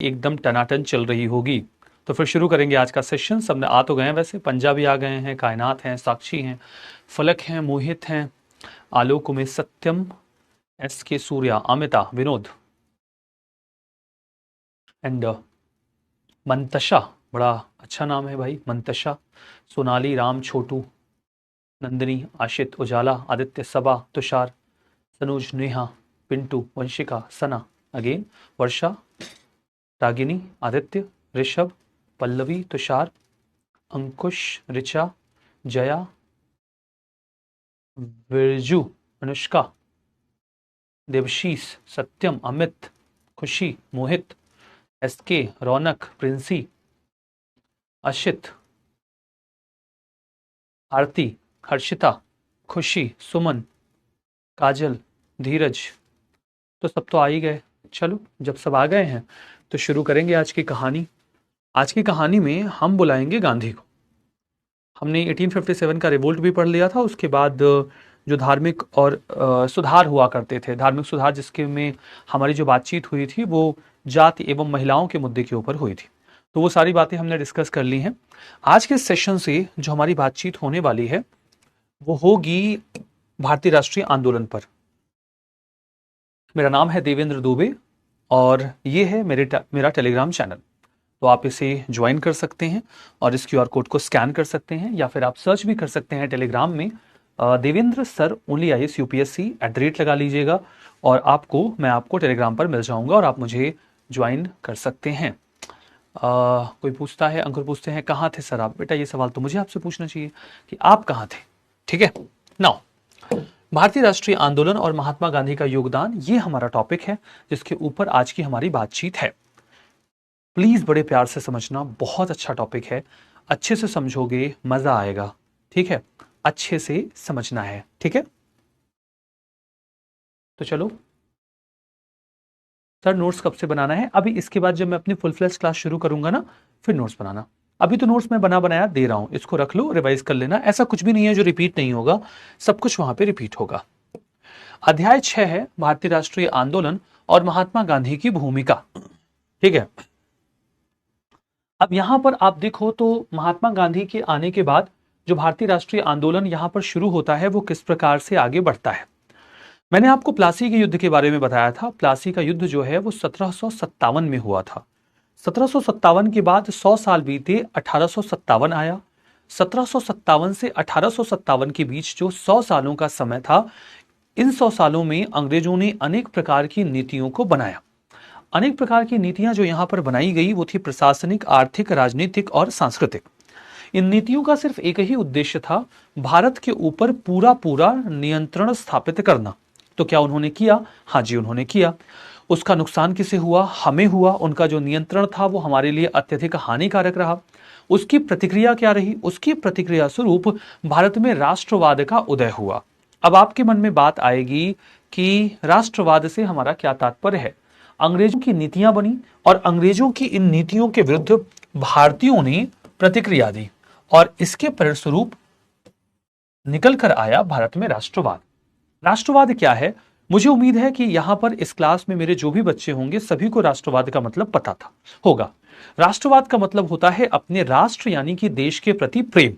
एकदम टनाटन चल रही होगी। तो फिर शुरू करेंगे आज का सेशन। सबने आ तो गए हैं, वैसे पंजाबी आ गए हैं, कायनात हैं, साक्षी हैं, फलक हैं, मोहित हैं, आलोक में सत्यम, एस के सूर्या, अमिता, विनोद एंड मंतशा। बड़ा अच्छा नाम है भाई, मंतशा, सोनाली, राम, छोटू, नंदिनी, आशित, उजाला, आदित्य, सबा, तुषार, सनोज, नेहा, पिंटू, वंशिका, सना, अगेन, वर्षा, रागिनी, आदित्य, ऋषभ, पल्लवी, तुषार, अंकुश, ऋचा, जया, विरजू, अनुष्का, देवशीष, सत्यम, अमित, खुशी, मोहित, एसके, रौनक, प्रिंसी, अशित, आरती, हर्षिता, खुशी, सुमन, काजल, धीरज। तो सब तो आ ही गए। चलो, जब सब आ गए हैं तो शुरू करेंगे आज की कहानी। आज की कहानी में हम बुलाएंगे गांधी को। हमने 1857 का रिवोल्ट भी पढ़ लिया था। उसके बाद जो धार्मिक और सुधार हुआ करते थे, धार्मिक सुधार जिसके में हमारी जो बातचीत हुई थी वो जाति एवं महिलाओं के मुद्दे के ऊपर हुई थी। तो वो सारी बातें हमने डिस्कस कर ली हैं। आज के सेशन से जो हमारी बातचीत होने वाली है वो होगी भारतीय राष्ट्रीय आंदोलन पर। मेरा नाम है देवेंद्र दुबे और ये है मेरा टेलीग्राम चैनल। तो आप इसे ज्वाइन कर सकते हैं और इस क्यूआर कोड को स्कैन कर सकते हैं, या फिर आप सर्च भी कर सकते हैं टेलीग्राम में Devendra sir only IAS UPSC @ लगा लीजिएगा और मैं आपको टेलीग्राम पर मिल जाऊंगा और आप मुझे ज्वाइन कर सकते हैं। कोई पूछता है, अंकुर पूछते हैं, कहाँ थे सर आप? बेटा ये सवाल तो मुझे आपसे पूछना चाहिए कि आप कहाँ थे। ठीक है, नाउ भारतीय राष्ट्रीय आंदोलन और महात्मा गांधी का योगदान, ये हमारा टॉपिक है जिसके ऊपर आज की हमारी बातचीत है। प्लीज बड़े प्यार से समझना, बहुत अच्छा टॉपिक है, अच्छे से समझोगे मजा आएगा। ठीक है, अच्छे से समझना है। ठीक है, तो चलो। सर नोट्स कब से बनाना है? अभी इसके बाद जब मैं अपनी फुल फ्लैश क्लास शुरू करूंगा ना, फिर नोट्स बनाना। अभी तो नोट्स मैं बना बनाया दे रहा हूं, इसको रख लो, रिवाइज कर लेना। ऐसा कुछ भी नहीं है जो रिपीट नहीं होगा, सब कुछ वहां पे रिपीट होगा। अध्याय 6 है भारतीय राष्ट्रीय आंदोलन और महात्मा गांधी की भूमिका। ठीक है, अब यहां पर आप देखो तो महात्मा गांधी के आने के बाद जो भारतीय राष्ट्रीय आंदोलन यहां पर शुरू होता है वो किस प्रकार से आगे बढ़ता है। मैंने आपको प्लासी के युद्ध के बारे में बताया था। प्लासी का युद्ध जो है वो 1757 में हुआ था। 1757 के बाद 100 साल बीते, 1857 आया। 1757 से 1857 के बीच जो 100 सालों का समय था, इन 100 सालों में अंग्रेजों ने अनेक प्रकार की नीतियों को बनाया। अनेक प्रकार की नीतियां जो यहां पर बनाई गई वो थी प्रशासनिक, आर्थिक, राजनीतिक और सांस्कृतिक। इन नीतियों का सिर्फ एक ही उद्देश्य था, भारत के ऊपर पूरा पूरा नियंत्रण स्थापित करना। तो क्या उन्होंने किया? हाँ जी, उन्होंने किया। उसका नुकसान किसे हुआ? हमें हुआ। उनका जो नियंत्रण था वो हमारे लिए अत्यधिक हानिकारक रहा। उसकी प्रतिक्रिया क्या रही? उसकी प्रतिक्रिया स्वरूप भारत में राष्ट्रवाद का उदय हुआ। अब आपके मन में बात आएगी कि राष्ट्रवाद से हमारा क्या तात्पर्य है। अंग्रेजों की नीतियां बनी और अंग्रेजों की इन नीतियों के विरुद्ध भारतीयों ने प्रतिक्रिया दी और इसके परिणामस्वरूप निकल कर आया भारत में राष्ट्रवाद। राष्ट्रवाद क्या है? मुझे उम्मीद है कि यहां पर इस क्लास में मेरे जो भी बच्चे होंगे सभी को राष्ट्रवाद का मतलब पता था होगा। राष्ट्रवाद का मतलब होता है अपने राष्ट्र यानी कि देश के प्रति प्रेम।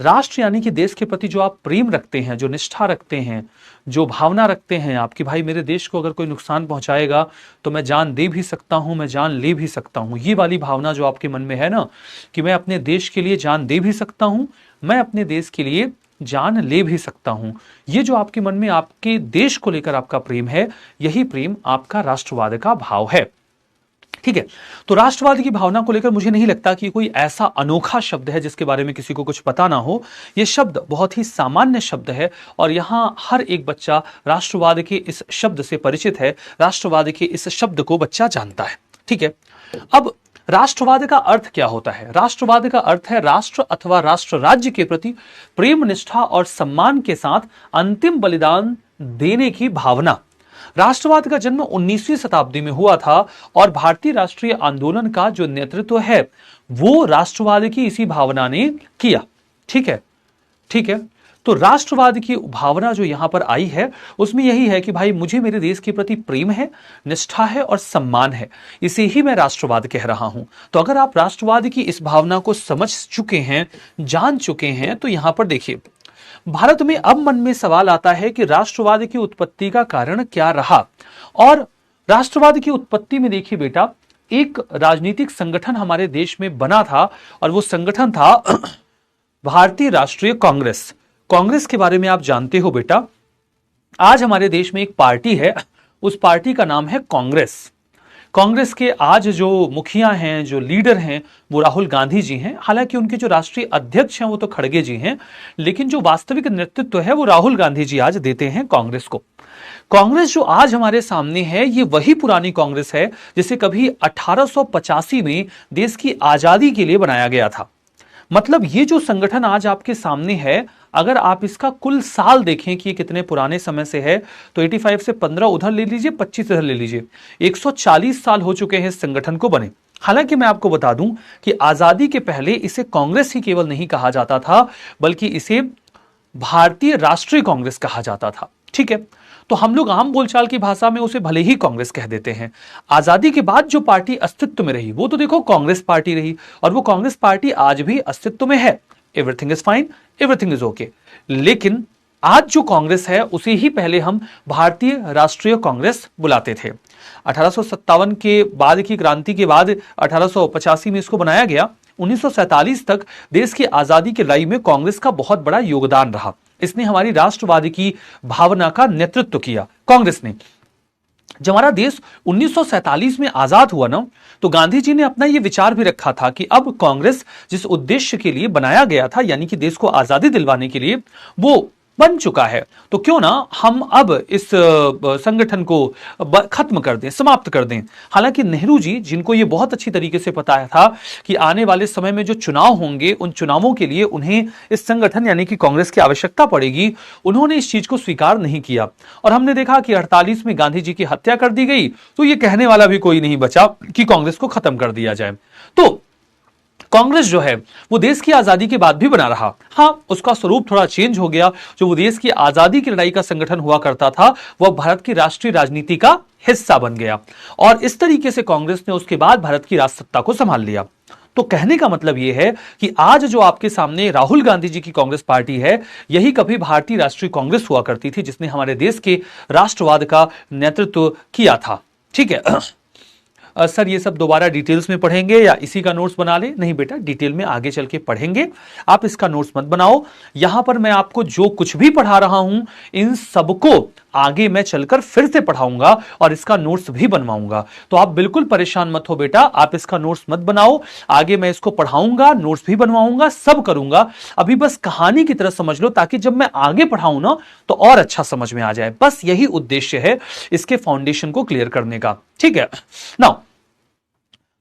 राष्ट्र यानी कि देश के प्रति जो आप प्रेम रखते हैं, जो निष्ठा रखते हैं, जो भावना रखते हैं आप कि भाई मेरे देश को अगर कोई नुकसान पहुंचाएगा तो मैं जान दे भी सकता हूं, मैं जान ले भी सकता हूं। ये वाली भावना जो आपके मन में है ना कि मैं अपने देश के लिए जान दे भी सकता हूं, मैं अपने देश के लिए जान ले भी सकता हूं, ये जो आपके मन में आपके देश को लेकर आपका प्रेम है, यही प्रेम आपका राष्ट्रवाद का भाव है। ठीक है, तो राष्ट्रवाद की भावना को लेकर मुझे नहीं लगता कि कोई ऐसा अनोखा शब्द है जिसके बारे में किसी को कुछ पता ना हो। यह शब्द बहुत ही सामान्य शब्द है और यहां हर एक बच्चा राष्ट्रवाद के इस शब्द से परिचित है, राष्ट्रवाद के इस शब्द को बच्चा जानता है। ठीक है, अब राष्ट्रवाद का अर्थ क्या होता है? राष्ट्रवाद का अर्थ है राष्ट्र अथवा राष्ट्र राज्य के प्रति प्रेम, निष्ठा और सम्मान के साथ अंतिम बलिदान देने की भावना। राष्ट्रवाद का जन्म 19वीं शताब्दी में हुआ था और भारतीय राष्ट्रीय आंदोलन का जो नेतृत्व है वो राष्ट्रवाद की इसी भावना ने किया। ठीक है, ठीक है। तो राष्ट्रवाद की भावना जो यहां पर आई है उसमें यही है कि भाई मुझे मेरे देश के प्रति प्रेम है, निष्ठा है और सम्मान है, इसे ही मैं राष्ट्रवाद कह रहा हूं। तो अगर आप राष्ट्रवाद की इस भावना को समझ चुके हैं, जान चुके हैं, तो यहां पर देखिए भारत में अब मन में सवाल आता है कि राष्ट्रवाद की उत्पत्ति का कारण क्या रहा। और राष्ट्रवाद की उत्पत्ति में देखिए बेटा, एक राजनीतिक संगठन हमारे देश में बना था और वो संगठन था भारतीय राष्ट्रीय कांग्रेस। कांग्रेस के बारे में आप जानते हो बेटा, आज हमारे देश में एक पार्टी है, उस पार्टी का नाम है कांग्रेस। कांग्रेस के आज जो मुखिया हैं, जो लीडर हैं, वो राहुल गांधी जी हैं। हालांकि उनके जो राष्ट्रीय अध्यक्ष हैं वो तो खड़गे जी हैं, लेकिन जो वास्तविक नेतृत्व है वो राहुल गांधी जी आज देते हैं कांग्रेस को। कांग्रेस जो आज हमारे सामने है ये वही पुरानी कांग्रेस है जिसे कभी 1885 में देश की आजादी के लिए बनाया गया था। मतलब ये जो संगठन आज आपके सामने है, अगर आप इसका कुल साल देखें कि ये कितने पुराने समय से है, तो 85 से 15 उधर ले लीजिए, 25 इधर ले लीजिए, 140 साल हो चुके हैं इस संगठन को बने। हालांकि मैं आपको बता दूं कि आजादी के पहले इसे कांग्रेस ही केवल नहीं कहा जाता था, बल्कि इसे भारतीय राष्ट्रीय कांग्रेस कहा जाता था। ठीक है, तो हम लोग आम बोलचाल की भाषा में उसे भले ही कांग्रेस कह देते हैं। आजादी के बाद जो पार्टी अस्तित्व में रही वो तो देखो कांग्रेस पार्टी रही, और वो कांग्रेस पार्टी आज भी अस्तित्व में है। Everything is fine, everything is okay. लेकिन आज जो कांग्रेस है उसे ही पहले हम भारतीय राष्ट्रीय कांग्रेस बुलाते थे। 1857 के बाद की क्रांति के बाद 1885 में इसको बनाया गया। 1947 तक देश की आजादी की लड़ाई में कांग्रेस का बहुत बड़ा योगदान रहा। इसने हमारी राष्ट्रवाद की भावना का नेतृत्व किया कांग्रेस ने। जब हमारा देश 1947 में आजाद हुआ ना, तो गांधी जी ने अपना यह विचार भी रखा था कि अब कांग्रेस जिस उद्देश्य के लिए बनाया गया था, यानी कि देश को आजादी दिलवाने के लिए, वो बन चुका है। तो क्यों ना हम अब इस संगठन को खत्म कर दें, समाप्त कर दें। हालांकि नेहरू जी, जिनको ये बहुत अच्छी तरीके से पता था कि आने वाले समय में जो चुनाव होंगे, उन चुनावों के लिए उन्हें इस संगठन यानी कि कांग्रेस की आवश्यकता पड़ेगी, उन्होंने इस चीज को स्वीकार नहीं किया। और हमने देखा कि 48 में गांधी जी की हत्या कर दी गई, तो ये कहने वाला भी कोई नहीं बचा कि कांग्रेस को खत्म कर दिया जाए। तो कांग्रेस जो है वो देश की आजादी के बाद भी बना रहा। हाँ, उसका स्वरूप थोड़ा चेंज हो गया। जो वो देश की आजादी की लड़ाई का संगठन हुआ करता था, वह भारत की राष्ट्रीय राजनीति का हिस्सा बन गया, और इस तरीके से कांग्रेस ने उसके बाद भारत की राजसत्ता को संभाल लिया। तो कहने का मतलब यह है कि आज जो आपके सामने राहुल गांधी जी की कांग्रेस पार्टी है, यही कभी भारतीय राष्ट्रीय कांग्रेस हुआ करती थी, जिसने हमारे देश के राष्ट्रवाद का नेतृत्व किया था। ठीक है सर, ये सब दोबारा डिटेल्स में पढ़ेंगे या इसी का नोट्स बना ले? नहीं बेटा, डिटेल में आगे चल के पढ़ेंगे। आप इसका नोट्स मत बनाओ। यहां पर मैं आपको जो कुछ भी पढ़ा रहा हूं, इन सबको आगे मैं चलकर फिर से पढ़ाऊंगा और इसका नोट्स भी बनवाऊंगा। तो आप बिल्कुल परेशान मत हो बेटा, आप इसका नोट्स मत बनाओ। आगे मैं इसको पढ़ाऊंगा, नोट्स भी बनवाऊंगा, सब करूंगा। अभी बस कहानी की तरह समझ लो, ताकि जब मैं आगे पढ़ाऊं ना तो और अच्छा समझ में आ जाए। बस यही उद्देश्य है इसके फाउंडेशन को क्लियर करने का। ठीक है नाउ,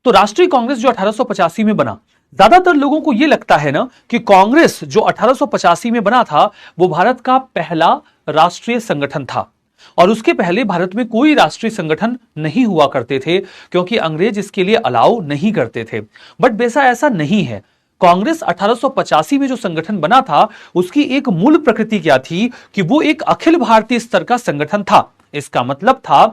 तो राष्ट्रीय कांग्रेस जो 1885 में बना, ज्यादातर लोगों को यह लगता है ना कि कांग्रेस जो 1885 में बना था वो भारत का पहला राष्ट्रीय संगठन था, और उसके पहले भारत में कोई राष्ट्रीय संगठन नहीं हुआ करते थे, क्योंकि अंग्रेज इसके लिए अलाउ नहीं करते थे। बट वैसा ऐसा नहीं है। कांग्रेस 1885 में जो संगठन बना था, उसकी एक मूल प्रकृति क्या थी कि वो एक अखिल भारतीय स्तर का संगठन था। इसका मतलब था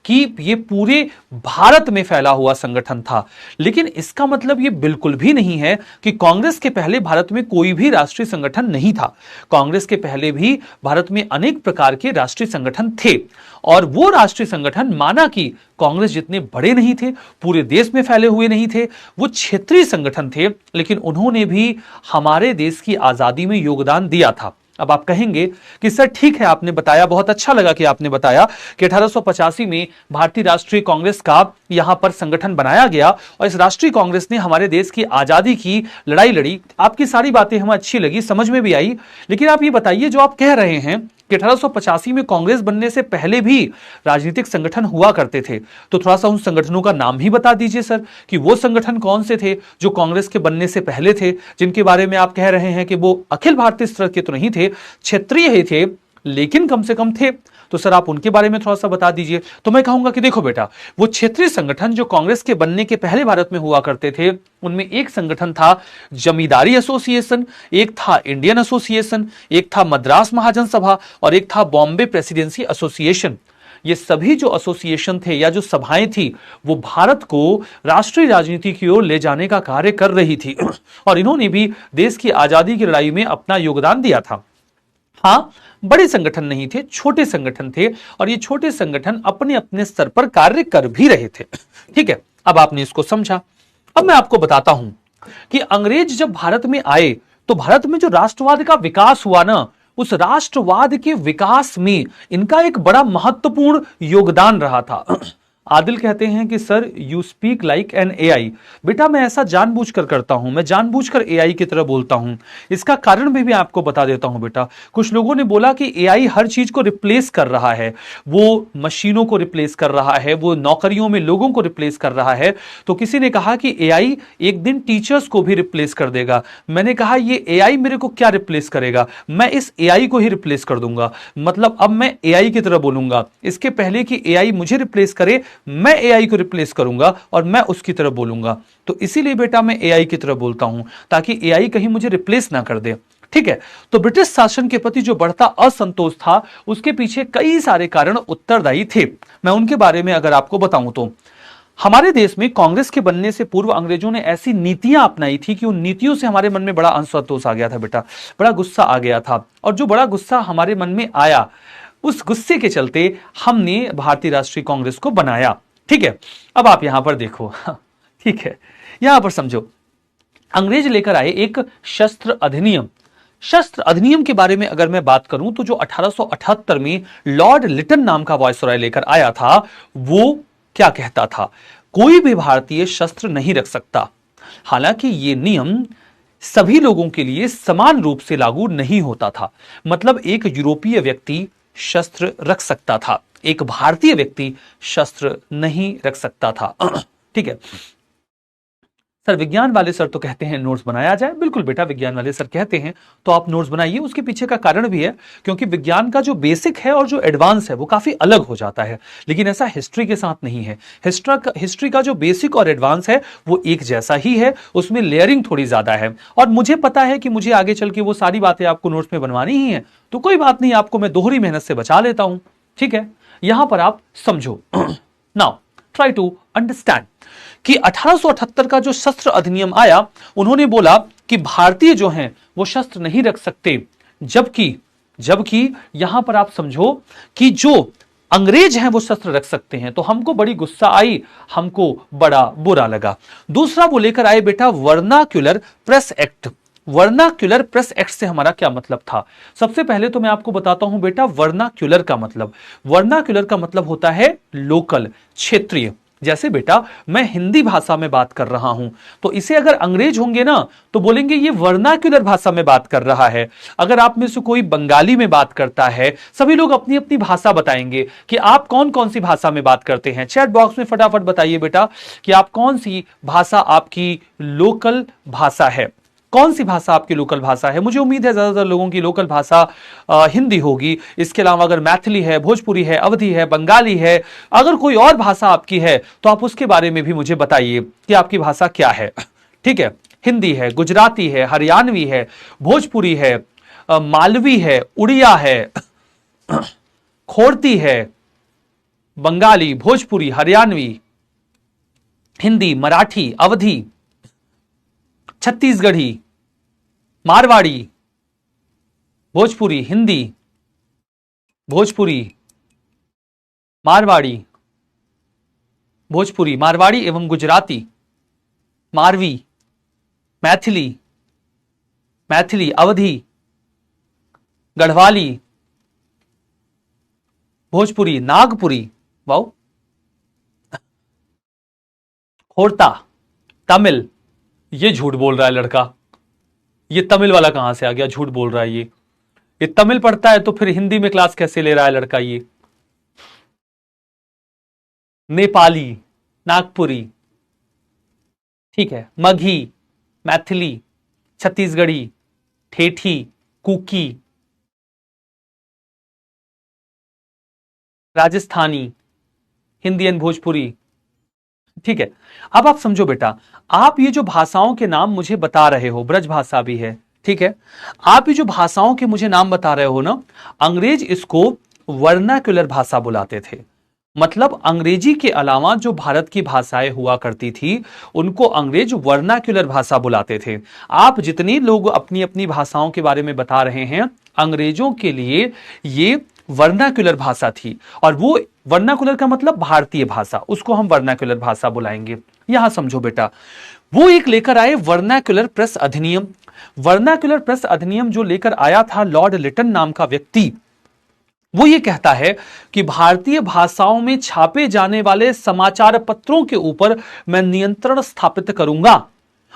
कि ये पूरे भारत में फैला हुआ संगठन था। लेकिन इसका मतलब ये बिल्कुल भी नहीं है कि कांग्रेस के पहले भारत में कोई भी राष्ट्रीय संगठन नहीं था। कांग्रेस के पहले भी भारत में अनेक प्रकार के राष्ट्रीय संगठन थे, और वो राष्ट्रीय संगठन, माना कि कांग्रेस जितने बड़े नहीं थे, पूरे देश में फैले हुए नहीं थे, वो क्षेत्रीय संगठन थे, लेकिन उन्होंने भी हमारे देश की आजादी में योगदान दिया था। अब आप कहेंगे कि सर ठीक है, आपने बताया, बहुत अच्छा लगा कि आपने बताया कि 1885 में भारतीय राष्ट्रीय कांग्रेस का यहां पर संगठन बनाया गया, और इस राष्ट्रीय कांग्रेस ने हमारे देश की आजादी की लड़ाई लड़ी। आपकी सारी बातें हमें अच्छी लगी, समझ में भी आई। लेकिन आप ये बताइए, जो आप कह रहे हैं कि 1885 में कांग्रेस बनने से पहले भी राजनीतिक संगठन हुआ करते थे, तो थोड़ा सा उन संगठनों का नाम ही बता दीजिए सर, कि वो संगठन कौन से थे जो कांग्रेस के बनने से पहले थे, जिनके बारे में आप कह रहे हैं कि वो अखिल भारतीय स्तर के तो नहीं थे, क्षेत्रीय ही थे, लेकिन कम से कम थे। तो सर आप उनके बारे में थोड़ा सा बता दीजिए। तो मैं कहूंगा कि देखो बेटा, वो क्षेत्रीय संगठन जो कांग्रेस के बनने के पहले भारत में हुआ करते थे, उनमें एक संगठन था जमींदारी एसोसिएशन, एक था इंडियन एसोसिएशन, एक था मद्रास महाजन सभा और एक था बॉम्बे प्रेसिडेंसी एसोसिएशन। ये सभी जो एसोसिएशन थे या जो सभाएं थी, वो भारत को राष्ट्रीय राजनीति की ओर ले जाने का कार्य कर रही थी और इन्होंने भी देश की आजादी की लड़ाई में अपना योगदान दिया था। हाँ, बड़े संगठन नहीं थे, छोटे संगठन थे और ये छोटे संगठन अपने अपने स्तर पर कार्य कर भी रहे थे। ठीक है, अब आपने इसको समझा। अब मैं आपको बताता हूं कि अंग्रेज जब भारत में आए तो भारत में जो राष्ट्रवाद का विकास हुआ ना, उस राष्ट्रवाद के विकास में इनका एक बड़ा महत्वपूर्ण योगदान रहा था। आदिल कहते हैं कि sir you speak like an AI. बेटा मैं ऐसा जानबूझकर करता हूं, मैं जानबूझकर एआई की तरह बोलता हूं। इसका कारण भी मैं आपको बता देता हूं बेटा। कुछ लोगों ने बोला कि एआई हर चीज को रिप्लेस कर रहा है, वो मशीनों को रिप्लेस कर रहा है, वो नौकरियों में लोगों को रिप्लेस कर रहा है। तो किसी ने कहा कि एआई एक दिन टीचर्स को भी रिप्लेस कर देगा। मैंने कहा ये एआई मेरे को क्या रिप्लेस करेगा, मैं इस एआई को ही रिप्लेस कर दूंगा। मतलब अब मैं एआई की तरह बोलूंगा, इसके पहले कि एआई मुझे रिप्लेस करे मैं एआई को रिप्लेस करूंगा और मैं उसकी तरह बोलूंगा। तो इसीलिए बेटा मैं एआई की तरह बोलता हूं ताकि एआई कहीं मुझे रिप्लेस ना कर दे। ठीक है, तो ब्रिटिश शासन के प्रति जो बढ़ता असंतोष था, उसके पीछे कई सारे कारण उत्तरदायी थे। मैं उनके बारे में अगर आपको बताऊं तो हमारे देश में कांग्रेस के बनने से पूर्व अंग्रेजों ने ऐसी नीतियां अपनाई थी कि उन नीतियों से हमारे मन में बड़ा असंतोष आ गया था बेटा, बड़ा गुस्सा आ गया था। और जो बड़ा गुस्सा हमारे मन में आया, उस गुस्से के चलते हमने भारतीय राष्ट्रीय कांग्रेस को बनाया। ठीक है, अब आप यहां पर देखो ठीक है, यहां पर समझो, अंग्रेज लेकर आए एक शस्त्र अधिनियम। शस्त्र अधिनियम के बारे में अगर मैं बात करूं तो जो 1878 में लॉर्ड लिटन नाम का वायसराय लेकर आया था, वो क्या कहता था, कोई भी भारतीय शस्त्र नहीं रख सकता। हालांकि ये नियम सभी लोगों के लिए समान रूप से लागू नहीं होता था। मतलब एक यूरोपीय व्यक्ति शस्त्र रख सकता था, एक भारतीय व्यक्ति शस्त्र नहीं रख सकता था। ठीक है सर, विज्ञान वाले सर तो कहते हैं नोट्स बनाया जाए। बिल्कुल बेटा, विज्ञान वाले सर कहते हैं तो आप नोट्स बनाइए। उसके पीछे का कारण भी है क्योंकि विज्ञान का जो बेसिक है और जो एडवांस है वो काफी अलग हो जाता है, लेकिन ऐसा हिस्ट्री के साथ नहीं है। हिस्ट्री का जो बेसिक और एडवांस है वो एक जैसा ही है, उसमें लेयरिंग थोड़ी ज्यादा है। और मुझे पता है कि मुझे आगे चल के वो सारी बातें आपको नोट्स में बनवानी ही है, तो कोई बात नहीं, आपको मैं दोहरी मेहनत से बचा लेता हूं। ठीक है, यहां पर आप समझो। नाउ ट्राई टू अंडरस्टैंड कि 1878 का जो शस्त्र अधिनियम आया, उन्होंने बोला कि भारतीय जो हैं वो शस्त्र नहीं रख सकते, जबकि यहां पर आप समझो कि जो अंग्रेज हैं वो शस्त्र रख सकते हैं। तो हमको बड़ी गुस्सा आई, हमको बड़ा बुरा लगा। दूसरा वो लेकर आए बेटा vernacular press act. Vernacular press act से हमारा क्या मतलब था? सबसे पहले तो मैं आपको बताता हूं बेटा वर्नाक्युलर का मतलब। वर्नाक्युलर का मतलब होता है लोकल, क्षेत्रीय। जैसे बेटा मैं हिंदी भाषा में बात कर रहा हूं, तो इसे अगर अंग्रेज होंगे ना तो बोलेंगे ये वर्नाक्युलर भाषा में बात कर रहा है। अगर आप में से कोई बंगाली में बात करता है, सभी लोग अपनी अपनी भाषा बताएंगे कि आप कौन कौन सी भाषा में बात करते हैं। चैट बॉक्स में फटाफट बताइए बेटा कि आप कौन सी भाषा आपकी लोकल भाषा है, कौन सी भाषा आपकी लोकल भाषा है। मुझे उम्मीद है ज्यादातर लोगों की लोकल भाषा हिंदी होगी। इसके अलावा अगर मैथिली है, भोजपुरी है, अवधी है, बंगाली है, अगर कोई और भाषा आपकी है तो आप उसके बारे में भी मुझे बताइए कि आपकी भाषा क्या है। ठीक है, हिंदी है, गुजराती है, हरियाणवी है, भोजपुरी है, मालवी है, उड़िया है, खोड़ती है, बंगाली, भोजपुरी, हरियाणवी, हिंदी, मराठी, अवधी, छत्तीसगढ़ी, मारवाड़ी, भोजपुरी, हिंदी, भोजपुरी, मारवाड़ी, भोजपुरी, मारवाड़ी एवं गुजराती, मारवी, मैथिली, मैथिली, अवधी, गढ़वाली, भोजपुरी, नागपुरी, वाओ, खोरता, तमिल। ये झूठ बोल रहा है लड़का, ये तमिल वाला कहां से आ गया, झूठ बोल रहा है ये तमिल पढ़ता है तो फिर हिंदी में क्लास कैसे ले रहा है लड़का ये। नेपाली, नागपुरी, ठीक है, मगही, मैथिली, छत्तीसगढ़ी, ठेठी, कुकी, राजस्थानी, हिंदी एंड भोजपुरी। ठीक है, अब आप समझो बेटा, आप ये जो भाषाओं के नाम मुझे बता रहे हो, ब्रज भाषा भी है, ठीक है, आप ये जो भाषाओं के मुझे नाम बता रहे हो ना, अंग्रेज इसको वर्नाक्युलर भाषा बुलाते थे। मतलब अंग्रेजी के अलावा जो भारत की भाषाएं हुआ करती थी उनको अंग्रेज वर्नाक्युलर भाषा बुलाते थे। आप जितने लोग अपनी अपनी भाषाओं के बारे में बता रहे हैं, अंग्रेजों के लिए ये वर्नाक्युलर भाषा थी, और वो वर्नाक्युलर का मतलब भारतीय भाषा, उसको हम वर्नाक्युलर भाषा बुलाएंगे। यहां समझो बेटा, वो एक लेकर आए वर्नाक्युलर प्रेस अधिनियम। वर्नाक्युलर प्रेस अधिनियम जो लेकर आया था लॉर्ड लिटन नाम का व्यक्ति, वो ये कहता है कि भारतीय भाषाओं में छापे जाने वाले समाचार पत्रों के ऊपर मैं नियंत्रण स्थापित करूंगा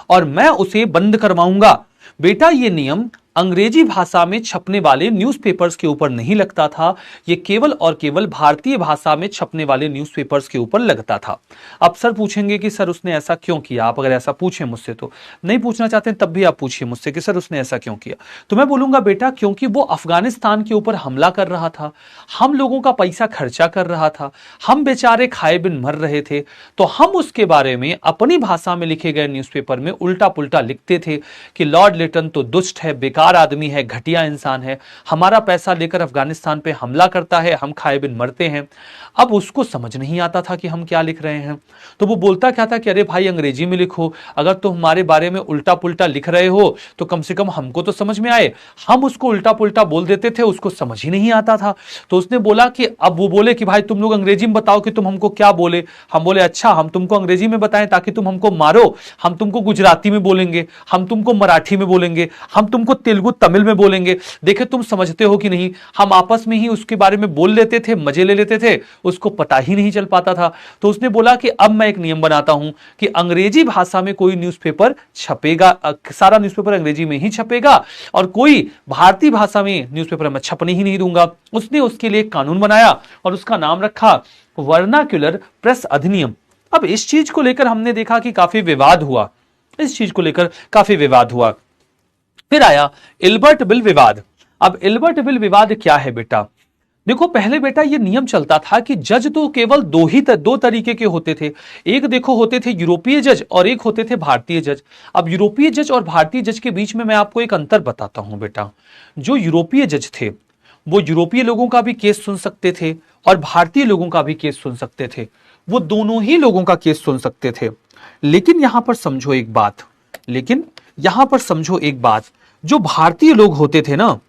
और मैं उसे बंद करवाऊंगा। बेटा ये नियम अंग्रेजी भाषा में छपने वाले न्यूज़पेपर्स के ऊपर नहीं लगता था, यह केवल और केवल भारतीय भाषा में छपने वाले न्यूज़पेपर्स के ऊपर लगता था। अब सर पूछेंगे कि सर उसने ऐसा क्यों किया। आप अगर ऐसा पूछें मुझसे, तो नहीं पूछना चाहते हैं तब भी आप पूछिए मुझसे कि सर उसने ऐसा क्यों किया, तो मैं बोलूंगा बेटा क्योंकि वो अफगानिस्तान के ऊपर हमला कर रहा था, हम लोगों का पैसा खर्चा कर रहा था, हम बेचारे खाए बिन मर रहे थे, तो हम उसके बारे में अपनी भाषा में लिखे गए न्यूज़पेपर में उल्टा पुल्टा लिखते थे कि लॉर्ड लिटन तो दुष्ट है, बेकार आदमी है, घटिया इंसान है, हमारा पैसा लेकर अफगानिस्तान पे हमला करता है, हम खाए बिन मरते हैं। अब उसको समझ नहीं आता था कि हम क्या लिख रहे हैं, तो वो बोलता क्या था कि अरे भाई अंग्रेजी में लिखो, अगर तुम हमारे बारे में उल्टा पुल्टा लिख रहे हो तो कम से कम हमको तो समझ में आए। हम उसको उल्टा पुल्टा बोल देते थे, उसको समझ ही नहीं आता था। तो उसने बोला कि अब वो बोले कि भाई तुम लोग अंग्रेजी में बताओ कि तुम हमको क्या बोले। हम बोले अच्छा हम तुमको अंग्रेजी में बताएं ताकि तुम हमको मारो, हम तुमको गुजराती में बोलेंगे, हम तुमको मराठी में बोलेंगे, हम तुमको तेलुगु तमिल में बोलेंगे, देखे तुम समझते हो कि नहीं। हम आपस में ही उसके बारे में बोल लेते थे, मजे ले लेते थे, उसको पता ही नहीं चल पाता था। तो उसने बोला कि अब मैं एक नियम बनाता हूं कि अंग्रेजी भाषा में कोई न्यूज़पेपर छपेगा, सारा न्यूज़पेपर अंग्रेजी में ही छपेगा और कोई भारतीय भाषा में न्यूज़पेपर मैं छपने ही नहीं दूंगा। उसने उसके लिए एक कानून बनाया और उसका नाम रखा वर्नाक्युलर प्रेस अधिनियम। अब इस चीज को लेकर हमने देखा कि काफी विवाद हुआ, इस चीज को लेकर काफी विवाद हुआ। फिर आया इल्बर्ट बिल विवाद। अब इल्बर्ट बिल विवाद क्या है बेटा, देखो पहले बेटा ये नियम चलता था कि जज तो केवल दो तरीके के होते थे। एक देखो होते थे यूरोपीय जज और एक होते थे भारतीय जज। अब यूरोपीय जज और भारतीय जज के बीच में मैं आपको एक अंतर बताता हूं बेटा। जो यूरोपीय जज थे वो यूरोपीय लोगों का भी केस सुन सकते थे और भारतीय लोगों का भी केस सुन सकते थे, वो दोनों ही लोगों का केस सुन सकते थे। लेकिन यहां पर समझो एक बात, जो भारतीय लोग होते थे ना,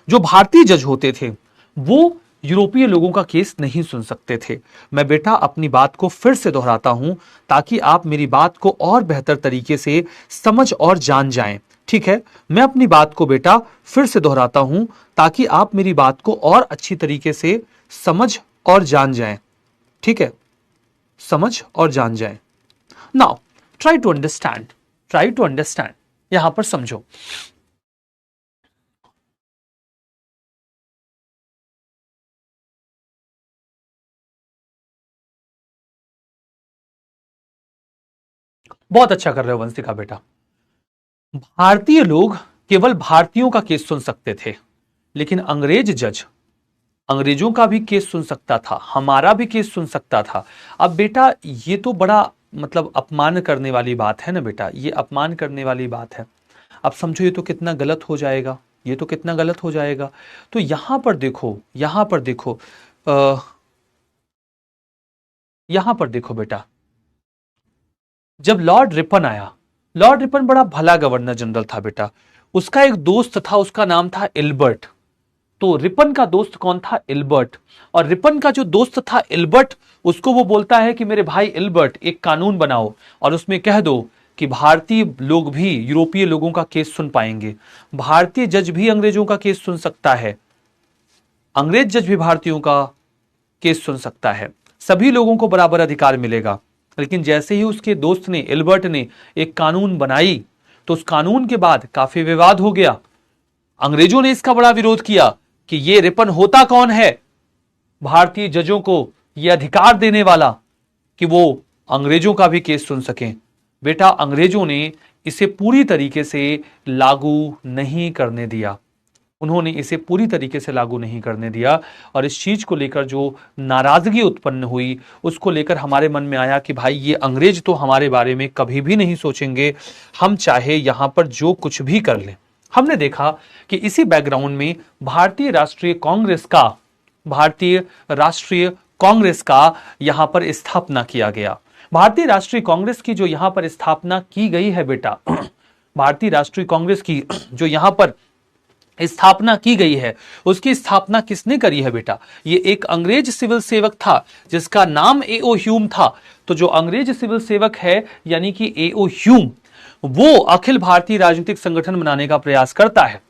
जो भारतीय जज होते थे वो यूरोपीय लोगों का केस नहीं सुन सकते थे। मैं बेटा अपनी बात को फिर से दोहराता हूं ताकि आप मेरी बात को और बेहतर तरीके से समझ और जान जाएं। ठीक है, मैं अपनी बात को बेटा फिर से दोहराता हूं ताकि आप मेरी बात को और अच्छी तरीके से समझ और जान जाएं। ठीक है, समझ और जान जाएं। नाउ ट्राई टू अंडरस्टैंड, यहां पर समझो। बहुत अच्छा कर रहे हो वंशिका बेटा। भारतीय लोग केवल भारतीयों का केस सुन सकते थे, लेकिन अंग्रेज जज अंग्रेजों का भी केस सुन सकता था, हमारा भी केस सुन सकता था। अब बेटा ये तो बड़ा मतलब अपमान करने वाली बात है ना बेटा, ये अपमान करने वाली बात है। अब समझो ये तो कितना गलत हो जाएगा, ये तो कितना गलत हो जाएगा। तो यहां पर देखो, यहां पर देखो बेटा, जब लॉर्ड रिपन आया, लॉर्ड रिपन बड़ा भला गवर्नर जनरल था बेटा। उसका एक दोस्त था, उसका नाम था इल्बर्ट। तो रिपन का दोस्त कौन था? इल्बर्ट। और रिपन का जो दोस्त था इल्बर्ट, उसको वो बोलता है कि मेरे भाई इल्बर्ट एक कानून बनाओ और उसमें कह दो कि भारतीय लोग भी यूरोपीय लोगों का केस सुन पाएंगे, भारतीय जज भी अंग्रेजों का केस सुन सकता है, अंग्रेज जज भी भारतीयों का केस सुन सकता है, सभी लोगों को बराबर अधिकार मिलेगा। लेकिन जैसे ही उसके दोस्त ने, इल्बर्ट ने एक कानून बनाई, तो उस कानून के बाद काफी विवाद हो गया। अंग्रेजों ने इसका बड़ा विरोध किया कि ये रिपन होता कौन है भारतीय जजों को यह अधिकार देने वाला कि वो अंग्रेजों का भी केस सुन सकें। बेटा अंग्रेजों ने इसे पूरी तरीके से लागू नहीं करने दिया। उन्होंने इसे पूरी तरीके से लागू नहीं करने दिया और इस चीज को लेकर जो नाराजगी उत्पन्न हुई उसको लेकर हमारे मन में आया कि भाई ये अंग्रेज तो हमारे बारे में कभी भी नहीं सोचेंगे, हम चाहे यहां पर जो कुछ भी कर लें। हमने देखा कि इसी बैकग्राउंड में भारतीय राष्ट्रीय कांग्रेस का यहां पर स्थापना किया गया। भारतीय राष्ट्रीय कांग्रेस की जो यहां पर स्थापना की गई है बेटा, भारतीय राष्ट्रीय कांग्रेस की जो यहां पर स्थापना की गई है, उसकी स्थापना किसने करी है बेटा? ये एक अंग्रेज सिविल सेवक था जिसका नाम एओ ह्यूम था। तो जो अंग्रेज सिविल सेवक है यानी कि एओ ह्यूम, वो अखिल भारतीय राजनीतिक संगठन बनाने का प्रयास करता है।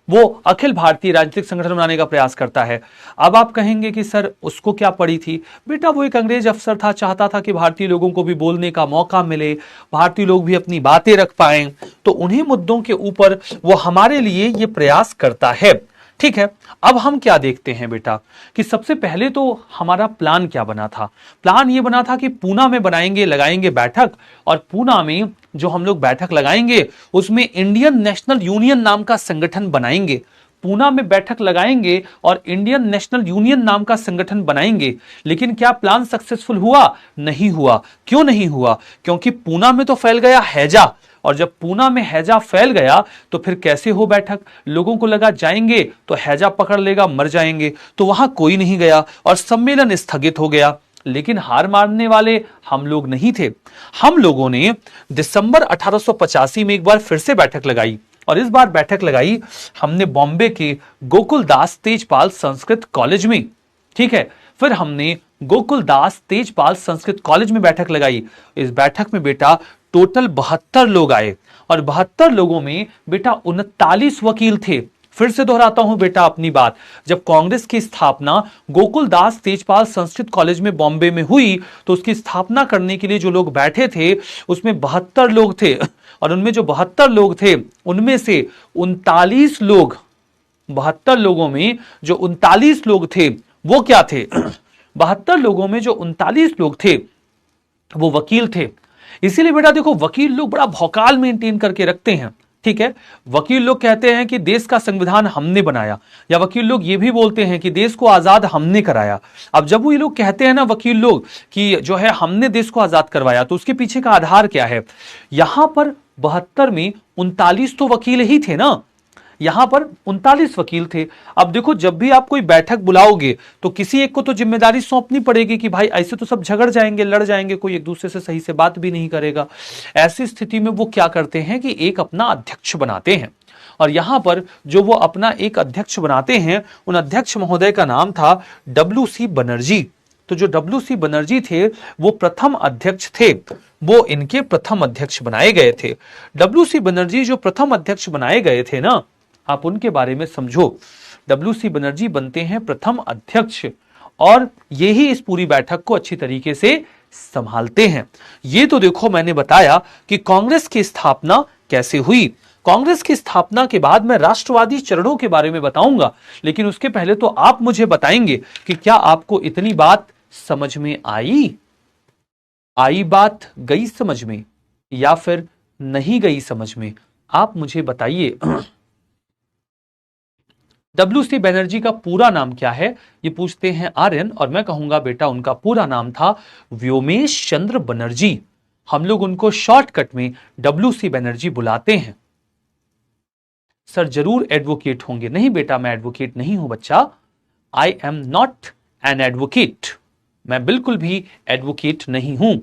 वो अखिल भारतीय राजनीतिक संगठन बनाने का प्रयास करता है। अब आप कहेंगे कि सर उसको क्या पड़ी थी? बेटा वो एक अंग्रेज अफसर था, चाहता था कि भारतीय लोगों को भी बोलने का मौका मिले, भारतीय लोग भी अपनी बातें रख पाएं, तो उन्हीं मुद्दों के ऊपर वो हमारे लिए ये प्रयास करता है। ठीक है, अब हम क्या देखते हैं बेटा कि सबसे पहले तो हमारा प्लान क्या बना था? प्लान ये बना था कि पूना में लगाएंगे बैठक, और पूना में जो हम लोग बैठक लगाएंगे उसमें इंडियन नेशनल यूनियन नाम का संगठन बनाएंगे। पूना में बैठक लगाएंगे और इंडियन नेशनल यूनियन नाम का संगठन बनाएंगे। लेकिन क्या प्लान सक्सेसफुल हुआ? नहीं हुआ। क्यों नहीं हुआ? क्योंकि पूना में तो फैल गया हैजा, और जब पूना में हैजा फैल गया तो फिर कैसे हो बैठक? लोगों को लगा जाएंगे तो हैजा पकड़ लेगा, मर जाएंगे, तो वहां कोई नहीं गया और सम्मेलन स्थगित हो गया। लेकिन हार मानने वाले हम लोग नहीं थे। हम लोगों ने दिसंबर 1885 में एक बार फिर से बैठक लगाई, और इस बार बैठक लगाई हमने बॉम्बे के गोकुलदास तेजपाल संस्कृत कॉलेज में। ठीक है, फिर हमने गोकुलदास तेजपाल संस्कृत कॉलेज में बैठक लगाई। इस बैठक में बेटा टोटल 72 लोग आए, और 72 लोगों में बेटा 39 वकील थे। फिर से दोहराता हूं बेटा अपनी बात, जब कांग्रेस की स्थापना गोकुलदास तेजपाल संस्कृत कॉलेज में बॉम्बे में हुई तो उसकी स्थापना करने के लिए जो लोग बैठे थे उसमें 72 लोग थे, और उनमें जो 72 लोग थे उनमें से 39 लोग, 72 लोगों में जो 39 लोग थे वो क्या थे? 72 लोगों में जो 39 लोग थे वो वकील थे। इसीलिए बेटा देखो, वकील लोग बड़ा भौकाल मेंटेन करके रखते हैं। ठीक है, वकील लोग कहते हैं कि देश का संविधान हमने बनाया, या वकील लोग ये भी बोलते हैं कि देश को आजाद हमने कराया। अब जब वो ये लोग कहते हैं ना वकील लोग कि जो है हमने देश को आजाद करवाया, तो उसके पीछे का आधार क्या है? यहां पर 72 में 39 तो वकील ही थे ना, यहां पर 39 वकील थे। अब देखो, जब भी आप कोई बैठक बुलाओगे तो किसी एक को तो जिम्मेदारी सौंपनी पड़ेगी कि भाई ऐसे तो सब झगड़ जाएंगे, लड़ जाएंगे, कोई एक दूसरे से सही से बात भी नहीं करेगा। ऐसी स्थिति में वो क्या करते हैं कि एक अपना अध्यक्ष बनाते हैं, और यहां पर जो वो अपना एक अध्यक्ष बनाते हैं, उन अध्यक्ष महोदय का नाम था WC बनर्जी। तो जो WC बनर्जी थे वो प्रथम अध्यक्ष थे, वो इनके प्रथम अध्यक्ष बनाए गए थे। WC बनर्जी जो प्रथम अध्यक्ष बनाए गए थे ना, आप उनके बारे में समझो। WC बनर्जी बनते हैं प्रथम अध्यक्ष, और यही इस पूरी बैठक को अच्छी तरीके से संभालते हैं। ये तो देखो मैंने बताया कि कांग्रेस की स्थापना कैसे हुई। कांग्रेस की स्थापना के बाद मैं राष्ट्रवादी चरणों के बारे में बताऊंगा, लेकिन उसके पहले तो आप मुझे बताएंगे कि क्या आपको इतनी बात समझ में आई बात गई समझ में, या फिर नहीं गई समझ में? आप मुझे बताइए। WC बनर्जी का पूरा नाम क्या है? ये पूछते हैं आर्यन, और मैं कहूंगा बेटा उनका पूरा नाम था व्योमेश चंद्र बनर्जी। हम लोग उनको शॉर्टकट में WC बनर्जी बुलाते हैं। सर जरूर एडवोकेट होंगे? नहीं बेटा, मैं एडवोकेट नहीं हूं बच्चा। I am not an advocate, मैं बिल्कुल भी एडवोकेट नहीं हूं।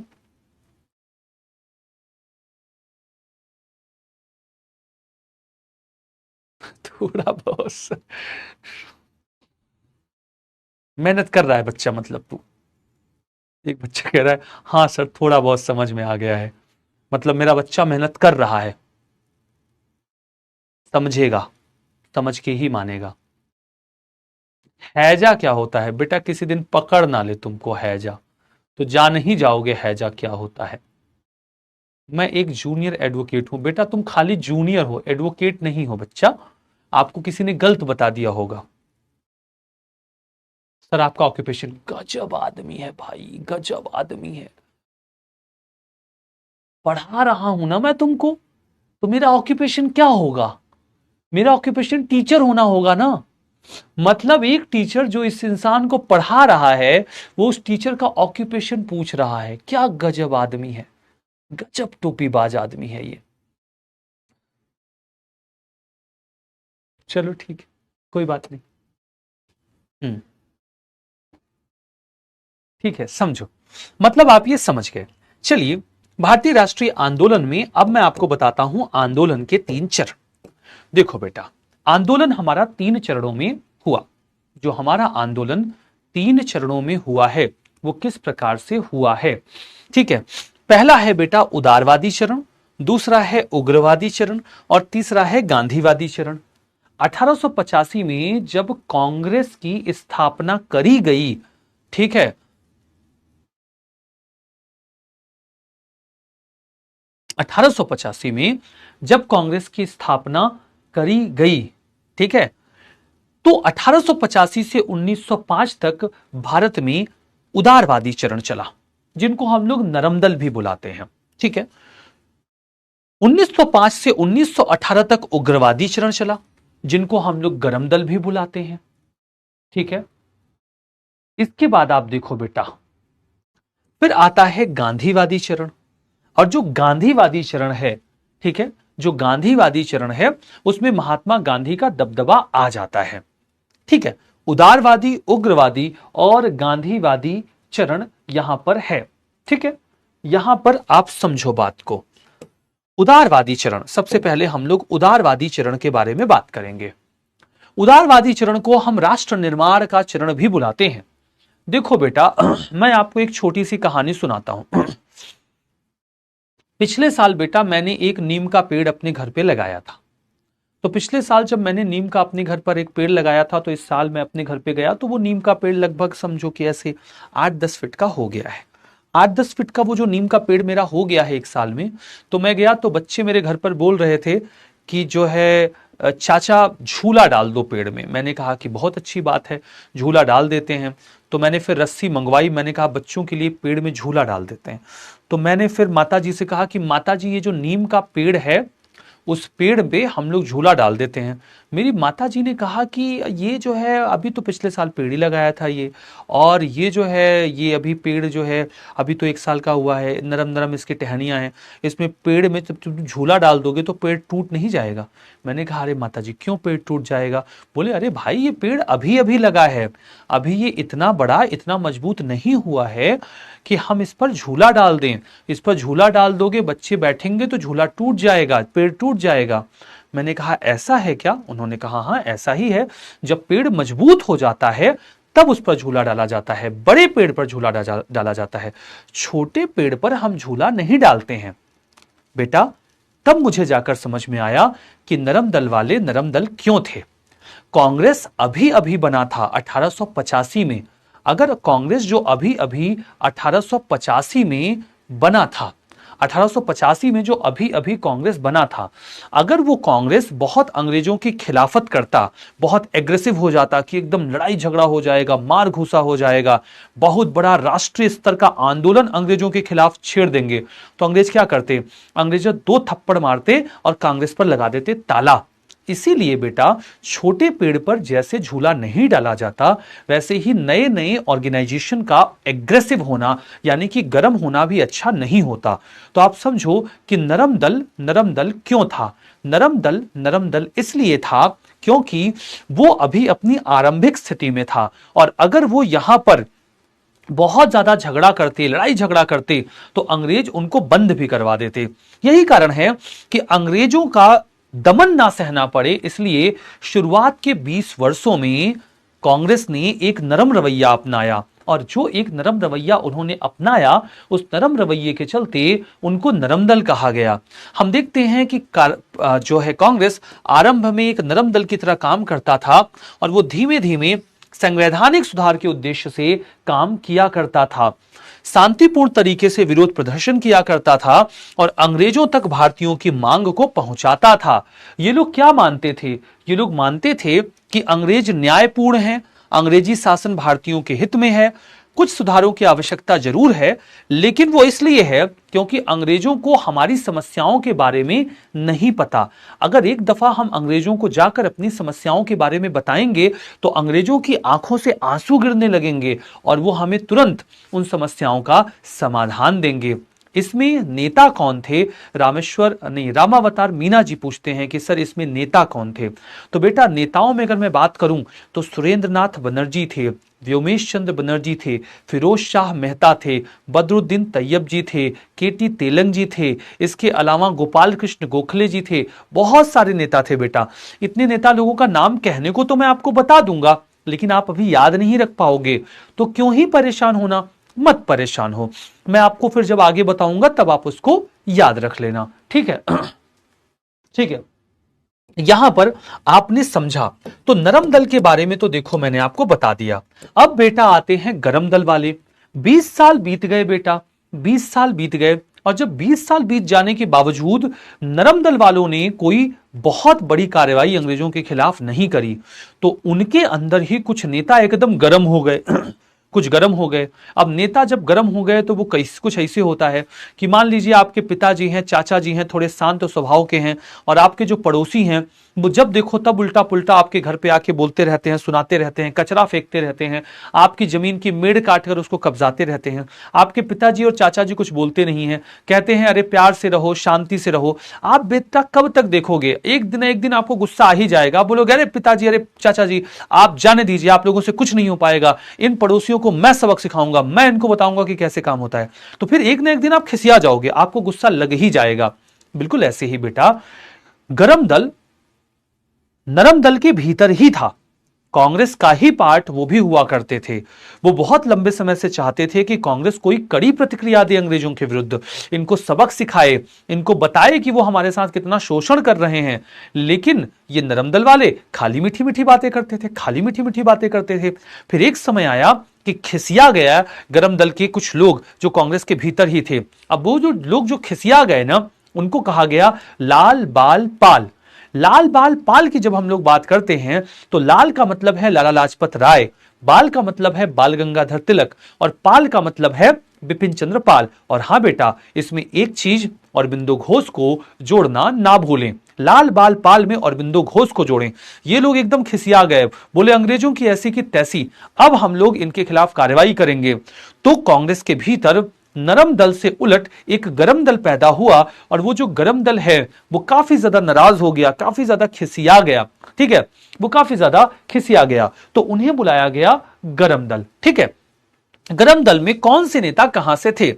थोड़ा बहुत मेहनत कर रहा है बच्चा, मतलब तू, एक बच्चा कह रहा है हाँ सर थोड़ा बहुत समझ में आ गया है, मतलब मेरा बच्चा मेहनत कर रहा है। समझेगा, समझ के ही मानेगा। हैजा क्या होता है बेटा? किसी दिन पकड़ ना ले तुमको हैजा, तो जान ही जाओगे हैजा क्या होता है। मैं एक जूनियर एडवोकेट हूं बेटा, तुम खाली जूनियर हो, एडवोकेट नहीं हो बच्चा। आपको किसी ने गलत बता दिया होगा। सर आपका ऑक्यूपेशन? गजब आदमी है भाई, गजब आदमी है। पढ़ा रहा हूं ना मैं तुमको, तो मेरा ऑक्यूपेशन क्या होगा? मेरा ऑक्यूपेशन टीचर होना होगा ना। मतलब एक टीचर जो इस इंसान को पढ़ा रहा है, वो उस टीचर का ऑक्यूपेशन पूछ रहा है। क्या गजब आदमी है, गजब टोपीबाज आदमी है ये। चलो ठीक है, कोई बात नहीं। हम्म, ठीक है, समझो। मतलब आप ये समझ गए। चलिए, भारतीय राष्ट्रीय आंदोलन में अब मैं आपको बताता हूं आंदोलन के 3 चरण। देखो बेटा, आंदोलन हमारा 3 चरणों में हुआ। जो हमारा आंदोलन 3 चरणों में हुआ है, वो किस प्रकार से हुआ है? ठीक है, पहला है बेटा उदारवादी चरण, दूसरा है उग्रवादी चरण, और तीसरा है गांधीवादी चरण। 1885 में जब कांग्रेस की स्थापना करी गई, ठीक है, 1885 में जब कांग्रेस की स्थापना करी गई, ठीक है, तो 1885 से 1905 तक भारत में उदारवादी चरण चला, जिनको हम लोग नरम दल भी बुलाते हैं। ठीक है, 1905 से 1918 तक उग्रवादी चरण चला, जिनको हम लोग गरम दल भी बुलाते हैं। ठीक है, इसके बाद आप देखो बेटा, फिर आता है गांधीवादी चरण। और जो गांधीवादी चरण है, ठीक है, जो गांधीवादी चरण है, उसमें महात्मा गांधी का दबदबा आ जाता है। ठीक है, उदारवादी, उग्रवादी और गांधीवादी चरण यहां पर है। ठीक है, यहां पर आप समझो बात को। उदारवादी चरण, सबसे पहले हम लोग उदारवादी चरण के बारे में बात करेंगे। उदारवादी चरण को हम राष्ट्र निर्माण का चरण भी बुलाते हैं। देखो बेटा, मैं आपको एक छोटी सी कहानी सुनाता हूं। पिछले साल बेटा मैंने एक नीम का पेड़ अपने घर पे लगाया था। तो पिछले साल जब मैंने नीम का अपने घर पर एक पेड़ लगाया था, तो इस साल मैं अपने घर पे गया तो वो नीम का पेड़ लगभग समझो कि ऐसे 8-10 फीट का हो गया है। 8-10 फीट का वो जो नीम का पेड़ मेरा हो गया है एक साल में। तो मैं गया तो बच्चे मेरे घर पर बोल रहे थे कि जो है चाचा झूला डाल दो पेड़ में। मैंने कहा कि बहुत अच्छी बात है, झूला डाल देते हैं। तो मैंने फिर रस्सी मंगवाई, मैंने कहा बच्चों के लिए पेड़ में झूला डाल देते हैं। तो मैंने फिर माता जी से कहा कि माता जी, ये जो नीम का पेड़ है, उस पेड़ पे हम लोग झूला डाल देते हैं। मेरी माता जी ने कहा कि ये जो है अभी तो पिछले साल पेड़ ही लगाया था ये, और ये जो है ये अभी पेड़ जो है अभी तो 1 साल का हुआ है, नरम नरम इसकी टहनियां हैं, इसमें पेड़ में जब तुम झूला डाल दोगे तो पेड़ टूट नहीं जाएगा। मैंने कहा अरे माता जी क्यों पेड़ टूट जाएगा? बोले अरे भाई ये पेड़ अभी अभी लगा है, अभी ये इतना बड़ा इतना मजबूत नहीं हुआ है कि हम इस पर झूला डाल दें। इस पर झूला डाल दोगे, बच्चे बैठेंगे तो झूला टूट जाएगा, पेड़ टूट जाएगा। मैंने कहा ऐसा है क्या? उन्होंने कहा हाँ ऐसा ही है। जब पेड़ मजबूत हो जाता है तब उस पर झूला डाला जाता है, बड़े पेड़ पर झूला डाला जाता है, छोटे पेड़ पर हम झूला नहीं डालते हैं बेटा। तब मुझे जाकर समझ में आया कि नरम दल वाले नरम दल क्यों थे। कांग्रेस अभी अभी बना था 1885 में। अगर कांग्रेस जो अभी अभी 1885 में बना था, 1885 में जो अभी अभी कांग्रेस बना था, अगर वो कांग्रेस बहुत अंग्रेजों की खिलाफत करता, बहुत एग्रेसिव हो जाता कि एकदम लड़ाई झगड़ा हो जाएगा, मार घुसा हो जाएगा, बहुत बड़ा राष्ट्रीय स्तर का आंदोलन अंग्रेजों के खिलाफ छेड़ देंगे, तो अंग्रेज क्या करते? अंग्रेज 2 थप्पड़ मारते और कांग्रेस पर लगा देते ताला। इसीलिए बेटा छोटे पेड़ पर जैसे झूला नहीं डाला जाता, वैसे ही नए नए ऑर्गेनाइजेशन का एग्रेसिव होना यानी कि गर्म होना भी अच्छा नहीं होता। तो आप समझो कि नरम दल क्यों था? नरम दल इसलिए था क्योंकि वो अभी अपनी आरंभिक स्थिति में था, और अगर वो यहां पर बहुत ज्यादा झगड़ा करते, लड़ाई झगड़ा करते, तो अंग्रेज उनको बंद भी करवा देते। यही कारण है कि अंग्रेजों का दमन ना सहना पड़े, इसलिए शुरुआत के 20 वर्षों में कांग्रेस ने एक नरम रवैया अपनाया, और जो एक नरम रवैया उन्होंने अपनाया, उस नरम रवैये के चलते उनको नरम दल कहा गया। हम देखते हैं कि जो है कांग्रेस आरंभ में एक नरम दल की तरह काम करता था, और वो धीमे धीमे संवैधानिक सुधार के उद्देश्य से काम किया करता था, शांतिपूर्ण तरीके से विरोध प्रदर्शन किया करता था, और अंग्रेजों तक भारतीयों की मांग को पहुंचाता था। ये लोग क्या मानते थे? ये लोग मानते थे कि अंग्रेज न्यायपूर्ण हैं, अंग्रेजी शासन भारतीयों के हित में है, कुछ सुधारों की आवश्यकता जरूर है, लेकिन वो इसलिए है क्योंकि अंग्रेजों को हमारी समस्याओं के बारे में नहीं पता। अगर एक दफा हम अंग्रेजों को जाकर अपनी समस्याओं के बारे में बताएंगे तो अंग्रेजों की आंखों से आंसू गिरने लगेंगे और वो हमें तुरंत उन समस्याओं का समाधान देंगे। इसमें नेता कौन थे? रामावतार मीना जी पूछते हैं कि सर इसमें नेता कौन थे? तो बेटा नेताओं में अगर मैं बात करूं तो सुरेंद्रनाथ बनर्जी थे, व्योमेश चंद्र बनर्जी थे, फिरोज शाह मेहता थे, बदरुद्दीन तैयब जी थे, केटी तेलंग जी थे, इसके अलावा गोपाल कृष्ण गोखले जी थे। बहुत सारे नेता थे बेटा। इतने नेता लोगों का नाम कहने को तो मैं आपको बता दूंगा, लेकिन आप अभी याद नहीं रख पाओगे, तो क्यों ही परेशान होना, मत परेशान हो। मैं आपको फिर जब आगे बताऊंगा तब आप उसको याद रख लेना, ठीक है? ठीक है, यहां पर आपने समझा तो नरम दल के बारे में तो देखो मैंने आपको बता दिया। अब बेटा आते हैं गरम दल वाले। 20 साल बीत गए बेटा, 20 साल बीत गए, और जब 20 साल बीत जाने के बावजूद नरम दल वालों ने कोई बहुत बड़ी कार्रवाई अंग्रेजों के खिलाफ नहीं करी, तो उनके अंदर ही कुछ नेता एकदम गर्म हो गए। कुछ गर्म हो गए। अब नेता जब गर्म हो गए तो वो कुछ ऐसे होता है कि मान लीजिए आपके पिताजी हैं, चाचा जी हैं, थोड़े शांत स्वभाव के हैं, और आपके जो पड़ोसी हैं वो जब देखो तब उल्टा पुल्टा आपके घर पे आके बोलते रहते हैं, सुनाते रहते हैं, कचरा फेंकते रहते हैं, आपकी जमीन की मेड़ काट कर उसको कब्जाते रहते हैं। आपके पिताजी और चाचा जी कुछ बोलते नहीं हैं, कहते हैं अरे प्यार से रहो, शांति से रहो। आप बेटा कब तक देखोगे? एक दिन आपको गुस्सा आ ही जाएगा, बोलोगे अरे पिताजी, अरे चाचा जी, आप जाने दीजिए, आप लोगों से कुछ नहीं हो पाएगा, इन पड़ोसियों को मैं सबक सिखाऊंगा, मैं इनको बताऊंगा कि कैसे काम होता है। तो फिर एक ना एक दिन आप खिसिया जाओगे, आपको गुस्सा लग ही जाएगा। बिल्कुल ऐसे ही बेटा गरम दल नरम दल के भीतर ही था, कांग्रेस का ही पार्ट वो भी हुआ करते थे। वो बहुत लंबे समय से चाहते थे कि कांग्रेस कोई कड़ी प्रतिक्रिया दे अंग्रेजों के विरुद्ध, इनको सबक सिखाए, इनको बताए कि वो हमारे साथ कितना शोषण कर रहे हैं। लेकिन ये नरम दल वाले खाली मीठी मीठी बातें करते थे, खाली मीठी मीठी बातें करते थे। फिर एक समय आया कि खिसिया गया गरम दल के कुछ लोग जो कांग्रेस के भीतर ही थे। अब वो जो लोग जो खिसिया गए ना, उनको कहा गया लाल बाल पाल। लाल बाल पाल की जब हम लोग बात करते हैं तो लाल का मतलब है लाला लाजपत राय, बाल का मतलब है बाल गंगाधर तिलक, और पाल का मतलब है बिपिन चंद्र पाल। और हां बेटा, इसमें एक चीज अरबिंदो घोष को जोड़ना ना भूलें, लाल बाल पाल में अरबिंदो घोष को जोड़ें। ये लोग एकदम खिसिया गए, बोले अंग्रेजों की ऐसी की तैसी, अब हम लोग इनके खिलाफ कार्रवाई करेंगे। तो कांग्रेस के भीतर नरम दल से उलट एक गरम दल पैदा हुआ, और वो जो गरम दल है वो काफी ज्यादा नाराज हो गया, काफी ज्यादा खिसिया गया। ठीक है, वो काफी ज्यादा खिसिया गया, तो उन्हें बुलाया गया गरम दल। ठीक है, गरम दल में कौन से नेता कहां से थे?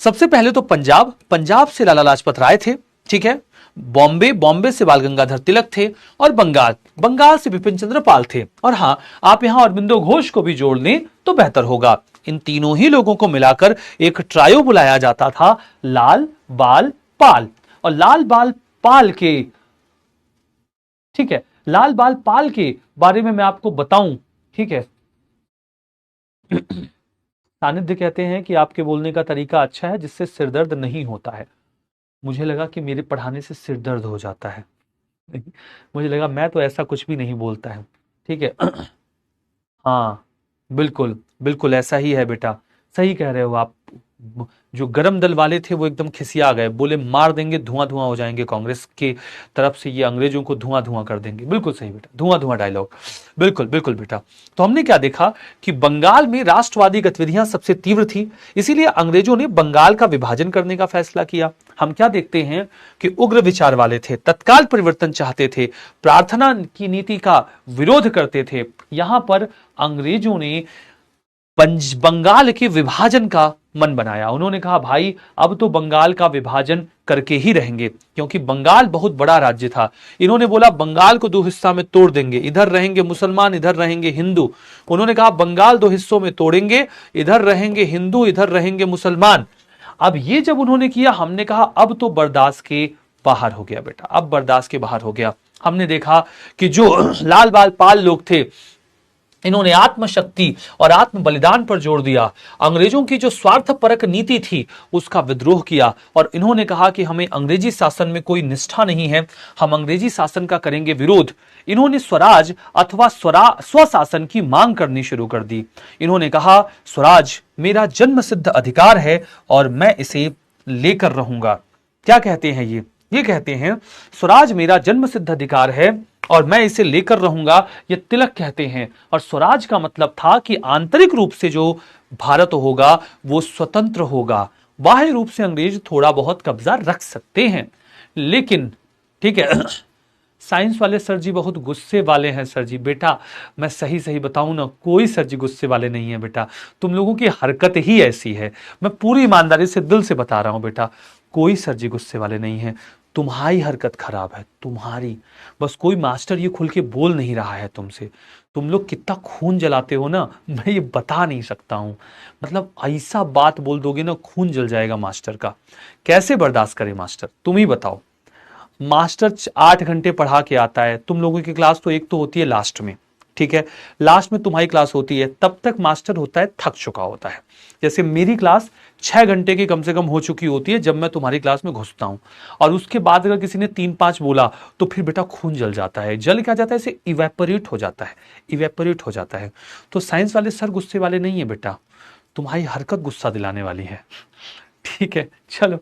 सबसे पहले तो पंजाब से लाला लाजपत राय थे। ठीक है, बॉम्बे से बाल गंगाधर तिलक थे, और बंगाल से बिपिन चंद्र पाल थे। और हां, आप यहां अरबिंदो घोष को भी जोड़ लें तो बेहतर होगा। इन तीनों ही लोगों को मिलाकर एक ट्रायो बुलाया जाता था, लाल बाल पाल। और लाल बाल पाल के, ठीक है, लाल बाल पाल के बारे में मैं आपको बताऊं। ठीक है, सानिध्य कहते हैं कि आपके बोलने का तरीका अच्छा है, जिससे सिरदर्द नहीं होता है। मुझे लगा कि मेरे पढ़ाने से सिरदर्द हो जाता है। मुझे लगा मैं तो ऐसा कुछ भी नहीं बोलता है। ठीक है, हाँ बिल्कुल बिल्कुल ऐसा ही है बेटा, सही कह रहे हो आप। जो गरम दल वाले थे वो एकदम खिसिया गए, बोले मार देंगे, धुआं धुआं हो जाएंगे, कांग्रेस की तरफ से ये अंग्रेजों को धुआं धुआं कर देंगे। बिल्कुल सही बेटा, धुआं धुआं डायलॉग, बिल्कुल बिल्कुल बेटा। तो हमने क्या देखा कि बंगाल में राष्ट्रवादी गतिविधियां सबसे तीव्र थी, इसीलिए अंग्रेजों ने बंगाल का विभाजन करने का फैसला किया। हम क्या देखते हैं कि उग्र विचार वाले थे, तत्काल परिवर्तन चाहते थे, प्रार्थना की नीति का विरोध करते थे। यहां पर अंग्रेजों ने बंगाल के विभाजन का मन बनाया। उन्होंने कहा भाई अब तो बंगाल का विभाजन करके ही रहेंगे, क्योंकि बंगाल बहुत बड़ा राज्य था। इन्होंने बोला बंगाल को 2 हिस्सा में तोड़ देंगे, इधर रहेंगे मुसलमान, इधर रहेंगे हिंदू। उन्होंने कहा बंगाल 2 हिस्सों में तोड़ेंगे, इधर रहेंगे हिंदू, इधर रहेंगे मुसलमान। अब ये जब उन्होंने किया, हमने कहा अब तो बर्दाश्त के बाहर हो गया बेटा, अब बर्दाश्त के बाहर हो गया। हमने देखा कि जो लाल बाल पाल लोग थे इन्होंने आत्मशक्ति और आत्म बलिदान पर जोर दिया। अंग्रेजों की जो स्वार्थपरक नीति थी उसका विद्रोह किया और इन्होंने कहा कि हमें अंग्रेजी शासन में कोई निष्ठा नहीं है, हम अंग्रेजी शासन का करेंगे विरोध। इन्होंने स्वराज अथवा स्वशासन की मांग करनी शुरू कर दी। इन्होंने कहा स्वराज मेरा जन्म सिद्ध अधिकार है और मैं इसे लेकर रहूंगा। क्या कहते हैं ये कहते हैं स्वराज मेरा जन्म सिद्ध अधिकार है और मैं इसे लेकर रहूंगा, ये तिलक कहते हैं। और स्वराज का मतलब था कि आंतरिक रूप से जो भारत होगा वो स्वतंत्र होगा, बाह्य रूप से अंग्रेज थोड़ा बहुत कब्जा रख सकते हैं लेकिन ठीक है। साइंस वाले सर जी बहुत गुस्से वाले हैं सर जी। बेटा मैं सही सही बताऊं ना, कोई सर जी गुस्से वाले नहीं है बेटा, तुम लोगों की हरकत ही ऐसी है। मैं पूरी ईमानदारी से दिल से बता रहा हूं बेटा, कोई सर जी गुस्से वाले नहीं है, तुम्हारी हरकत खराब है, तुम्हारी। बस कोई मास्टर ये खुल के बोल नहीं रहा है तुमसे। तुम लोग कितना खून जलाते हो ना, मैं ये बता नहीं सकता हूं। मतलब ऐसा बात बोल दोगे ना, खून जल जाएगा मास्टर का। कैसे बर्दाश्त करे मास्टर, तुम ही बताओ। मास्टर 8 घंटे पढ़ा के आता है, तुम लोगों की क्लास तो एक तो होती है लास्ट में, ठीक है, लास्ट में तुम्हारी क्लास होती है, तब तक मास्टर होता है थक चुका होता है। जैसे मेरी क्लास 6 घंटे की कम से कम हो चुकी होती है जब मैं तुम्हारी क्लास में घुसता हूं, और उसके बाद अगर किसी ने 3-5 बोला तो फिर बेटा खून जल जाता है। जल क्या जाता है, इसे इवेपोरेट हो जाता है, इवेपोरेट हो जाता है। तो साइंस वाले सर गुस्से वाले नहीं है बेटा, तुम्हारी हरकत गुस्सा दिलाने वाली है, ठीक है। चलो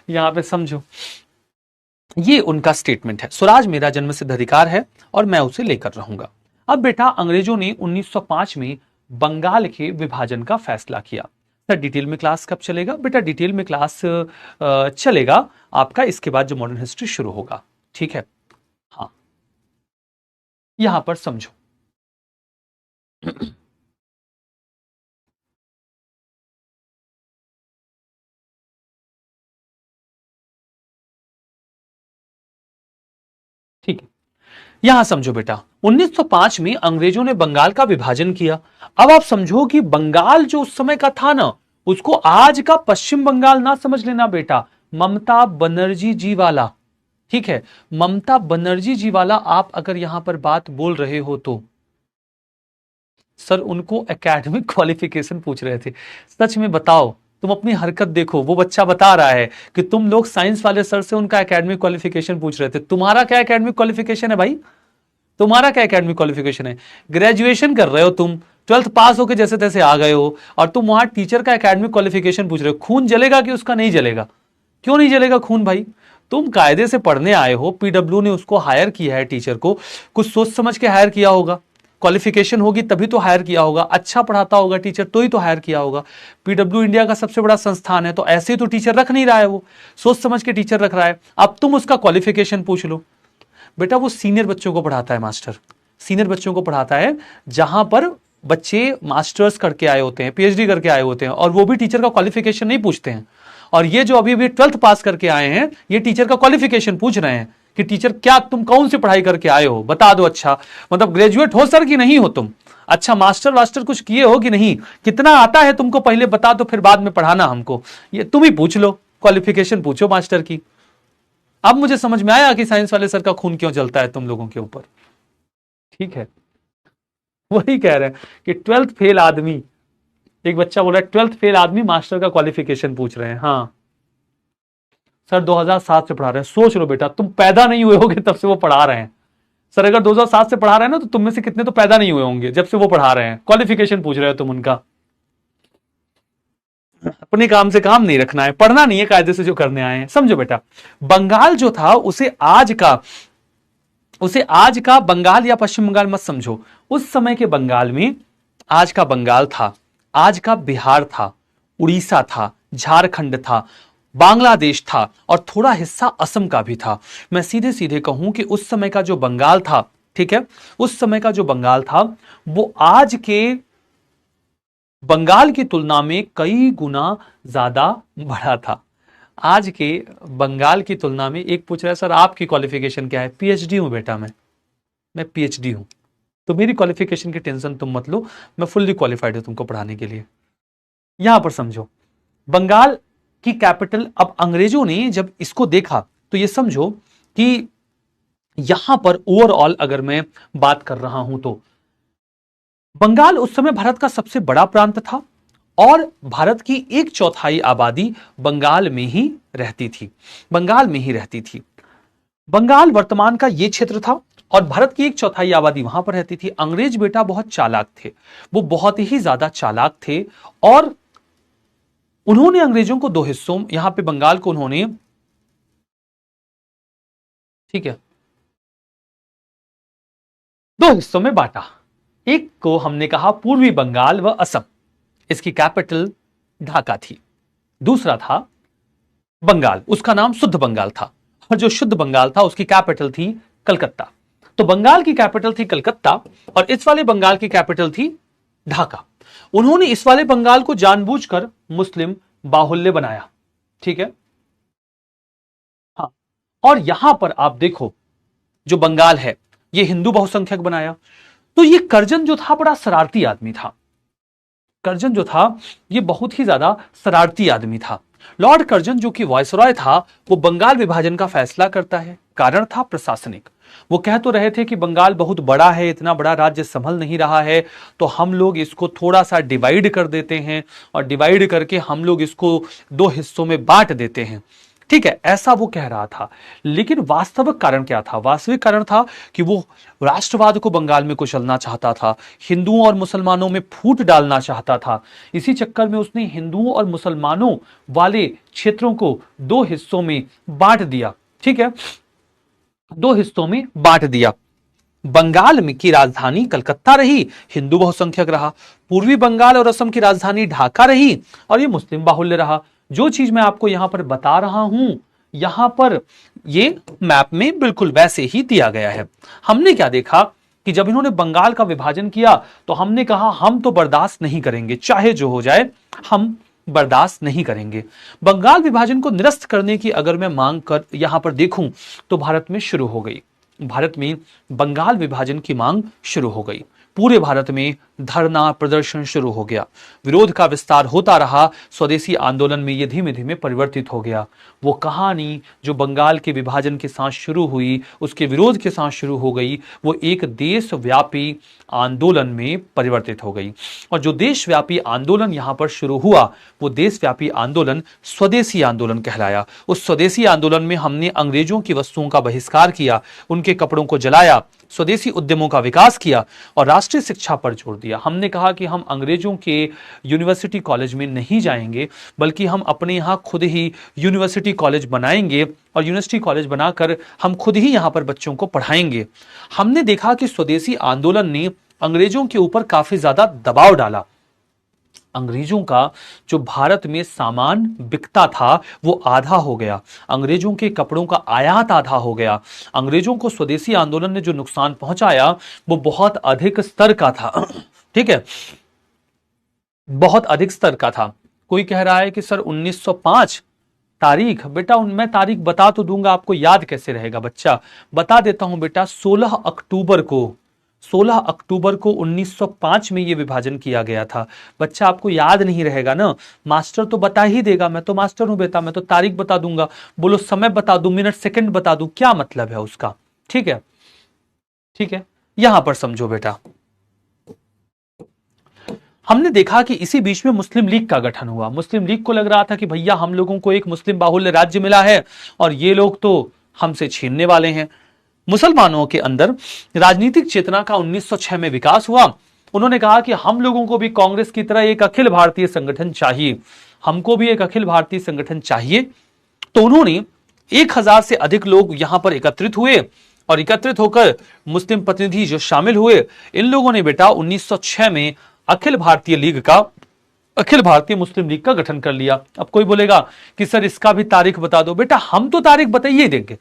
यहां पे समझो, ये उनका स्टेटमेंट है, स्वराज मेरा जन्मसिद्ध अधिकार है और मैं उसे लेकर रहूंगा। अब बेटा अंग्रेजों ने 1905 में बंगाल के विभाजन का फैसला किया। सर डिटेल में क्लास कब चलेगा? बेटा डिटेल में क्लास चलेगा आपका इसके बाद जो मॉडर्न हिस्ट्री शुरू होगा, ठीक है। हाँ यहां पर समझो। ठीक है, यहां समझो बेटा, 1905 में अंग्रेजों ने बंगाल का विभाजन किया। अब आप समझो कि बंगाल जो उस समय का था ना, उसको आज का पश्चिम बंगाल ना समझ लेना बेटा, ममता बनर्जी जी वाला, ठीक है, ममता बनर्जी जी वाला। आप अगर यहां पर बात बोल रहे हो तो सर उनको एकेडमिक क्वालिफिकेशन पूछ रहे थे। सच में बताओ, तुम अपनी हरकत देखो, वो बच्चा बता रहा है कि तुम लोग साइंस वाले सर से उनका एकेडमिक क्वालिफिकेशन पूछ रहे थे। तुम्हारा क्या एकेडमिक क्वालिफिकेशन है भाई? तुम्हारा क्या एकेडमिक क्वालिफिकेशन है? ग्रेजुएशन कर रहे हो तुम, 12th पास होकर जैसे तैसे आ गए हो, और तुम वहां टीचर का एकेडमिक क्वालिफिकेशन पूछ रहे हो। खून जलेगा कि उसका नहीं जलेगा? क्यों नहीं जलेगा खून भाई? तुम कायदे से पढ़ने आए हो, पीडब्ल्यू ने उसको हायर किया है, टीचर को कुछ सोच समझ के हायर किया होगा, क्वालिफिकेशन होगी तभी तो हायर किया होगा, अच्छा पढ़ाता होगा टीचर तो ही तो हायर किया होगा। पीडब्ल्यू इंडिया का सबसे बड़ा संस्थान है, तो ऐसे ही तो टीचर रख नहीं रहा है, वो सोच समझ के टीचर रख रहा है। अब तुम उसका क्वालिफिकेशन पूछ लो। बेटा वो सीनियर बच्चों को पढ़ाता है मास्टर, सीनियर बच्चों को पढ़ाता है, जहां पर बच्चे मास्टर्स करके आए होते हैं, पीएचडी करके आए होते हैं, और वो भी टीचर का क्वालिफिकेशन नहीं पूछते हैं। और ये जो अभी अभी 12th पास करके आए हैं, ये टीचर का क्वालिफिकेशन पूछ रहे हैं कि टीचर क्या तुम कौन सी पढ़ाई करके आए हो, बता दो। अच्छा मतलब ग्रेजुएट हो सर कि नहीं हो तुम? अच्छा मास्टर वास्टर कुछ किए हो कि नहीं? कितना आता है तुमको पहले बता दो, फिर बाद में पढ़ाना हमको। ये तुम ही पूछ लो, क्वालिफिकेशन पूछो मास्टर की। अब मुझे समझ में आया कि साइंस वाले सर का खून क्यों जलता है तुम लोगों के ऊपर, ठीक है। वही कह रहे हैं कि 12th फेल आदमी, एक बच्चा बोल रहा है 12th फेल आदमी मास्टर का क्वालिफिकेशन पूछ रहे हैं। हाँ सर 2007 से पढ़ा रहे हैं। सोच लो बेटा, तुम पैदा नहीं हुए होगे तब से वो पढ़ा रहे हैं। सर अगर 2007 से पढ़ा रहे हैं ना, तो तुम में से कितने तो पैदा नहीं हुए होंगे जब से वो पढ़ा रहे हैं। क्वालिफिकेशन पूछ रहे हो तुम उनका। अपने काम से काम नहीं रखना है, पढ़ना नहीं है कायदे से जो करने आए हैं। समझो बेटा, बंगाल जो था उसे आज का बंगाल या पश्चिम बंगाल मत समझो। उस समय के बंगाल में आज का बंगाल था, आज का बिहार था, उड़ीसा था, झारखंड था, बांग्लादेश था, और थोड़ा हिस्सा असम का भी था। मैं सीधे सीधे कहूं कि उस समय का जो बंगाल था, ठीक है, उस समय का जो बंगाल था वो आज के बंगाल की तुलना में कई गुना ज्यादा बड़ा था। आज के बंगाल की तुलना में। एक पूछ रहा है सर आपकी क्वालिफिकेशन क्या है? पीएचडी हूं बेटा, मैं पीएचडी हूं, तो मेरी क्वालिफिकेशन की टेंशन तुम मत लो, मैं फुल्ली क्वालिफाइड हूं तुमको पढ़ाने के लिए। यहां पर समझो, बंगाल की कैपिटल, अब अंग्रेजों ने जब इसको देखा तो ये समझो कि यहां पर ओवरऑल अगर मैं बात कर रहा हूं तो बंगाल उस समय भारत का सबसे बड़ा प्रांत था और भारत की 1/4 आबादी बंगाल में ही रहती थी, बंगाल में ही रहती थी। बंगाल वर्तमान का ये क्षेत्र था और भारत की 1/4 आबादी वहां पर रहती थी। अंग्रेज बेटा बहुत चालाक थे, वो बहुत ही ज्यादा चालाक थे और उन्होंने अंग्रेजों को दो हिस्सों, यहां पे बंगाल को उन्होंने, ठीक है, दो हिस्सों में बांटा। एक को हमने कहा पूर्वी बंगाल व असम, इसकी कैपिटल ढाका थी। दूसरा था बंगाल, उसका नाम शुद्ध बंगाल था, और जो शुद्ध बंगाल था उसकी कैपिटल थी कलकत्ता। तो बंगाल की कैपिटल थी कलकत्ता और इस वाले बंगाल की कैपिटल थी ढाका। उन्होंने इस वाले बंगाल को जानबूझकर मुस्लिम बाहुल्य बनाया, ठीक है। हाँ, और यहां पर आप देखो जो बंगाल है ये हिंदू बहुसंख्यक बनाया। तो ये कर्जन जो था बड़ा शरारती आदमी था, कर्जन जो था ये बहुत ही ज्यादा शरारती आदमी था। लॉर्ड कर्जन जो कि वायसरॉय था, वो बंगाल विभाजन का फैसला करता है। कारण था प्रशासनिक। वो कह तो रहे थे कि बंगाल बहुत बड़ा है, इतना बड़ा राज्य संभल नहीं रहा है, तो हम लोग इसको थोड़ा सा डिवाइड कर देते हैं और डिवाइड करके हम लोग इसको दो हिस्सों में बांट देते हैं, ठीक है, ऐसा वो कह रहा था। लेकिन वास्तविक कारण क्या था? वास्तविक कारण था कि वो राष्ट्रवाद को बंगाल में कुचलना चाहता था, हिंदुओं और मुसलमानों में फूट डालना चाहता था। इसी चक्कर में उसने हिंदुओं और मुसलमानों वाले क्षेत्रों को दो हिस्सों में बांट दिया, ठीक है, दो हिस्सों में बांट दिया। बंगाल में की राजधानी कलकत्ता रही, हिंदू बहुसंख्यक रहा। पूर्वी बंगाल और असम की राजधानी ढाका रही और ये मुस्लिम बाहुल्य रहा। जो चीज मैं आपको यहां पर बता रहा हूं, यहां पर ये मैप में बिल्कुल वैसे ही दिया गया है। हमने क्या देखा कि जब इन्होंने बंगाल का विभाजन किया तो हमने कहा हम तो बर्दाश्त नहीं करेंगे, चाहे जो हो जाए हम बर्दाश्त नहीं करेंगे। बंगाल विभाजन को निरस्त करने की अगर मैं मांग कर यहां पर देखूं तो भारत में शुरू हो गई, भारत में बंगाल विभाजन की मांग शुरू हो गई। पूरे भारत में धरना प्रदर्शन शुरू हो गया, विरोध का विस्तार होता रहा। स्वदेशी आंदोलन में यह धीमे धीमे परिवर्तित हो गया। वो कहानी जो बंगाल के विभाजन के साथ शुरू हुई, उसके विरोध के साथ शुरू हो गई, वो एक देशव्यापी आंदोलन में परिवर्तित हो गई। और जो देशव्यापी आंदोलन यहां पर शुरू हुआ, वो देशव्यापी आंदोलन स्वदेशी आंदोलन कहलाया। उस स्वदेशी आंदोलन में हमने अंग्रेजों की वस्तुओं का बहिष्कार किया, उनके कपड़ों को जलाया, स्वदेशी उद्यमों का विकास किया और राष्ट्रीय शिक्षा पर जोर दिया। हमने कहा कि हम अंग्रेजों के यूनिवर्सिटी कॉलेज में नहीं जाएंगे, बल्कि हम अपने यहां खुद ही यूनिवर्सिटी कॉलेज बनाएंगे और यूनिवर्सिटी कॉलेज बनाकर हम खुद ही यहां पर बच्चों को पढ़ाएंगे। हमने देखा कि स्वदेशी आंदोलन ने अंग्रेजों के ऊपर काफी ज्यादा दबाव डाला। अंग्रेजों का जो भारत में सामान बिकता था वो आधा हो गया, अंग्रेजों के कपड़ों का आयात आधा हो गया। अंग्रेजों को स्वदेशी आंदोलन ने जो नुकसान पहुंचाया वो बहुत अधिक स्तर का था, ठीक है, बहुत अधिक स्तर का था। कोई कह रहा है कि सर 1905 तारीख, बेटा मैं तारीख बता तो दूंगा, आपको याद कैसे रहेगा बच्चा, बता देता हूं बेटा। 16 अक्टूबर को 1905 में यह विभाजन किया गया था। बच्चा आपको याद नहीं रहेगा ना, मास्टर तो बता ही देगा, मैं तो मास्टर हूं बेटा, मैं तो तारीख बता दूंगा। बोलो समय बता दूं, मिनट सेकंड बता दूं, क्या मतलब है उसका, ठीक है, ठीक है, यहां पर समझो बेटा। हमने देखा कि इसी बीच में मुस्लिम लीग का गठन हुआ। मुस्लिम लीग को लग रहा था कि भैया हम लोगों को एक मुस्लिम बाहुल्य राज्य मिला है और ये लोग तो हमसे छीनने वाले हैं। मुसलमानों के अंदर राजनीतिक चेतना का 1906 में विकास हुआ। उन्होंने कहा कि हम लोगों को भी कांग्रेस की तरह एक अखिल भारतीय संगठन चाहिए, हमको भी एक अखिल भारतीय संगठन चाहिए। तो उन्होंने 1000 से अधिक लोग यहां पर एकत्रित हुए और एकत्रित होकर मुस्लिम प्रतिनिधि जो शामिल हुए, इन लोगों ने बेटा 1906 में अखिल भारतीय लीग का, अखिल भारतीय मुस्लिम लीग का गठन कर लिया। अब कोई बोलेगा कि सर इसका भी तारीख बता दो, बेटा हम तो तारीख बताइए देंगे,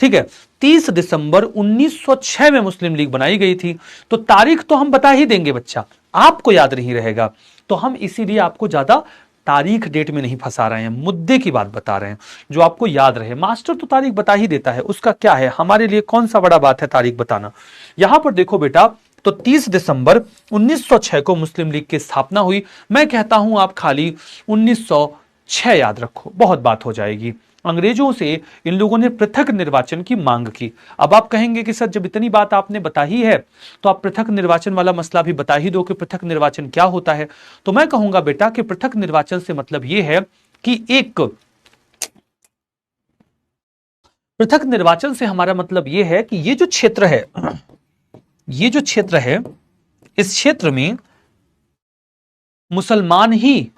ठीक है। 30 दिसंबर 1906 में मुस्लिम लीग बनाई गई थी, तो तारीख तो हम बता ही देंगे बच्चा, आपको याद नहीं रहेगा तो हम इसीलिए आपको ज्यादा तारीख डेट में नहीं फंसा रहे हैं, मुद्दे की बात बता रहे हैं जो आपको याद रहे। मास्टर तो तारीख बता ही देता है, उसका क्या है, हमारे लिए कौन सा बड़ा बात है तारीख बताना। यहां पर देखो बेटा, तो 30 दिसंबर 1906 को मुस्लिम लीग की स्थापना हुई। मैं कहता हूं आप खाली 1906 याद रखो, बहुत बात हो जाएगी। अंग्रेजों से इन लोगों ने पृथक निर्वाचन की मांग की। अब आप कहेंगे कि सर जब इतनी बात आपने बता ही है तो आप पृथक निर्वाचन वाला मसला भी बता ही दो कि पृथक निर्वाचन क्या होता है। तो मैं कहूंगा बेटा कि पृथक निर्वाचन से मतलब यह है कि एक पृथक निर्वाचन से हमारा मतलब यह है कि ये जो क्षेत्र है, ये जो क्षेत्र है, इस क्षेत्र में मुसलमान ही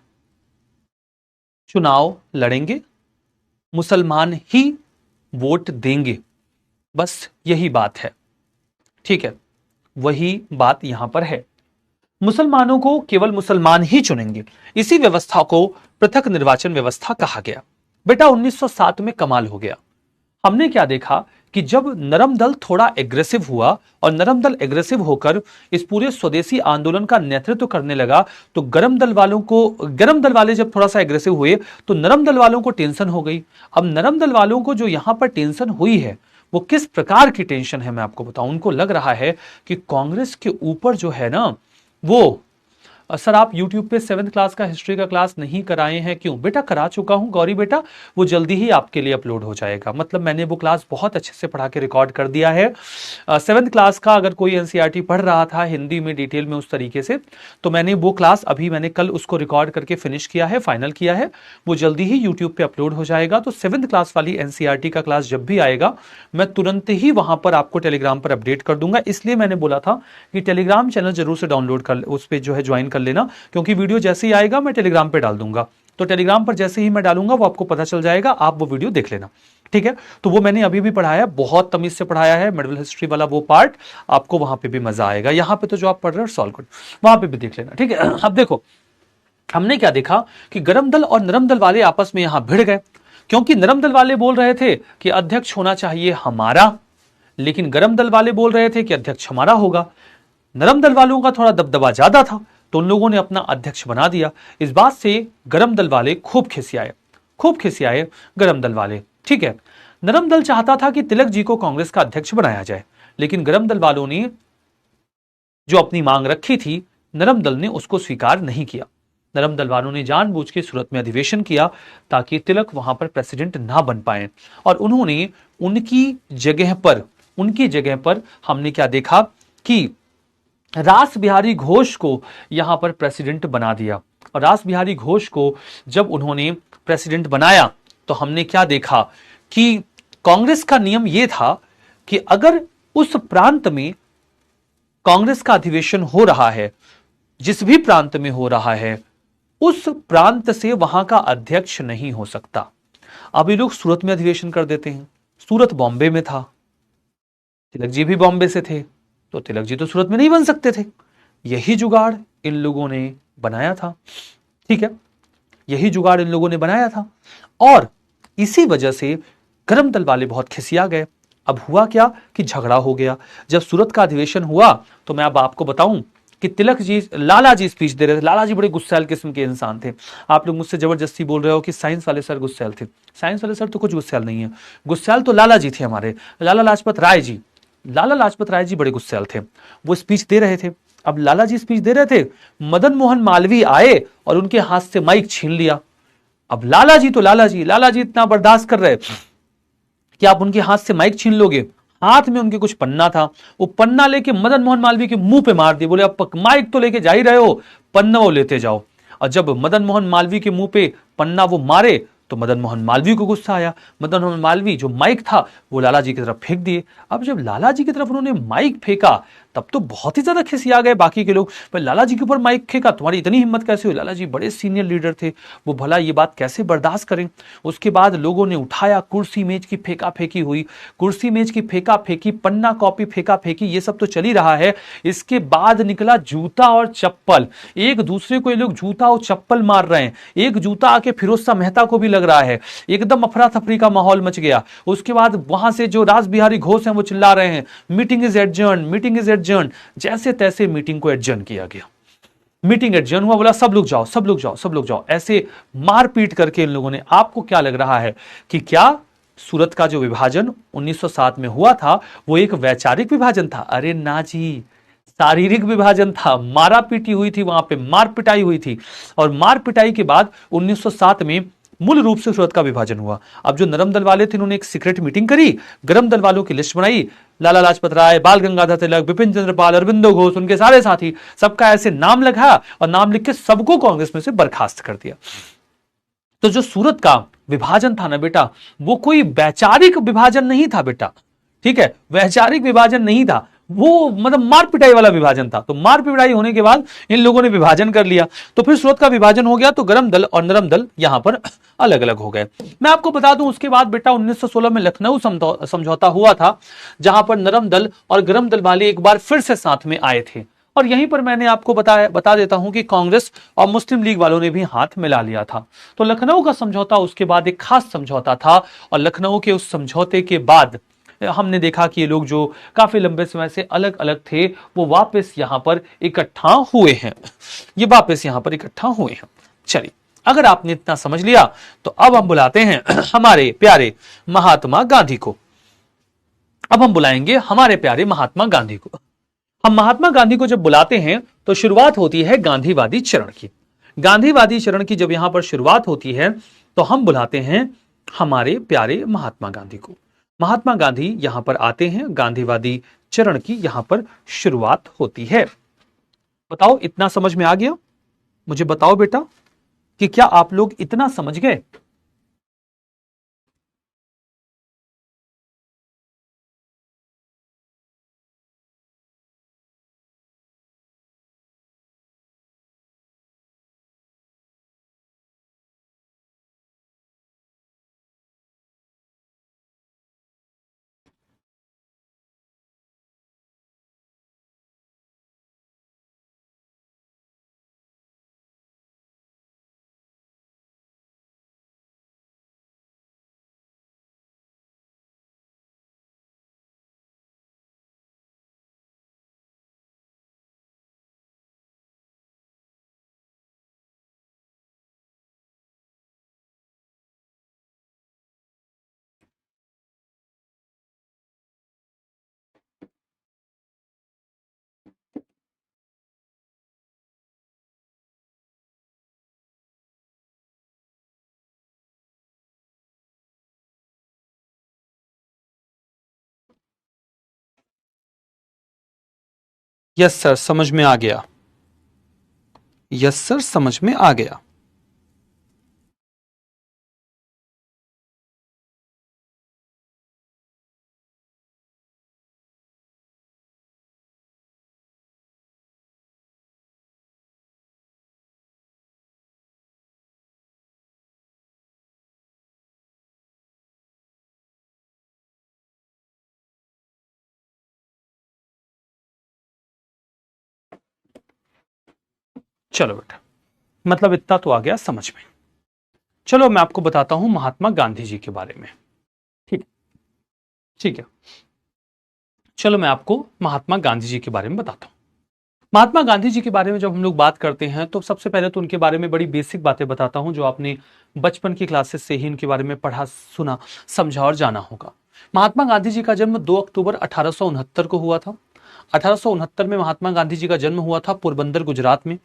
चुनाव लड़ेंगे, मुसलमान ही वोट देंगे, बस यही बात है। ठीक है, वही बात यहां पर है। मुसलमानों को केवल मुसलमान ही चुनेंगे। इसी व्यवस्था को पृथक निर्वाचन व्यवस्था कहा गया। बेटा 1907 में कमाल हो गया। हमने क्या देखा कि जब नरम दल थोड़ा एग्रेसिव हुआ और नरम दल एग्रेसिव होकर इस पूरे स्वदेशी आंदोलन का नेतृत्व करने लगा, तो गरम दल वाले जब थोड़ा सा एग्रेसिव हुए तो नरम दल वालों को टेंशन हो गई। अब नरम दल वालों को जो यहां पर टेंशन हुई है वो किस प्रकार की टेंशन है मैं आपको बताऊं। उनको लग रहा है कि कांग्रेस के ऊपर जो है ना वो, सर आप YouTube पे 7th क्लास का हिस्ट्री का क्लास नहीं कराए हैं क्यों? बेटा करा चुका हूं गौरी बेटा, वो जल्दी ही आपके लिए अपलोड हो जाएगा। मतलब मैंने वो क्लास बहुत अच्छे से पढ़ा के रिकॉर्ड कर दिया है। 7th क्लास का अगर कोई NCERT पढ़ रहा था हिंदी में डिटेल में उस तरीके से, तो मैंने वो क्लास मैंने कल उसको रिकॉर्ड करके फिनिश किया है, फाइनल किया है। वो जल्दी ही YouTube पे अपलोड हो जाएगा। तो 7th क्लास वाली NCERT का क्लास जब भी आएगा मैं तुरंत ही वहां पर आपको टेलीग्राम पर अपडेट कर दूंगा। इसलिए मैंने बोला था कि टेलीग्राम चैनल जरूर से डाउनलोड कर, उस पर जो है ज्वाइन कर लेना, क्योंकि वीडियो जैसे ही आएगा मैं टेलीग्राम पे डाल दूंगा। तो टेलीग्राम पर जैसे ही मैं डालूंगा वो आपको पता चल जाएगा, आप वो वीडियो देख लेना। ठीक है, तो वो मैंने अभी भी पढ़ाया, बहुत तमीज से पढ़ाया है। मेडिवल हिस्ट्री वाला वो पार्ट आपको वहां पे भी मजा आएगा। यहां पे तो जो आप पढ़ रहे हो सॉल्व गुड, वहां पे भी देख लेना। ठीक है, अब देखो हमने क्या देखा कि गरम दल और नरम दल वाले आपस में यहां भिड़ गए, क्योंकि नरम दल वाले बोल रहे थे कि अध्यक्ष होना चाहिए हमारा, लेकिन गरम दल वाले बोल रहे थे कि अध्यक्ष हमारा होगा। नरम दल वालों का थोड़ा दबदबा ज्यादा था तो उन लोगों ने अपना अध्यक्ष बना दिया। इस बात से गरम दल वाले खूब खिसियाए गरम दल वाले। ठीक है, नरम दल चाहता था कि तिलक जी को कांग्रेस का अध्यक्ष बनाया जाए, लेकिन गरम दल वालों ने जो अपनी मांग रखी थी नरम दल ने उसको स्वीकार नहीं किया। नरम दल वालों ने जानबूझ के सूरत में अधिवेशन किया ताकि तिलक वहां पर प्रेसिडेंट ना बन पाए, और उन्होंने उनकी जगह पर हमने क्या देखा कि रास बिहारी घोष को यहां पर प्रेसिडेंट बना दिया। और रास बिहारी घोष को जब उन्होंने प्रेसिडेंट बनाया तो हमने क्या देखा कि कांग्रेस का नियम यह था कि अगर उस प्रांत में कांग्रेस का अधिवेशन हो रहा है, जिस भी प्रांत में हो रहा है, उस प्रांत से वहां का अध्यक्ष नहीं हो सकता। अब ये लोग सूरत में अधिवेशन कर देते हैं। सूरत बॉम्बे में था, तिलक जी भी बॉम्बे से थे, तो तिलक जी तो सूरत में नहीं बन सकते थे। यही जुगाड़ इन लोगों ने बनाया था। ठीक है, यही जुगाड़ इन लोगों ने बनाया था, और इसी वजह से गरम दल वाले बहुत खिसिया गए। अब हुआ क्या कि झगड़ा हो गया। जब सूरत का अधिवेशन हुआ तो मैं अब आपको बताऊं कि तिलक जी, लाला जी स्पीच दे रहे थे। लाला जी बड़े गुस्सैल किस्म के इंसान थे। आप लोग मुझसे जबरदस्ती बोल रहे हो कि साइंस वाले सर गुस्सैल थे। साइंस वाले सर तो कुछ गुस्सैल नहीं है, गुस्सैल तो लाला जी थे हमारे, लाला लाजपत राय जी बड़े गुस्सैल थे। वो स्पीच दे रहे थे। अब लाला जी स्पीच दे रहे थे, मदन मोहन मालवीय आए और उनके हाथ से माइक छीन लिया। अब लाला जी इतना बर्दाश्त कर रहे कि आप उनके हाथ से माइक छीन लोगे। हाथ में उनके कुछ पन्ना था, वो पन्ना लेके मदन मोहन मालवीय के मुंह पे मार दिए। बोले अब माइक तो लेके जा ही रहे हो, पन्ना वो लेते जाओ। और जब मदन मोहन मालवीय के मुंह पे पन्ना वो मारे तो मदन मोहन मालवीय को गुस्सा आया। मदन मोहन मालवीय जो माइक था वो लाला जी की तरफ फेंक दिए। अब जब लाला जी की तरफ उन्होंने माइक फेंका तब तो बहुत ही ज्यादा खिसिया गए बाकी के लोग। पर लाला जी के ऊपर माइक फेंका, तुम्हारी इतनी हिम्मत कैसे हुई? लाला जी बड़े सीनियर लीडर थे, वो भला ये बात कैसे बर्दाश्त करें। उसके बाद लोगों ने उठाया, कुर्सी मेज की फेंका फेंकी हुई, कुर्सी मेज की फेंका फेंकी, पन्ना कॉपी फेंका फेंकी, ये सब तो चल ही रहा है। इसके बाद निकला जूता और चप्पल। एक दूसरे को ये लोग जूता और चप्पल मार रहे हैं। एक जूता आके फिरोज शाह मेहता को भी लग रहा है। एकदम अफरा तफरी का माहौल मच गया। उसके बाद वहां से जो रास बिहारी घोष हैं वो चिल्ला रहे हैं meeting is adjourn, meeting is adjourn. जैसे तैसे मीटिंग को एडजर्न किया गया। मीटिंग एडजर्न हुआ, बोला सब लोग जाओ, सब लोग जाओ, सब लोग जाओ। ऐसे मारपीट करके इन लोगों ने, आपको क्या लग रहा है कि क्या सूरत का जो विभाजन 1907 में हुआ था वो एक वैचारिक विभाजन था? अरे ना जी, शारीरिक विभाजन था। मारा पीटी हुई थी, वहां पे मार पिटाई हुई थी। और मार पिटाई के बाद 1907 में मूल रूप से सूरत का विभाजन हुआ। अब जो नरम दल वाले थे उन्होंने एक सीक्रेट मीटिंग करी, गरम दल वालों की लिस्ट बनाई, लाला लाजपत राय, बाल गंगाधर तिलक, बिपिन चंद्र पाल, अरविंदो घोष, उनके सारे साथी, सबका ऐसे नाम लिखा और नाम लिख के सबको कांग्रेस में से बर्खास्त कर दिया। तो जो सूरत का विभाजन था ना बेटा, वो कोई वैचारिक विभाजन नहीं था बेटा, ठीक है, वैचारिक विभाजन नहीं था, वो मतलब मार पिटाई वाला विभाजन था। तो मार पिटाई होने के बाद इन लोगों ने विभाजन कर लिया, तो फिर सूरत का विभाजन हो गया, तो गरम दल और नरम दल यहां पर अलग अलग हो गए। मैं आपको बता दूं उसके बाद बेटा 1916 में लखनऊ समझौता हुआ था, जहां पर नरम दल और गरम दल वाले एक बार फिर से साथ में आए थे। और यहीं पर मैंने आपको बता देता हूं कि कांग्रेस और मुस्लिम लीग वालों ने भी हाथ मिला लिया था। तो लखनऊ का समझौता उसके बाद एक खास समझौता था, और लखनऊ के उस समझौते के बाद हमने देखा कि ये लोग जो काफी लंबे समय से अलग अलग थे वो वापस यहां पर इकट्ठा हुए हैं, ये वापस यहां पर इकट्ठा हुए हैं। चलिए, अगर आपने इतना समझ लिया तो अब हम बुलाते हैं हमारे प्यारे महात्मा गांधी को। अब हम बुलाएंगे हमारे प्यारे महात्मा गांधी को। हम महात्मा गांधी को जब बुलाते हैं तो शुरुआत होती है गांधीवादी चरण की। गांधीवादी चरण की जब यहां पर शुरुआत होती है तो हम बुलाते हैं हमारे प्यारे महात्मा गांधी को। महात्मा गांधी यहां पर आते हैं, गांधीवादी चरण की यहां पर शुरुआत होती है। बताओ, इतना समझ में आ गया? मुझे बताओ बेटा कि क्या आप लोग इतना समझ गए? यस सर, समझ में आ गया। यस सर, समझ में आ गया। चलो बेटा, मतलब इतना तो आ गया समझ में। चलो मैं आपको बताता हूं महात्मा गांधी जी के बारे में। ठीक, ठीक है। चलो मैं आपको महात्मा गांधी जी के बारे में बताता हूं। महात्मा गांधी जी के बारे में जब हम लोग बात करते हैं तो सबसे पहले तो उनके बारे में बड़ी बेसिक बातें बताता हूं, जो आपने बचपन की क्लासेस से ही इनके बारे में पढ़ा, सुना, समझा और जाना होगा। महात्मा गांधी जी का जन्म 2 अक्टूबर 1869 को हुआ था। 1869 में महात्मा गांधी जी का जन्म हुआ था पोरबंदर, गुजरात में।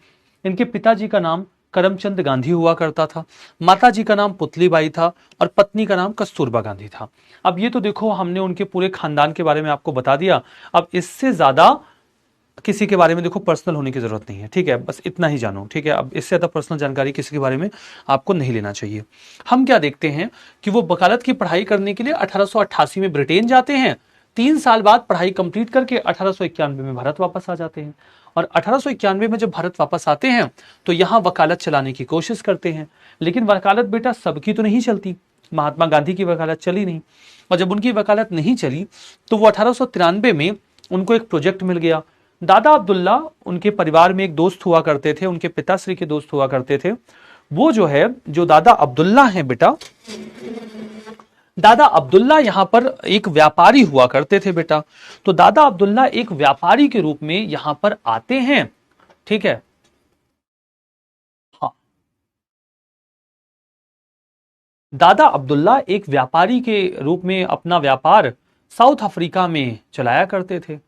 इनके पिताजी का नाम करमचंद गांधी हुआ करता था, माता जी का नाम पुतलीबाई था और पत्नी का नाम कस्तूरबा गांधी था। अब ये तो देखो, हमने उनके पूरे खानदान के बारे में आपको बता दिया। अब इससे ज्यादा किसी के बारे में देखो पर्सनल होने की जरूरत नहीं है, ठीक है, बस इतना ही जानो, ठीक है। अब इससे ज्यादा पर्सनल जानकारी किसी के बारे में आपको नहीं लेना चाहिए। हम क्या देखते हैं कि वो वकालत की पढ़ाई करने के लिए 1888 में ब्रिटेन जाते हैं। 3 साल बाद पढ़ाई कंप्लीट करके 1891 में भारत वापस आ जाते हैं। और 1891 में जब भारत वापस आते हैं तो यहां वकालत चलाने की कोशिश करते हैं, लेकिन वकालत बेटा सबकी तो नहीं चलती। महात्मा गांधी की वकालत चली नहीं, और जब उनकी वकालत नहीं चली तो वो 1893 में उनको एक प्रोजेक्ट मिल गया। दादा अब्दुल्ला उनके परिवार में एक दोस्त हुआ करते थे, उनके पिताश्री के दोस्त हुआ करते थे। वो जो है, जो दादा अब्दुल्ला हैं बेटा, दादा अब्दुल्ला यहां पर एक व्यापारी हुआ करते थे बेटा। तो दादा अब्दुल्ला एक व्यापारी के रूप में यहां पर आते हैं, ठीक है। हाँ, दादा अब्दुल्ला एक व्यापारी के रूप में अपना व्यापार साउथ अफ्रीका में चलाया करते थे।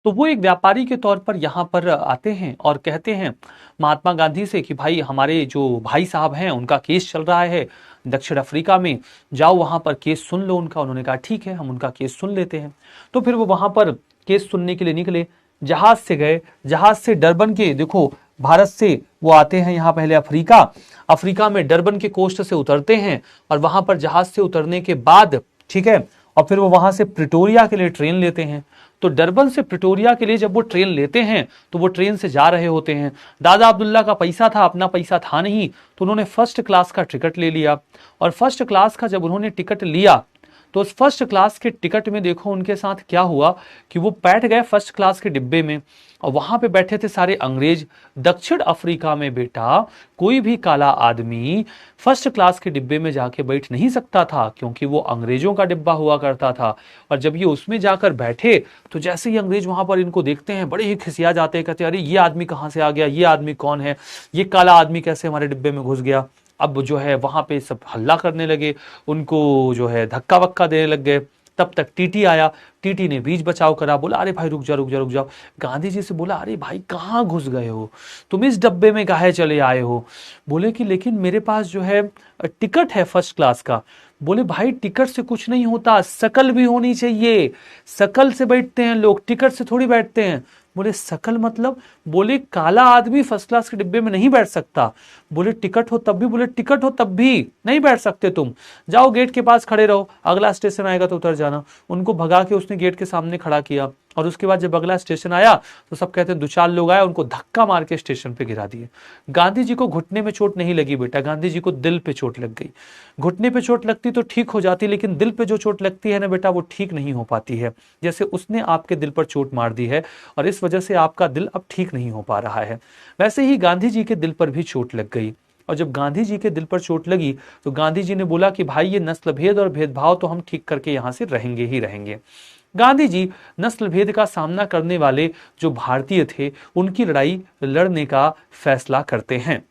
तो वो एक व्यापारी के तौर पर यहाँ पर आते हैं और कहते हैं महात्मा गांधी से कि भाई हमारे जो भाई साहब हैं उनका केस चल रहा है दक्षिण अफ्रीका में, जाओ वहां पर केस सुन लो उनका। उन्होंने कहा ठीक है, हम उनका केस सुन लेते हैं। तो फिर वो वहां पर केस सुनने के लिए निकले, जहाज से गए, जहाज से डरबन के, देखो भारत से वो आते हैं यहाँ पहले अफ्रीका, अफ्रीका में डरबन के कोस्ट से उतरते हैं और वहां पर जहाज से उतरने के बाद, ठीक है, और फिर वो वहां से प्रिटोरिया के लिए ट्रेन लेते हैं। तो डरबन से प्रिटोरिया के लिए जब वो ट्रेन लेते हैं तो वो ट्रेन से जा रहे होते हैं। दादा अब्दुल्ला का पैसा था, अपना पैसा था नहीं, तो उन्होंने फर्स्ट क्लास का टिकट ले लिया। और फर्स्ट क्लास का जब उन्होंने टिकट लिया तो उस फर्स्ट क्लास के टिकट में देखो उनके साथ क्या हुआ कि वो बैठ गए फर्स्ट क्लास के डिब्बे में और वहां पे बैठे थे सारे अंग्रेज। दक्षिण अफ्रीका में बेटा कोई भी काला आदमी फर्स्ट क्लास के डिब्बे में जाके बैठ नहीं सकता था, क्योंकि वो अंग्रेजों का डिब्बा हुआ करता था। और जब ये उसमें जाकर बैठे तो जैसे ही अंग्रेज वहां पर इनको देखते हैं बड़े ही खिसिया जाते हैं, कहते हैं अरे ये आदमी कहां से आ गया, ये आदमी कौन है, ये काला आदमी कैसे हमारे डिब्बे में घुस गया। अब जो है वहां पे सब हल्ला करने लगे, उनको जो है धक्का वक्का देने लग गए। तब तक टीटी आया, टीटी ने बीच बचाव करा, बोला अरे भाई रुक जा रुक जा रुक जाओ। गांधी जी से बोला अरे भाई कहाँ घुस गए हो, तुम इस डब्बे में काहे चले आए हो। बोले कि लेकिन मेरे पास जो है टिकट है फर्स्ट क्लास का। बोले भाई टिकट से कुछ नहीं होता, शकल भी होनी चाहिए, शकल से बैठते हैं लोग, टिकट से थोड़ी बैठते हैं। बोले शकल मतलब? बोले काला आदमी फर्स्ट क्लास के डिब्बे में नहीं बैठ सकता। बोले टिकट हो तब भी? बोले टिकट हो तब भी नहीं बैठ सकते तुम, जाओ गेट के पास खड़े रहो, अगला स्टेशन आएगा तो उतर जाना। उनको भगा के उसने गेट के सामने खड़ा किया और उसके बाद जब अगला स्टेशन आया तो सब कहते हैं दो चार लोग आए, उनको धक्का मार के स्टेशन पे गिरा दिए। गांधी जी को घुटने में चोट नहीं लगी बेटा, गांधी जी को दिल पे चोट लग गई। घुटने पे चोट लगती तो ठीक हो जाती, लेकिन दिल पे जो चोट लगती है ना बेटा वो ठीक नहीं हो पाती है। जैसे उसने आपके दिल पर चोट मार दी है और इस वजह से आपका दिल अब ठीक नहीं हो पा रहा है, वैसे ही गांधी जी के दिल पर भी चोट लग गई। और जब गांधी जी के दिल पर चोट लगी तो गांधी जी ने बोला कि भाई ये नस्ल भेद और भेदभाव तो हम ठीक करके यहां से रहेंगे ही रहेंगे। गांधी जी नस्ल भेद का सामना करने वाले जो भारतीय थे उनकी लड़ाई लड़ने का फैसला करते हैं।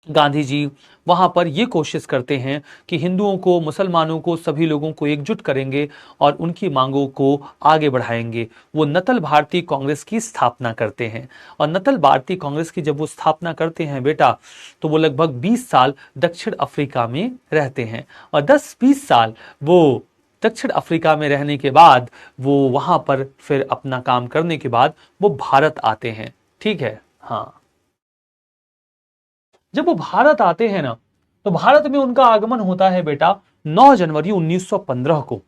गांधी जी वहां पर यह कोशिश करते हैं कि हिंदुओं को, मुसलमानों को, सभी लोगों को एकजुट करेंगे और उनकी मांगों को आगे बढ़ाएंगे। वो नतल भारतीय कांग्रेस की स्थापना करते हैं और नतल भारतीय कांग्रेस की जब वो स्थापना करते हैं बेटा तो वो लगभग 20 साल दक्षिण अफ्रीका में रहते हैं और 10-20 साल वो दक्षिण अफ्रीका में रहने के बाद वो वहां पर फिर अपना काम करने के बाद वो भारत आते हैं। ठीक है, हाँ, जब वो भारत आते हैं ना तो भारत में उनका आगमन होता है बेटा 9 जनवरी 1915 को।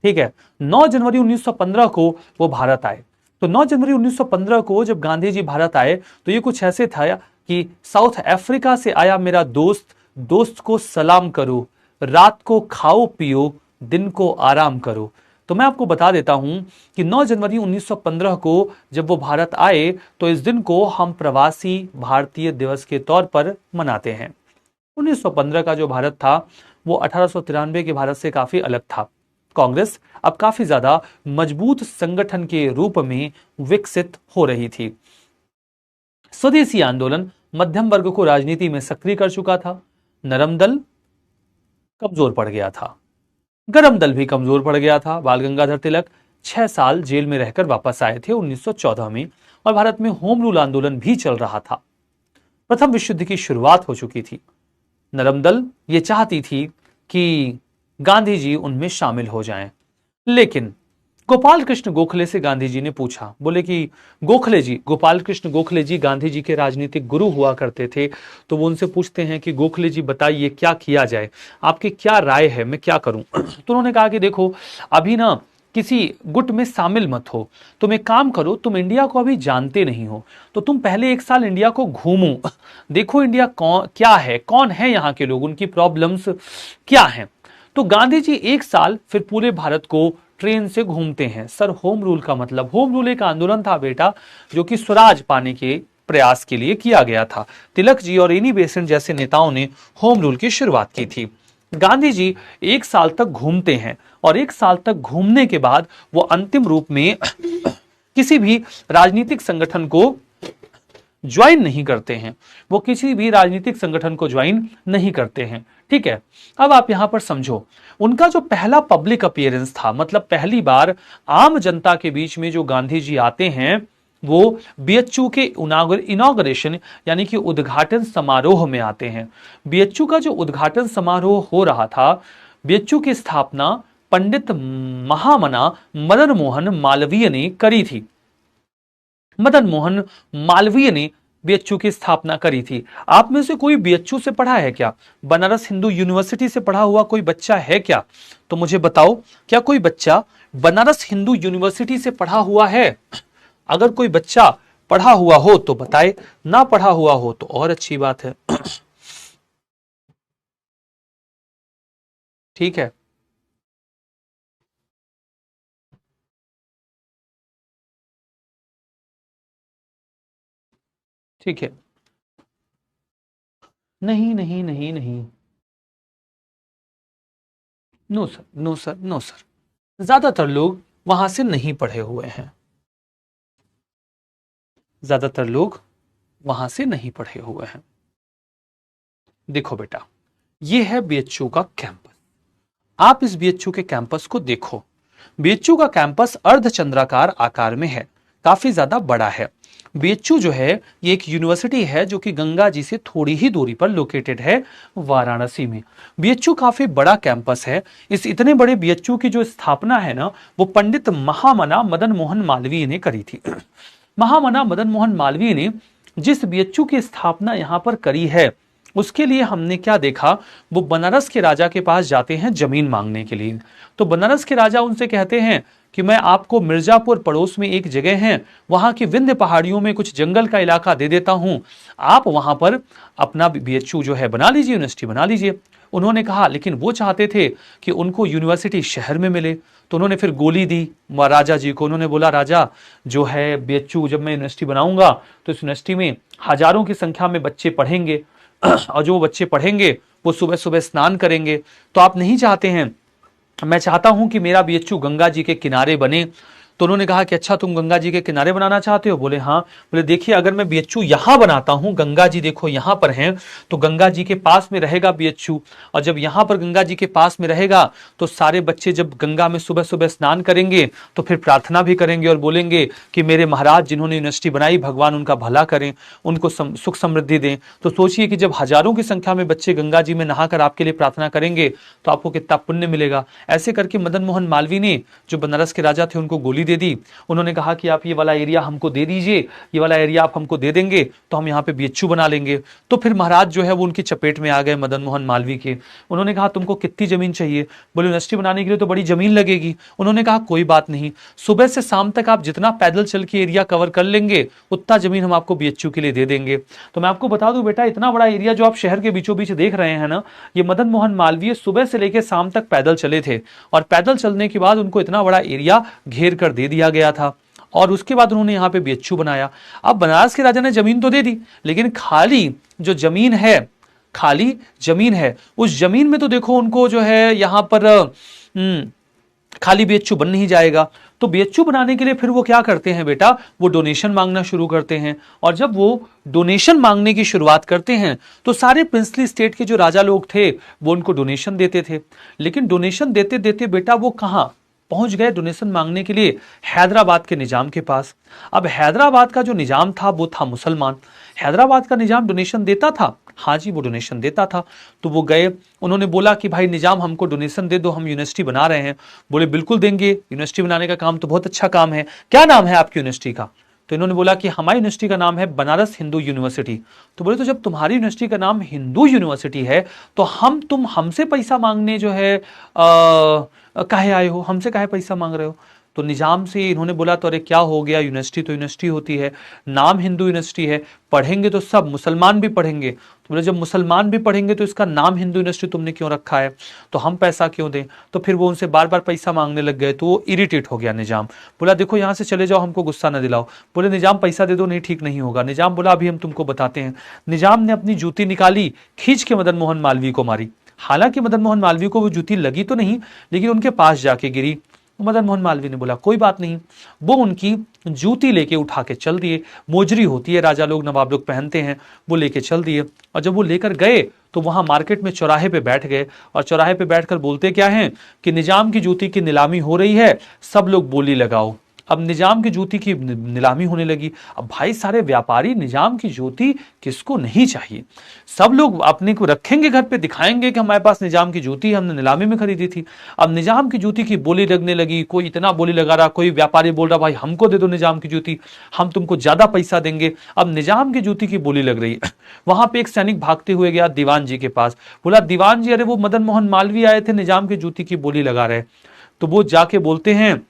ठीक है, 9 जनवरी 1915 को वो भारत आए। तो 9 जनवरी 1915 को जब गांधी जी भारत आए तो ये कुछ ऐसे था कि साउथ अफ्रीका से आया मेरा दोस्त, दोस्त को सलाम करो, रात को खाओ पियो, दिन को आराम करो। तो मैं आपको बता देता हूं कि 9 जनवरी 1915 को जब वो भारत आए तो इस दिन को हम प्रवासी भारतीय दिवस के तौर पर मनाते हैं। 1915 का जो भारत था वो 1893 के भारत से काफी अलग था। कांग्रेस अब काफी ज्यादा मजबूत संगठन के रूप में विकसित हो रही थी। स्वदेशी आंदोलन मध्यम वर्ग को राजनीति में सक्रिय कर चुका था। नरम दल कमजोर पड़ गया था, गरम दल भी कमजोर पड़ गया था। बाल गंगाधर तिलक 6 साल जेल में रहकर वापस आए थे 1914 में और भारत में होम रूल आंदोलन भी चल रहा था। प्रथम विश्व युद्ध की शुरुआत हो चुकी थी। नरम दल ये चाहती थी कि गांधी जी उनमें शामिल हो जाएं, लेकिन गोपाल कृष्ण गोखले से गांधी जी ने पूछा, बोले कि गोखले जी, गोपाल कृष्ण गोखले जी गांधी जी के राजनीतिक गुरु हुआ करते थे, तो वो उनसे पूछते हैं कि गोखले जी बताइए क्या किया जाए, आपकी क्या राय है, मैं क्या करूं। तो उन्होंने कहा कि देखो अभी ना किसी गुट में शामिल मत हो, तुम एक काम करो, तुम इंडिया को अभी जानते नहीं हो तो तुम पहले 1 साल इंडिया को घूमो, देखो इंडिया क्या है, कौन है यहाँ के लोग, उनकी प्रॉब्लम्स क्या हैं। तो गांधी जी 1 साल फिर पूरे भारत को ट्रेन से घूमते हैं। सर होम रूल का मतलब, होम रूल एक आंदोलन था बेटा जो कि स्वराज पाने के प्रयास के लिए किया गया था। तिलक जी और एनी बेसेंट जैसे नेताओं ने होम रूल की शुरुआत की थी। गांधी जी 1 साल तक घूमते हैं और 1 साल तक घूमने के बाद वो अंतिम रूप में किसी भी राजनीतिक संगठन को ज्वाइन नहीं करते हैं, वो किसी भी राजनीतिक संगठन को ज्वाइन नहीं करते हैं। ठीक है, अब आप यहां पर समझो, उनका जो पहला पब्लिक अपीयरेंस था, मतलब पहली बार आम जनता के बीच में जो गांधी जी आते हैं, वो बीएचयू के इनॉग्रेशन यानी कि उद्घाटन समारोह में आते हैं। बीएचयू का जो उद्घाटन समारोह हो रहा था, बीएचयू की स्थापना पंडित महामना मदन मोहन मालवीय ने करी थी। मदन मोहन मालवीय ने बीएचयू की स्थापना करी थी। आप में से कोई बीएचयू से पढ़ा है क्या? बनारस हिंदू यूनिवर्सिटी से पढ़ा हुआ कोई बच्चा है क्या? तो मुझे बताओ, क्या कोई बच्चा बनारस हिंदू यूनिवर्सिटी से पढ़ा हुआ है? अगर कोई बच्चा पढ़ा हुआ हो तो बताए, ना पढ़ा हुआ हो तो और अच्छी बात है। ठीक है, ठीक है। नहीं नहीं नहीं नहीं, no sir, no sir, no sir, ज्यादातर लोग वहां से नहीं पढ़े हुए हैं। ज्यादातर लोग वहां से नहीं पढ़े हुए हैं। देखो बेटा, ये है बीएचयू का कैंपस। आप इस बीएचयू के कैंपस को देखो। बीएचयू का कैंपस अर्धचंद्राकार आकार में है, काफी ज्यादा बड़ा है। बीएचयू जो है ये एक यूनिवर्सिटी है जो कि गंगा जी से थोड़ी ही दूरी पर लोकेटेड है, वाराणसी में। बीएचयू काफी बड़ा कैंपस है। इस इतने बड़े बीएचयू की जो स्थापना है ना, वो पंडित महामना मदन मोहन मालवीय ने करी थी। महामना मदन मोहन मालवीय ने जिस बीएचयू की स्थापना यहां पर करी है, उसके लिए हमने क्या देखा, वो बनारस के राजा के पास जाते हैं जमीन मांगने के लिए। तो बनारस के राजा उनसे कहते हैं कि मैं आपको मिर्जापुर पड़ोस में एक जगह है, वहां की विंध्य पहाड़ियों में कुछ जंगल का इलाका दे देता हूं, आप वहां पर अपना बीएचयू जो है बना लीजिए, यूनिवर्सिटी बना लीजिए। उन्होंने कहा, लेकिन वो चाहते थे कि उनको यूनिवर्सिटी शहर में मिले। तो उन्होंने फिर गोली दी राजा जी को। उन्होंने बोला, राजा जो है बीएचयू जब मैं यूनिवर्सिटी बनाऊंगा तो इस यूनिवर्सिटी में हजारों की संख्या में बच्चे पढ़ेंगे, और जो बच्चे पढ़ेंगे वो सुबह सुबह स्नान करेंगे। तो आप नहीं चाहते हैं, मैं चाहता हूं कि मेरा बीएचयू गंगा जी के किनारे बने। तो उन्होंने कहा कि अच्छा, तुम गंगा जी के किनारे बनाना चाहते हो? बोले हाँ। बोले देखिए, अगर मैं बीएचयू यहां बनाता हूं, गंगा जी देखो यहां पर हैं, तो गंगा जी के पास में रहेगा बीएचयू, और जब यहां पर गंगा जी के पास में रहेगा तो सारे बच्चे जब गंगा में सुबह सुबह स्नान करेंगे तो फिर प्रार्थना भी करेंगे और बोलेंगे कि मेरे महाराज जिन्होंने यूनिवर्सिटी बनाई, भगवान उनका भला करें, उनको सुख समृद्धि दें। तो सोचिए कि जब हजारों की संख्या में बच्चे गंगा जी में नहाकर आपके लिए प्रार्थना करेंगे तो आपको कितना पुण्य मिलेगा। ऐसे करके मदन मोहन मालवीय ने, जो बनारस के राजा थे, उनको गोली दे दी। उन्होंने कहा कि आप ये वाला एरिया हमको दे दीजिए, ये वाला एरिया आप हमको दे देंगे तो हम यहाँ पे बीएचयू बना लेंगे। तो फिर महाराज जो है वो उनकी चपेट में आ गए, मदन मोहन मालवीय के। उन्होंने कहा, तुमको कितनी जमीन चाहिए? बोले, यूनिवर्सिटी बनाने के लिए तो बड़ी जमीन लगेगी। उन्होंने कहा, कोई बात नहीं, सुबह से शाम तक आप जितना पैदल चल के एरिया कवर कर लेंगे उतना जमीन हम आपको बीएचयू के लिए दे देंगे। तो मैं आपको बता दूं बेटा, इतना बड़ा एरिया जो आप शहर के बीचों बीच देख रहे हैं ना, ये मदन मोहन मालवीय सुबह से लेकर शाम तक पैदल चले थे, और पैदल चलने के बाद उनको इतना बड़ा एरिया घेर कर दे दिया गया था, और उसके बाद उन्होंने यहां पे बीएचयू बनाया। अब बनारस के राजा ने जमीन तो दे दी, लेकिन खाली जो जमीन है, खाली जमीन है, उस जमीन में तो देखो उनको जो है यहां पर खाली बीएचयू बन नहीं जाएगा। तो बीएचयू बनाने के लिए फिर वो क्या करते हैं बेटा, वो डोनेशन मांगना शुरू करते हैं। और जब वो डोनेशन मांगने की शुरुआत करते हैं तो सारे प्रिंसली स्टेट के जो राजा लोग थे वो उनको डोनेशन देते थे। लेकिन डोनेशन देते देते बेटा वो कहां पहुंच गए डोनेशन मांगने के लिए? हैदराबाद के निजाम के पास। अब हैदराबाद का जो निजाम था वो था मुसलमान। हैदराबाद का निजाम डोनेशन देता था, हाँ जी वो डोनेशन देता था। तो वो गए, उन्होंने बोला कि भाई निजाम हमको डोनेशन दे दो, हम यूनिवर्सिटी बना रहे हैं। बोले बिल्कुल देंगे, यूनिवर्सिटी बनाने का काम तो बहुत अच्छा काम है, क्या नाम है आपकी यूनिवर्सिटी का? तो इन्होंने बोला कि हमारी यूनिवर्सिटी का नाम है बनारस हिंदू यूनिवर्सिटी। तो बोले, तो जब तुम्हारी यूनिवर्सिटी का नाम हिंदू यूनिवर्सिटी है तो तुम हमसे पैसा मांगने जो है काहे आए हो, हमसे काहे पैसा मांग रहे हो? तो निजाम से इन्होंने बोला, तो अरे क्या हो गया, यूनिवर्सिटी तो यूनिवर्सिटी होती है, नाम हिंदू यूनिवर्सिटी है, पढ़ेंगे तो सब मुसलमान भी पढ़ेंगे। तो बोले, जब मुसलमान भी पढ़ेंगे तो इसका नाम हिंदू यूनिवर्सिटी तुमने क्यों रखा है, तो हम पैसा क्यों दें? तो फिर वो उनसे बार बार पैसा मांगने लग गए। तो वो इरिटेट हो गया निजाम, बोला देखो यहाँ से चले जाओ, हमको गुस्सा न दिलाओ। बोले निजाम पैसा दे दो, नहीं ठीक नहीं होगा। निजाम बोला अभी हम तुमको बताते हैं। निजाम ने अपनी जूती निकाली, खींच के मदन मोहन मालवीय को मारी। हालांकि मदन मोहन मालवीय को वो जूती लगी तो नहीं, लेकिन उनके पास जाके गिरी। तो मदन मोहन मालवीय ने बोला कोई बात नहीं। वो उनकी जूती लेके उठा के चल दिए। मोजरी होती है, राजा लोग नवाब लोग पहनते हैं, वो लेके चल दिए। और जब वो लेकर गए तो वहां मार्केट में चौराहे पे बैठ गए, और चौराहे पे बैठकर बोलते क्या हैं कि निजाम की जूती की नीलामी हो रही है, सब लोग बोली लगाओ। अब निजाम की जूती की नीलामी होने लगी। अब भाई सारे व्यापारी, निजाम की जूती किसको नहीं चाहिए, सब लोग अपने को रखेंगे घर पे, दिखाएंगे कि हमारे पास निजाम की जूती हमने नीलामी में खरीदी थी। अब निजाम की जूती की बोली लगने लगी, कोई इतना बोली लगा रहा, कोई व्यापारी बोल रहा भाई हमको दे दो निजाम की जूती, हम तुमको ज्यादा पैसा देंगे। अब निजाम की जूती की बोली लग रही है। वहां पे एक सैनिक भागते हुए गया दीवान जी के पास, बोला दीवान जी अरे वो मदन मोहन मालवीय आए थे, निजाम की जूती की बोली लगा रहे। तो वो जाके बोलते हैं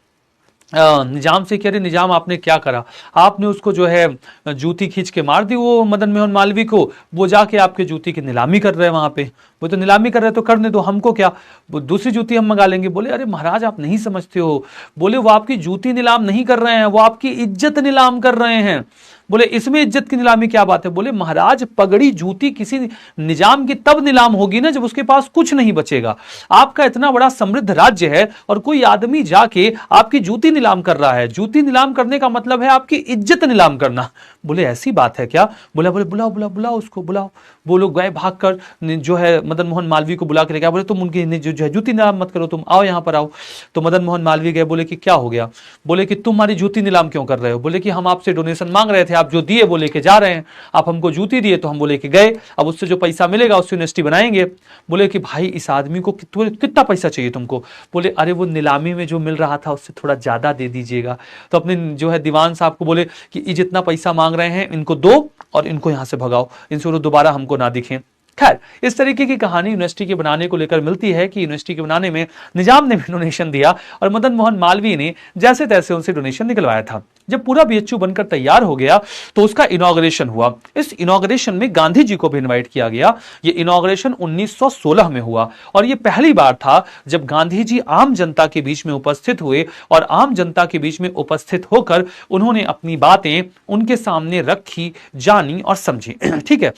निजाम से, कह रहे निजाम आपने क्या करा, आपने उसको जो है जूती खींच के मार दी वो मदन मोहन मालवीय को, वो जाके आपके जूती की नीलामी कर रहे हैं वहां पे। वो तो नीलामी कर रहे हैं तो करने दो, हमको क्या, वो दूसरी जूती हम मंगा लेंगे। बोले अरे महाराज आप नहीं समझते हो, बोले वो आपकी जूती नीलाम नहीं कर रहे हैं, वो आपकी इज्जत नीलाम कर रहे हैं। बोले इसमें इज्जत की नीलामी क्या बात है। बोले महाराज पगड़ी जूती किसी निजाम की तब नीलाम होगी ना जब उसके पास कुछ नहीं बचेगा। आपका इतना बड़ा समृद्ध राज्य है और कोई आदमी जाके आपकी जूती नीलाम कर रहा है, जूती नीलाम करने का मतलब है आपकी इज्जत नीलाम करना। बोले ऐसी बात है क्या। बोले बुलाओ बुलाओ बुलाओ उसको बुलाओ। वो लोग गए भागकर जो है मदन मोहन मालवीय को बुला के ले गया। बोले तुम उनकी जो है जूती नीलाम मत करो, तुम आओ यहाँ पर आओ। तो मदन मोहन मालवीय गए, बोले कि क्या हो गया। बोले कि तुम हमारी जूती नीलाम क्यों कर रहे हो। बोले कि हम आपसे डोनेशन मांग रहे थे, आप जो दिए वो लेके जा रहे हैं, आप हमको जूती दिए तो हम वो लेके गए, अब उससे जो पैसा मिलेगा उससे यूनिवर्सिटी बनाएंगे। बोले कि भाई इस आदमी को कितना पैसा चाहिए तुमको। बोले अरे वो नीलामी में जो मिल रहा था उससे थोड़ा ज्यादा दे दीजिएगा। तो अपने जो है दीवान साहब को बोले कि ये जितना पैसा मांग रहे हैं इनको दो और इनको यहां से भगाओ, इनसे दोबारा हमको ना दिखें। खैर इस तरीके की कहानी यूनिवर्सिटी के बनाने को लेकर मिलती है कि यूनिवर्सिटी के बनाने में निजाम ने भी डोनेशन दिया और मदन मोहन मालवीय ने जैसे तैसे उनसे डोनेशन निकलवाया था। जब पूरा बीएचयू बनकर तैयार हो गया तो उसका इनॉग्रेशन हुआ। इस इनॉग्रेशन में गांधी जी को भी इनवाइट किया गया। ये इनॉग्रेशन 1916 में हुआ और यह पहली बार था जब गांधी जी आम जनता के बीच में उपस्थित हुए और आम जनता के बीच में उपस्थित होकर उन्होंने अपनी बातें उनके सामने रखी, जानी और समझी। ठीक है,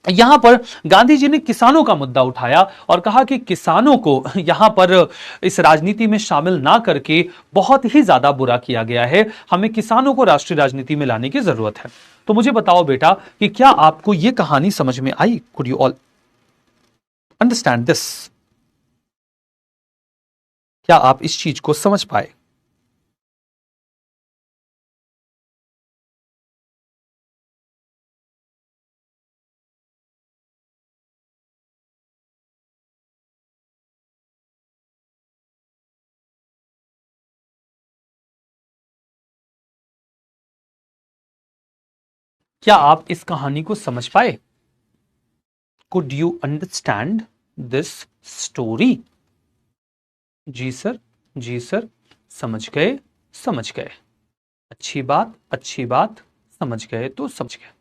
यहां पर गांधी जी ने किसानों का मुद्दा उठाया और कहा कि किसानों को यहां पर इस राजनीति में शामिल ना करके बहुत ही ज्यादा बुरा किया गया है, हमें किसानों को राष्ट्रीय राजनीति में लाने की जरूरत है। तो मुझे बताओ बेटा कि क्या आपको यह कहानी समझ में आई? Could you all understand this? क्या आप इस चीज को समझ पाए? क्या आप इस कहानी को समझ पाए? Could you understand this story? जी सर, जी सर, समझ गए, समझ गए। अच्छी बात, अच्छी बात, समझ गए तो समझ गए।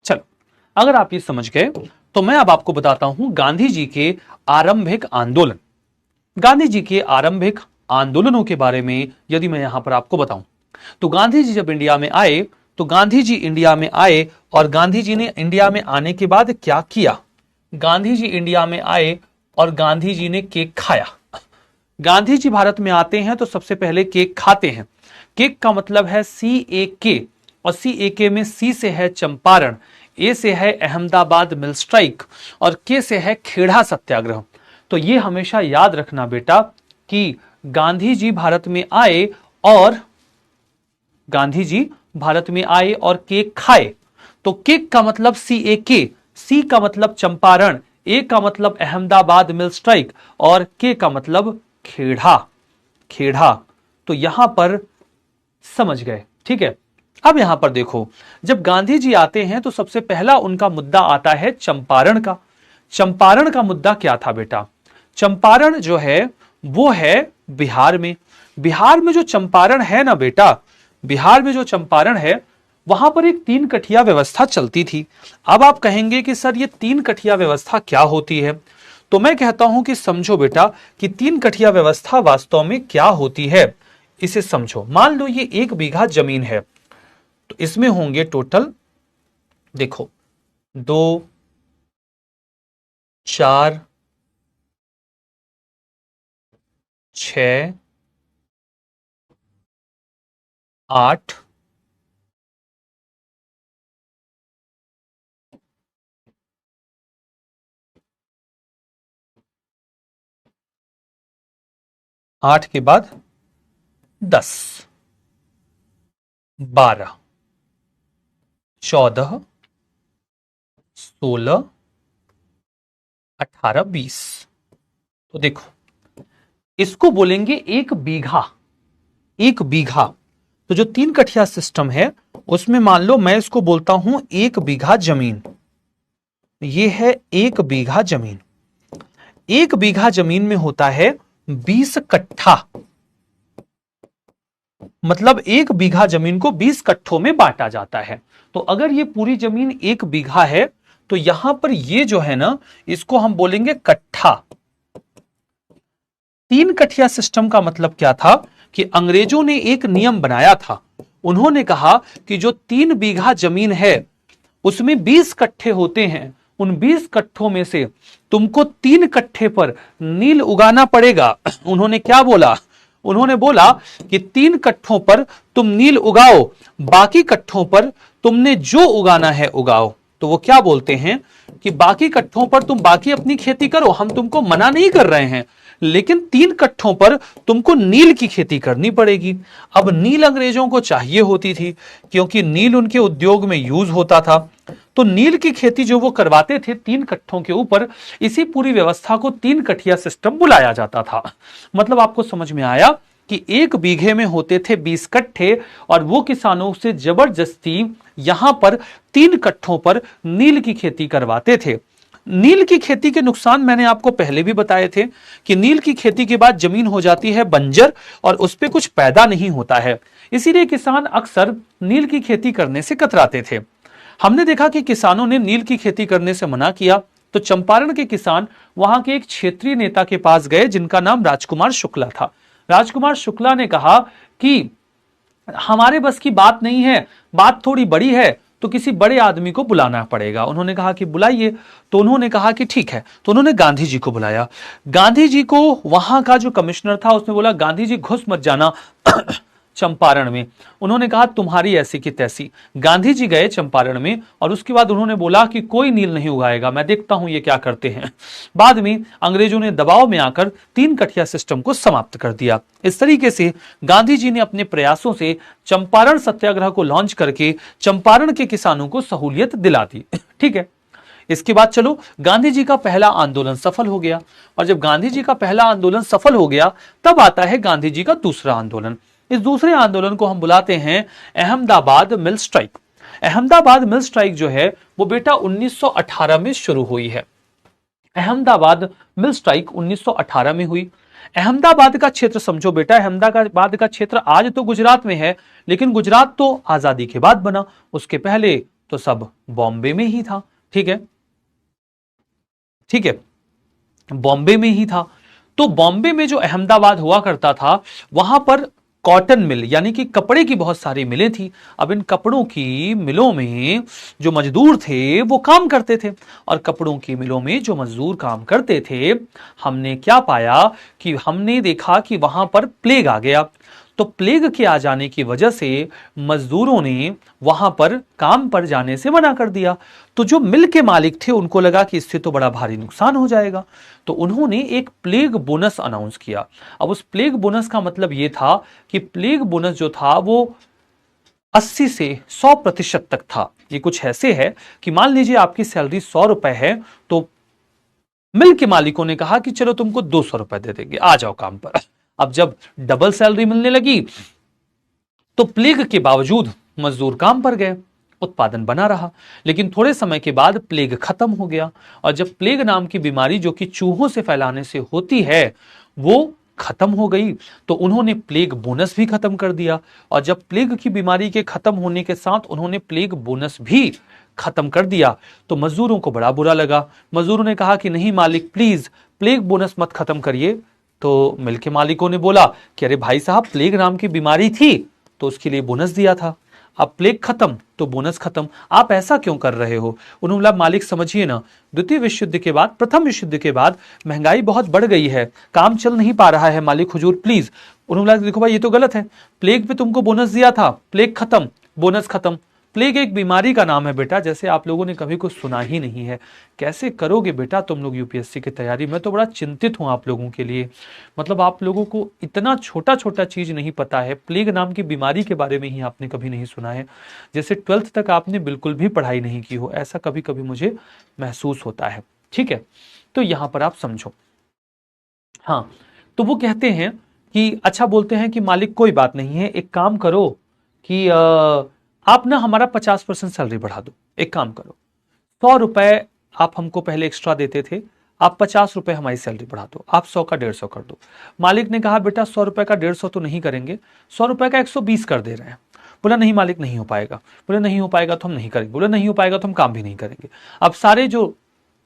चलो, अगर आप ये समझ गए तो मैं अब आपको बताता हूं गांधी जी के आरंभिक आंदोलन। गांधी जी के आरंभिक आंदोलनों के बारे में यदि मैं यहां पर आपको बताऊं तो गांधी जी जब इंडिया में आए तो गांधी जी इंडिया में आए और गांधी जी ने इंडिया में आने के बाद क्या किया। गांधी जी इंडिया में आए और गांधी जी ने केक खाया। गांधी जी भारत में आते हैं तो सबसे पहले केक खाते हैं। केक का मतलब है CAK और CAK में C से है चंपारण, A से है अहमदाबाद मिल स्ट्राइक और K से है खेड़ा सत्याग्रह। तो ये हमेशा याद रखना बेटा कि गांधी जी भारत में आए और गांधी जी भारत में आए और केक खाए। तो केक का मतलब CAK, C का मतलब चंपारण, A का मतलब अहमदाबाद मिल स्ट्राइक और K का मतलब खेड़ा, खेड़ा। तो यहां पर समझ गए, ठीक है। अब यहां पर देखो, जब गांधी जी आते हैं तो सबसे पहला उनका मुद्दा आता है चंपारण का। चंपारण का मुद्दा क्या था बेटा? चंपारण जो है वो है बिहार में। बिहार में जो चंपारण है ना बेटा, बिहार में जो चंपारण है वहां पर एक 3 कठिया व्यवस्था चलती थी। अब आप कहेंगे कि सर ये 3 कठिया व्यवस्था क्या होती है? तो मैं कहता हूं कि समझो बेटा कि 3 कठिया व्यवस्था वास्तव में क्या होती है, इसे समझो। मान लो ये 1 बीघा जमीन है, तो इसमें होंगे टोटल, देखो 2, 4, 6, 8, 8 के बाद 10, 12, 14, 16, 18, 20। तो देखो इसको बोलेंगे 1 बीघा। 1 बीघा, तो जो 3 कठिया सिस्टम है उसमें मान लो मैं इसको बोलता हूं 1 बीघा जमीन। ये है 1 बीघा जमीन। 1 बीघा जमीन में होता है 20 कट्ठा, मतलब 1 बीघा जमीन को 20 कट्ठों में बांटा जाता है। तो अगर ये पूरी जमीन 1 बीघा है तो यहां पर ये जो है ना, इसको हम बोलेंगे कट्ठा। 3 कठिया सिस्टम का मतलब क्या था कि अंग्रेजों ने एक नियम बनाया था। उन्होंने कहा कि जो 3 बीघा जमीन है उसमें 20 कट्ठे होते हैं, उन 20 कट्ठों में से तुमको 3 कट्ठे पर नील उगाना पड़ेगा। उन्होंने क्या बोला? उन्होंने बोला कि 3 कट्ठों पर तुम नील उगाओ, बाकी कट्ठों पर तुमने जो उगाना है उगाओ। तो वो क्या बोलते हैं कि बाकी कट्ठों पर तुम बाकी अपनी खेती करो, हम तुमको मना नहीं कर रहे हैं, लेकिन 3 कट्ठों पर तुमको नील की खेती करनी पड़ेगी। अब नील अंग्रेजों को चाहिए होती थी क्योंकि नील उनके उद्योग में यूज होता था, तो नील की खेती जो वो करवाते थे 3 कट्ठों के ऊपर, इसी पूरी व्यवस्था को 3 कठिया सिस्टम बुलाया जाता था। मतलब आपको समझ में आया कि 1 बीघे में होते थे 20 कट्ठे और वो किसानों से जबरदस्ती यहां पर 3 कट्ठों पर नील की खेती करवाते थे। नील की खेती के नुकसान मैंने आपको पहले भी बताए थे कि नील की खेती के बाद जमीन हो जाती है बंजर और उस पर कुछ पैदा नहीं होता है, इसीलिए किसान अक्सर नील की खेती करने से कतराते थे। हमने देखा कि किसानों ने नील की खेती करने से मना किया, तो चंपारण के किसान वहां के एक क्षेत्रीय नेता के पास गए जिनका नाम राजकुमार शुक्ला था। राजकुमार शुक्ला ने कहा कि हमारे बस की बात नहीं है, बात थोड़ी बड़ी है, तो किसी बड़े आदमी को बुलाना पड़ेगा। उन्होंने कहा कि बुलाइए। तो उन्होंने कहा कि ठीक है, तो उन्होंने गांधी जी को बुलाया। गांधी जी को वहां का जो कमिश्नर था उसने बोला गांधी जी घुस मत जाना चंपारण में। उन्होंने कहा तुम्हारी ऐसी की तैसी। गांधी जी गए चंपारण में और उसके बाद उन्होंने बोला कि कोई नील नहीं उगाएगा, मैं देखता हूं ये क्या करते हैं। बाद में अंग्रेजों ने दबाव में आकर 3 कठिया सिस्टम को समाप्त कर दिया। इस तरीके से गांधी जी ने अपने प्रयासों से चंपारण सत्याग्रह को लॉन्च करके चंपारण के किसानों को सहूलियत दिला दी। ठीक है, इसके बाद चलो गांधी जी का पहला आंदोलन सफल हो गया, और जब गांधी जी का पहला आंदोलन सफल हो गया तब आता है गांधी जी का दूसरा आंदोलन। इस दूसरे आंदोलन को हम बुलाते हैं अहमदाबाद मिल स्ट्राइक। अहमदाबाद मिल स्ट्राइक जो है वो बेटा 1918 में शुरू हुई है। अहमदाबाद मिल स्ट्राइक 1918 में हुई। अहमदाबाद का क्षेत्र समझो बेटा, अहमदाबाद का क्षेत्र आज तो गुजरात में है, लेकिन गुजरात तो आजादी के बाद बना, उसके पहले तो सब बॉम्बे में ही था। ठीक है, ठीक है, बॉम्बे में ही था। तो बॉम्बे में जो अहमदाबाद हुआ करता था वहां पर कॉटन मिल यानी कि कपड़े की बहुत सारी मिलें थी। अब इन कपड़ों की मिलों में जो मजदूर थे वो काम करते थे, और कपड़ों की मिलों में जो मजदूर काम करते थे, हमने क्या पाया कि हमने देखा कि वहां पर प्लेग आ गया। तो प्लेग के आ जाने की वजह से मजदूरों ने वहां पर काम पर जाने से मना कर दिया। तो जो मिल के मालिक थे उनको लगा कि इससे तो बड़ा भारी नुकसान हो जाएगा, तो उन्होंने एक प्लेग बोनस अनाउंस किया। अब उस प्लेग बोनस का मतलब यह था कि प्लेग बोनस जो था वो 80 से 100% तक था। ये कुछ ऐसे है कि मान लीजिए आपकी सैलरी 100 रुपए है, तो मिल के मालिकों ने कहा कि चलो तुमको 200 रुपए दे देंगे, आ जाओ काम पर। अब जब डबल सैलरी मिलने लगी तो प्लेग के बावजूद मजदूर काम पर गए, उत्पादन बना रहा। लेकिन थोड़े समय के बाद प्लेग खत्म हो गया, और जब प्लेग नाम की बीमारी जो कि चूहों से फैलाने से होती है वो खत्म हो गई, तो उन्होंने प्लेग बोनस भी खत्म कर दिया। और जब प्लेग की बीमारी के खत्म होने के साथ उन्होंने प्लेग बोनस भी खत्म कर दिया तो मजदूरों को बड़ा बुरा लगा। मजदूरों ने कहा कि नहीं मालिक, प्लीज प्लेग बोनस मत खत्म करिए। तो मिल के मालिकों ने बोला कि अरे भाई साहब, प्लेग नाम की बीमारी थी तो उसके लिए बोनस दिया था, अब प्लेग खत्म तो बोनस खत्म, आप ऐसा क्यों कर रहे हो? उन्होंने बोला मालिक समझिए ना, द्वितीय विश्व युद्ध के बाद, प्रथम विश्व युद्ध के बाद महंगाई बहुत बढ़ गई है, काम चल नहीं पा रहा है मालिक हुजूर, प्लीज। उन्होंने बोला देखो भाई ये तो गलत है, प्लेग पे तुमको बोनस दिया था, प्लेग खत्म बोनस खत्म। प्लेग एक बीमारी का नाम है बेटा, जैसे आप लोगों ने कभी कुछ सुना ही नहीं है। कैसे करोगे बेटा तुम लोग यूपीएससी की तैयारी? मैं तो बड़ा चिंतित हूं आप लोगों के लिए। मतलब आप लोगों को इतना छोटा छोटा चीज नहीं पता है, प्लेग नाम की बीमारी के बारे में ही आपने कभी नहीं सुना है, जैसे 12th तक आपने बिल्कुल भी पढ़ाई नहीं की हो, ऐसा कभी कभी मुझे महसूस होता है। ठीक है, तो यहां पर आप समझो। हाँ, तो वो कहते हैं कि अच्छा, बोलते हैं कि मालिक कोई बात नहीं है, एक काम करो कि आप ना हमारा 50% सैलरी बढ़ा दो। एक काम करो, 100 रुपए आप हमको पहले एक्स्ट्रा देते थे, आप 50 रुपए हमारी सैलरी बढ़ा दो, आप 100 का 150 कर दो। मालिक ने कहा बेटा 100 रुपए का 150 तो नहीं करेंगे, 100 रुपए का 120 कर दे रहे हैं। बोला नहीं मालिक, नहीं हो पाएगा। बोले नहीं हो पाएगा तो हम नहीं करेंगे। बोले नहीं हो पाएगा तो हम काम भी नहीं करेंगे। अब सारे जो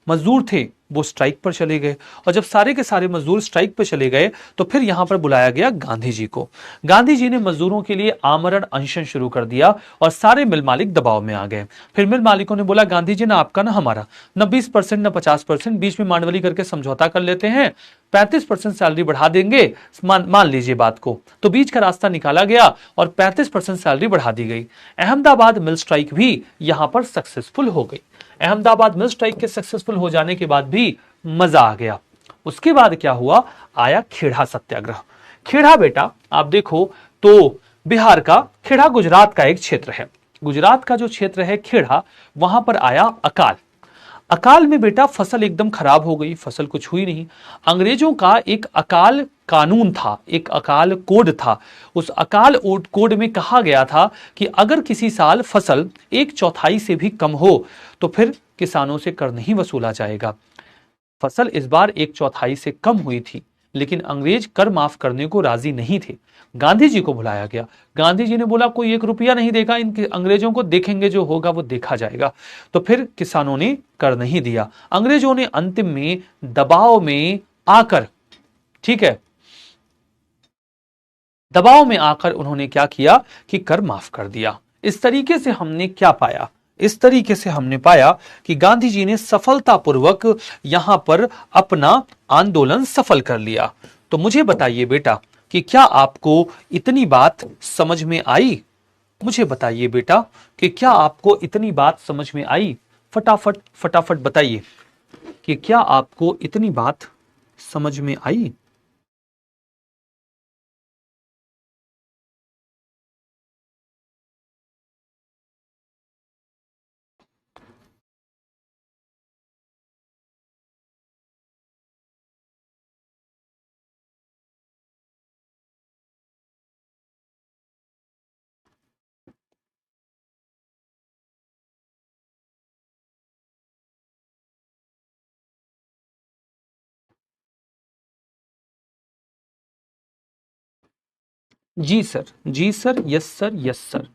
मजदूर थे वो स्ट्राइक पर चले गए, और जब सारे के सारे मजदूर स्ट्राइक पर चले गए तो फिर यहां पर बुलाया गया गांधी जी को। गांधी जी ने मजदूरों के लिए आमरण अनशन शुरू कर दिया और सारे मिल मालिक दबाव में आ गए। फिर मिल मालिकों ने बोला गांधी जी, ना आपका ना हमारा, न 20% न 50%, बीच में मांडवली करके समझौता कर लेते हैं, 35% सैलरी बढ़ा देंगे, मान लीजिए बात को। तो बीच का रास्ता निकाला गया और 35% सैलरी बढ़ा दी गई। अहमदाबाद मिल स्ट्राइक भी यहां पर सक्सेसफुल हो गई। अहमदाबाद मिल स्ट्राइक के सक्सेसफुल हो जाने के बाद भी मजा आ गया। उसके बाद क्या हुआ, आया खेड़ा सत्याग्रह। खेड़ा बेटा आप देखो तो बिहार का, खेड़ा गुजरात का एक क्षेत्र है, गुजरात का जो क्षेत्र है खेड़ा, वहां पर आया अकाल। अकाल में बेटा फसल एकदम खराब हो गई, फसल कुछ हुई नहीं। अंग्रेजों का एक अकाल कानून था, एक अकाल कोड था। उस अकाल कोड में कहा गया था कि अगर किसी साल फसल 1/4 से भी कम हो तो फिर किसानों से कर नहीं वसूला जाएगा। फसल इस बार 1/4 से कम हुई थी, लेकिन अंग्रेज कर माफ करने को राजी नहीं थे। गांधी जी को बुलाया गया। गांधी जी ने बोला कोई 1 रुपया नहीं देगा इन अंग्रेजों को, देखेंगे जो होगा वो देखा जाएगा। तो फिर किसानों ने कर नहीं दिया। अंग्रेजों ने अंतिम में दबाव में आकर, ठीक है, दबाव में आकर उन्होंने क्या किया कि कर माफ कर दिया। इस तरीके से हमने क्या पाया, इस तरीके से हमने पाया कि गांधी जी ने सफलतापूर्वक यहां पर अपना आंदोलन सफल कर लिया। तो मुझे बताइए बेटा कि क्या आपको इतनी बात समझ में आई? मुझे बताइए बेटा कि क्या आपको इतनी बात समझ में आई? फटाफट फटाफट बताइए कि क्या आपको इतनी बात समझ में आई? जी सर, जी sir, yes sir, yes sir.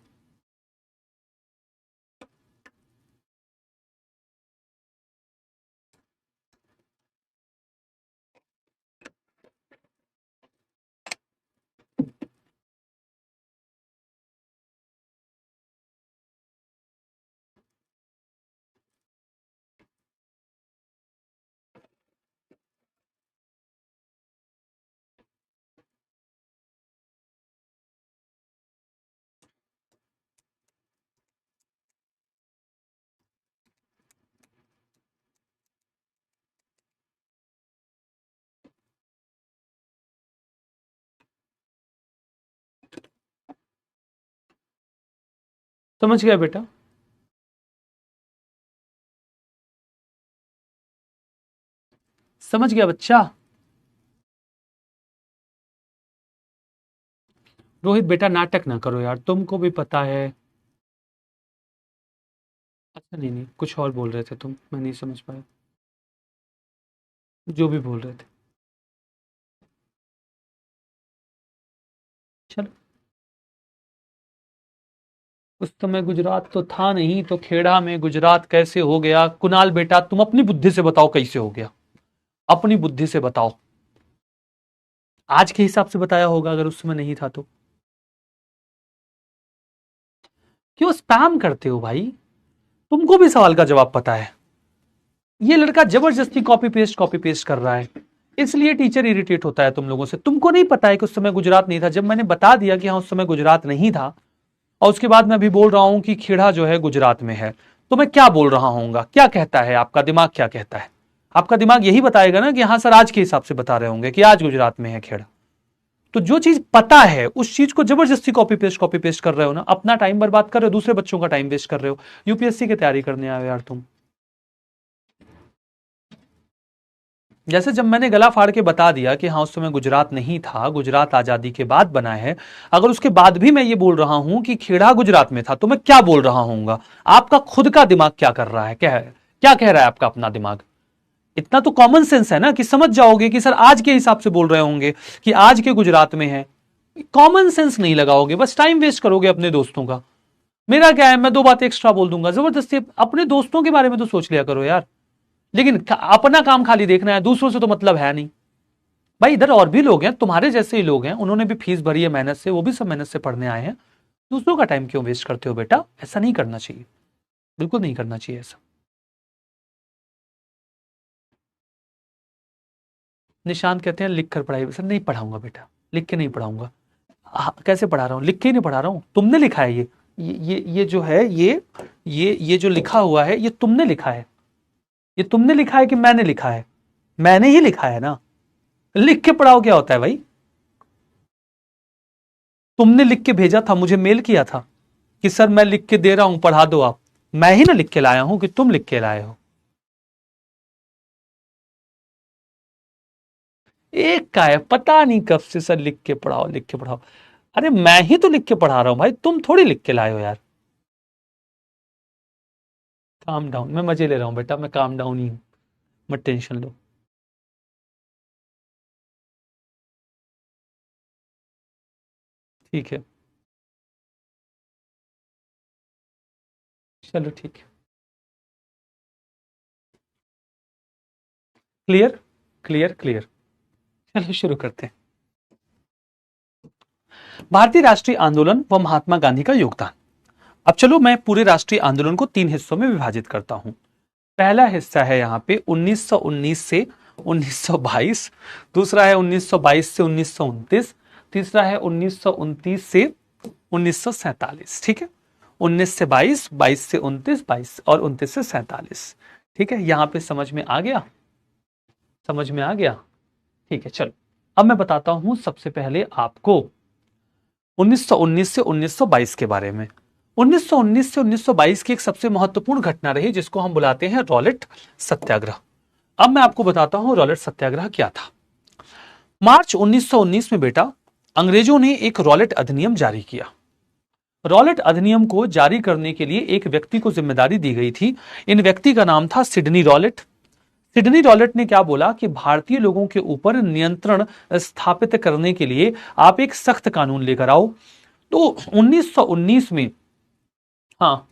समझ गया बेटा? समझ गया बच्चा? रोहित बेटा नाटक ना करो यार, तुमको भी पता है। अच्छा नहीं नहीं, कुछ और बोल रहे थे तुम, मैं नहीं समझ पाया जो भी बोल रहे थे। चलो उस समय गुजरात तो था नहीं, तो खेड़ा में गुजरात कैसे हो गया? कुणाल बेटा तुम अपनी बुद्धि से बताओ कैसे हो गया, अपनी बुद्धि से बताओ। आज के हिसाब से बताया होगा अगर उस समय नहीं था तो। क्यों स्पैम करते हो भाई? तुमको भी सवाल का जवाब पता है। ये लड़का जबरदस्ती कॉपी पेस्ट कर रहा है, इसलिए टीचर इरिटेट होता है तुम लोगों से। तुमको नहीं पता है कि उस समय गुजरात नहीं था। जब मैंने बता दिया कि हाँ उस समय गुजरात नहीं था, और उसके बाद मैं अभी बोल रहा हूं कि खेड़ा जो है गुजरात में है, तो मैं क्या बोल रहा हूँ? क्या कहता है आपका दिमाग, क्या कहता है? आपका दिमाग यही बताएगा ना कि हाँ सर आज के हिसाब से बता रहे होंगे कि आज गुजरात में है खेड़ा। तो जो चीज पता है उस चीज को जबरदस्ती कॉपी पेस्ट कर रहे हो ना, अपना टाइम बर्बाद कर रहे हो, दूसरे बच्चों का टाइम वेस्ट कर रहे हो। यूपीएससी की तैयारी करने आए हो यार तुम। जैसे जब मैंने गला फाड़ के बता दिया कि हाँ उस समय गुजरात नहीं था, गुजरात आजादी के बाद बना है, अगर उसके बाद भी मैं ये बोल रहा हूं कि खेड़ा गुजरात में था, तो मैं क्या बोल रहा हूंगा? आपका खुद का दिमाग क्या कर रहा है, क्या कह रहा है आपका अपना दिमाग? इतना तो कॉमन सेंस है ना कि समझ जाओगे कि सर आज के हिसाब से बोल रहे होंगे कि आज के गुजरात में है। कॉमन सेंस नहीं लगाओगे, बस टाइम वेस्ट करोगे अपने दोस्तों का। मेरा क्या है, मैं दो बातें एक्स्ट्रा बोल दूंगा जबरदस्ती। अपने दोस्तों के बारे में तो सोच लिया करो यार, लेकिन अपना काम खाली देखना है, दूसरों से तो मतलब है नहीं। भाई इधर और भी लोग हैं, तुम्हारे जैसे ही लोग हैं, उन्होंने भी फीस भरी है मेहनत से, वो भी सब मेहनत से पढ़ने आए हैं। दूसरों का टाइम क्यों वेस्ट करते हो बेटा? ऐसा नहीं करना चाहिए, बिल्कुल नहीं करना चाहिए ऐसा। निशांत कहते हैं लिख कर पढ़ाई। सर नहीं पढ़ाऊंगा बेटा, लिख के नहीं पढ़ाऊंगा। कैसे पढ़ा रहा हूं? लिख के ही नहीं पढ़ा रहा हूं, तुमने लिखा है ये जो है, ये जो लिखा हुआ है, ये तुमने लिखा है। ये तुमने लिखा है कि मैंने लिखा है? मैंने ही लिखा है ना। लिख के पढ़ाओ क्या होता है भाई? तुमने लिख के भेजा था, मुझे मेल किया था कि सर मैं लिख के दे रहा हूं, पढ़ा दो आप। मैं ही ना लिख के लाया हूं कि तुम लिख के लाए हो? एक का है, पता नहीं कब से सर लिख के पढ़ाओ, लिख के पढ़ाओ। अरे मैं ही तो लिख के पढ़ा रहा हूं भाई, तुम थोड़ी लिख के लाए हो यार। काम डाउन, मैं मजे ले रहा हूं बेटा, मैं काम डाउन ही हूं, मत टेंशन लो। ठीक है, चलो ठीक है। Clear clear clear. चलो शुरू करते हैं। भारतीय राष्ट्रीय आंदोलन व महात्मा गांधी का योगदान। अब चलो मैं पूरे राष्ट्रीय आंदोलन को 3 हिस्सों में विभाजित करता हूं। पहला हिस्सा है यहाँ पे 1919 से 1922, दूसरा है 1922 से 1929, तीसरा है 1929 से 1947। ठीक है, 19 से 22, 22 से 29, 22 और 29 से 47। ठीक है, यहां पे समझ में आ गया? समझ में आ गया? ठीक है, चलो अब मैं बताता हूं सबसे पहले आपको 1919 से 1922 के बारे में। 1919 से 1922 की एक सबसे महत्वपूर्ण घटना रही जिसको हम बुलाते हैं रॉलेट सत्याग्रह। अब मैं आपको बताता हूं रॉलेट सत्याग्रह क्या था। मार्च 1919 में बेटा अंग्रेजों ने एक रॉलेट अधिनियम जारी किया। रॉलेट अधिनियम को जारी करने के लिए एक व्यक्ति को जिम्मेदारी दी गई थी। इन व्यक्ति का नाम था सिडनी रॉलेट। सिडनी रॉलेट ने क्या बोला कि भारतीय लोगों के ऊपर नियंत्रण स्थापित करने के लिए आप एक सख्त कानून लेकर आओ। तो 1919 में, हाँ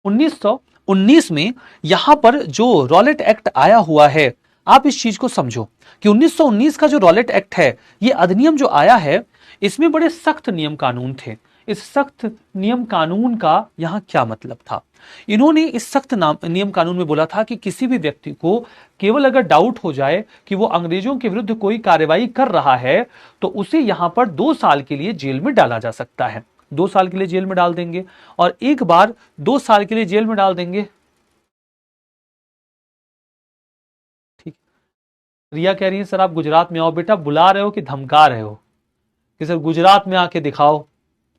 1919 में यहां पर जो रॉलेट एक्ट आया हुआ है, आप इस चीज को समझो कि 1919 का जो रॉलेट एक्ट है, ये अधिनियम जो आया है, इसमें बड़े सख्त नियम कानून थे। इस सख्त नियम कानून का यहां क्या मतलब था? इन्होंने इस सख्त नियम कानून में बोला था कि किसी भी व्यक्ति को केवल अगर डाउट हो जाए कि वो अंग्रेजों के विरुद्ध कोई कार्रवाई कर रहा है, तो उसे यहां पर 2 साल के लिए जेल में डाला जा सकता है। 2 साल के लिए जेल में डाल देंगे, और एक बार 2 साल के लिए जेल में डाल देंगे। ठीक। रिया कह रही है सर आप गुजरात में आओ। बेटा बुला रहे हो कि धमका रहे हो कि सर गुजरात में आके दिखाओ,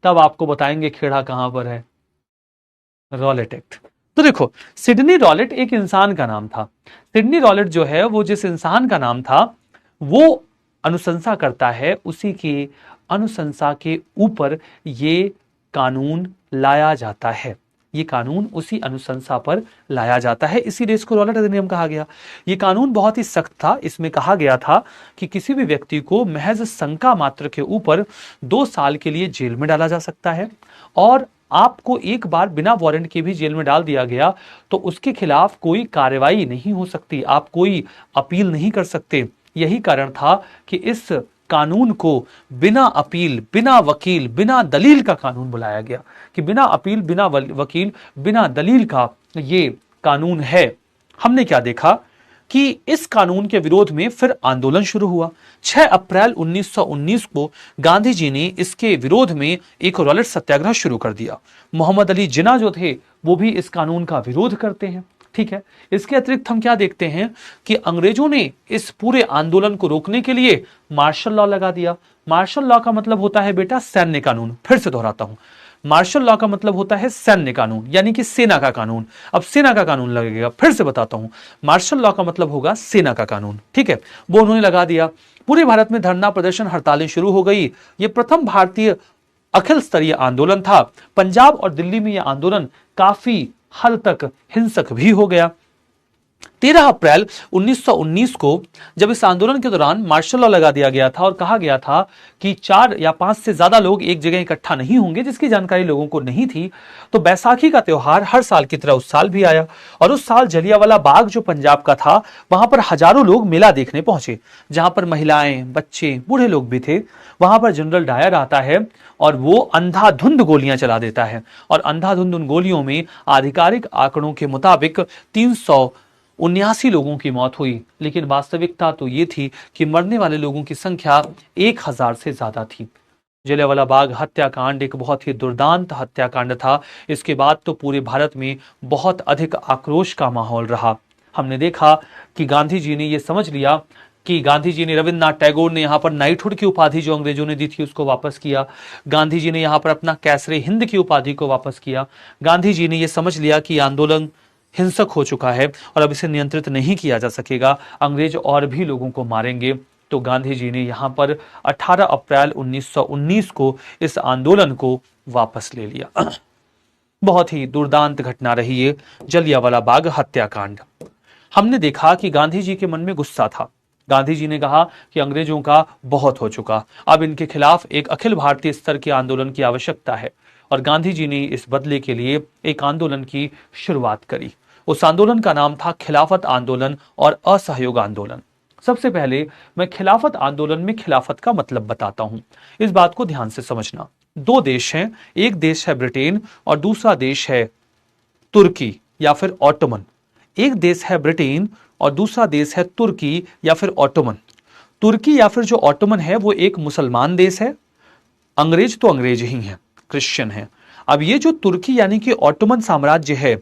तब आपको बताएंगे खेड़ा कहां पर है। रॉलेट एक्ट, तो देखो सिडनी रॉलेट एक इंसान का नाम था। सिडनी रॉलेट जो है वो जिस इंसान का नाम था, वो अनुशंसा करता है, उसी की अनुशंसा के ऊपर ये कानून लाया जाता है। ये कानून उसी अनुशंसा पर लाया जाता है, इसीलिए इसको रॉलेट अधिनियम कहा गया। ये कानून बहुत ही सख्त था। इसमें कहा गया था कि किसी भी व्यक्ति को महज शंका मात्र के ऊपर 2 साल के लिए जेल में डाला जा सकता है, और आपको एक बार बिना वारंट के भी जेल में डाल दिया गया तो उसके खिलाफ कोई कार्रवाई नहीं हो सकती, आप कोई अपील नहीं कर सकते। यही कारण था कि इस कानून को बिना अपील, बिना वकील, बिना दलील का कानून बुलाया गया, कि बिना अपील, बिना वकील, बिना दलील का ये कानून है। हमने क्या देखा कि इस कानून के विरोध में फिर आंदोलन शुरू हुआ। 6 अप्रैल 1919 को गांधी जी ने इसके विरोध में एक रॉलेट सत्याग्रह शुरू कर दिया। मोहम्मद अली जिन्ना जो थे वो भी इस कानून का विरोध करते हैं। ठीक है, इसके अतिरिक्त हम क्या देखते हैं कि अंग्रेजों ने इस पूरे आंदोलन को रोकने के लिए मार्शल लॉ लगा दिया। मार्शल लॉ का मतलब होता है बेटा सैन्य कानून। फिर से दोहराता हूं, मार्शल लॉ का मतलब होता है सैन्य कानून, यानी कि सेना का कानून। अब सेना का कानून लगेगा, फिर से बताता हूं, मार्शल लॉ का मतलब होगा सेना का कानून। ठीक है, वो उन्होंने लगा दिया। पूरे भारत में धरना प्रदर्शन, हड़तालें शुरू हो गई। ये प्रथम भारतीय अखिल स्तरीय आंदोलन था। पंजाब और दिल्ली में यह आंदोलन काफी हद तक हिंसक भी हो गया। 13 अप्रैल 1919 को जब इस आंदोलन के दौरान मार्शल लॉ लगा दिया गया था और कहा गया था कि 4 या 5 से ज्यादा लोग एक जगह इकट्ठा नहीं होंगे, जिसकी जानकारी लोगों को नहीं थी, तो बैसाखी का त्योहार हर साल की तरह उस साल भी आया। और उस साल जलियांवाला बाग जो पंजाब का था, वहां पर हजारों लोग मेला देखने पहुंचे, जहां पर महिलाएं, बच्चे, बूढ़े लोग भी थे। वहां पर जनरल डायर आता है और वो अंधाधुंध गोलियां चला देता है, और अंधाधुंध उन गोलियों में आधिकारिक आंकड़ों के मुताबिक 379 लोगों की मौत हुई। लेकिन वास्तविकता तो ये थी कि मरने वाले लोगों की संख्या 1000 से ज्यादा थी। जलियांवाला बाग हत्याकांड एक बहुत ही दुर्दांत हत्याकांड था। इसके बाद तो पूरे भारत में बहुत अधिक आक्रोश का माहौल रहा। हमने देखा कि गांधी जी ने यह समझ लिया कि गांधी जी ने, रविन्द्रनाथ टैगोर ने यहाँ पर नाइटहुड की उपाधि जो अंग्रेजों ने दी थी उसको वापस किया। गांधी जी ने यहाँ पर अपना कैसरे हिंद की उपाधि को वापस किया। गांधी जी ने यह समझ लिया कि आंदोलन हिंसक हो चुका है और अब इसे नियंत्रित नहीं किया जा सकेगा, अंग्रेज और भी लोगों को मारेंगे। तो गांधी जी ने यहाँ पर 18 अप्रैल 1919 को इस आंदोलन को वापस ले लिया। बहुत ही दुर्दांत घटना रही है जलियांवाला बाग हत्याकांड। हमने देखा कि गांधी जी के मन में गुस्सा था। गांधी जी ने कहा कि अंग्रेजों का बहुत हो चुका, अब इनके खिलाफ एक अखिल भारतीय स्तर के आंदोलन की आवश्यकता है। और गांधी जी ने इस बदले के लिए एक आंदोलन की शुरुआत करी। उस आंदोलन का नाम था खिलाफत आंदोलन और असहयोग आंदोलन। सबसे पहले मैं खिलाफत आंदोलन में खिलाफत का मतलब बताता हूं, इस बात को ध्यान से समझना। 2 देश हैं, एक देश है ब्रिटेन और दूसरा देश है तुर्की या फिर ऑटोमन। एक देश है ब्रिटेन और दूसरा देश है तुर्की या फिर ऑटोमन। तुर्की या फिर जो ऑटोमन है वो एक मुसलमान देश है, अंग्रेज तो अंग्रेज ही हैं, क्रिश्चियन हैं। अब ये जो तुर्की यानी कि ऑटोमन साम्राज्य है,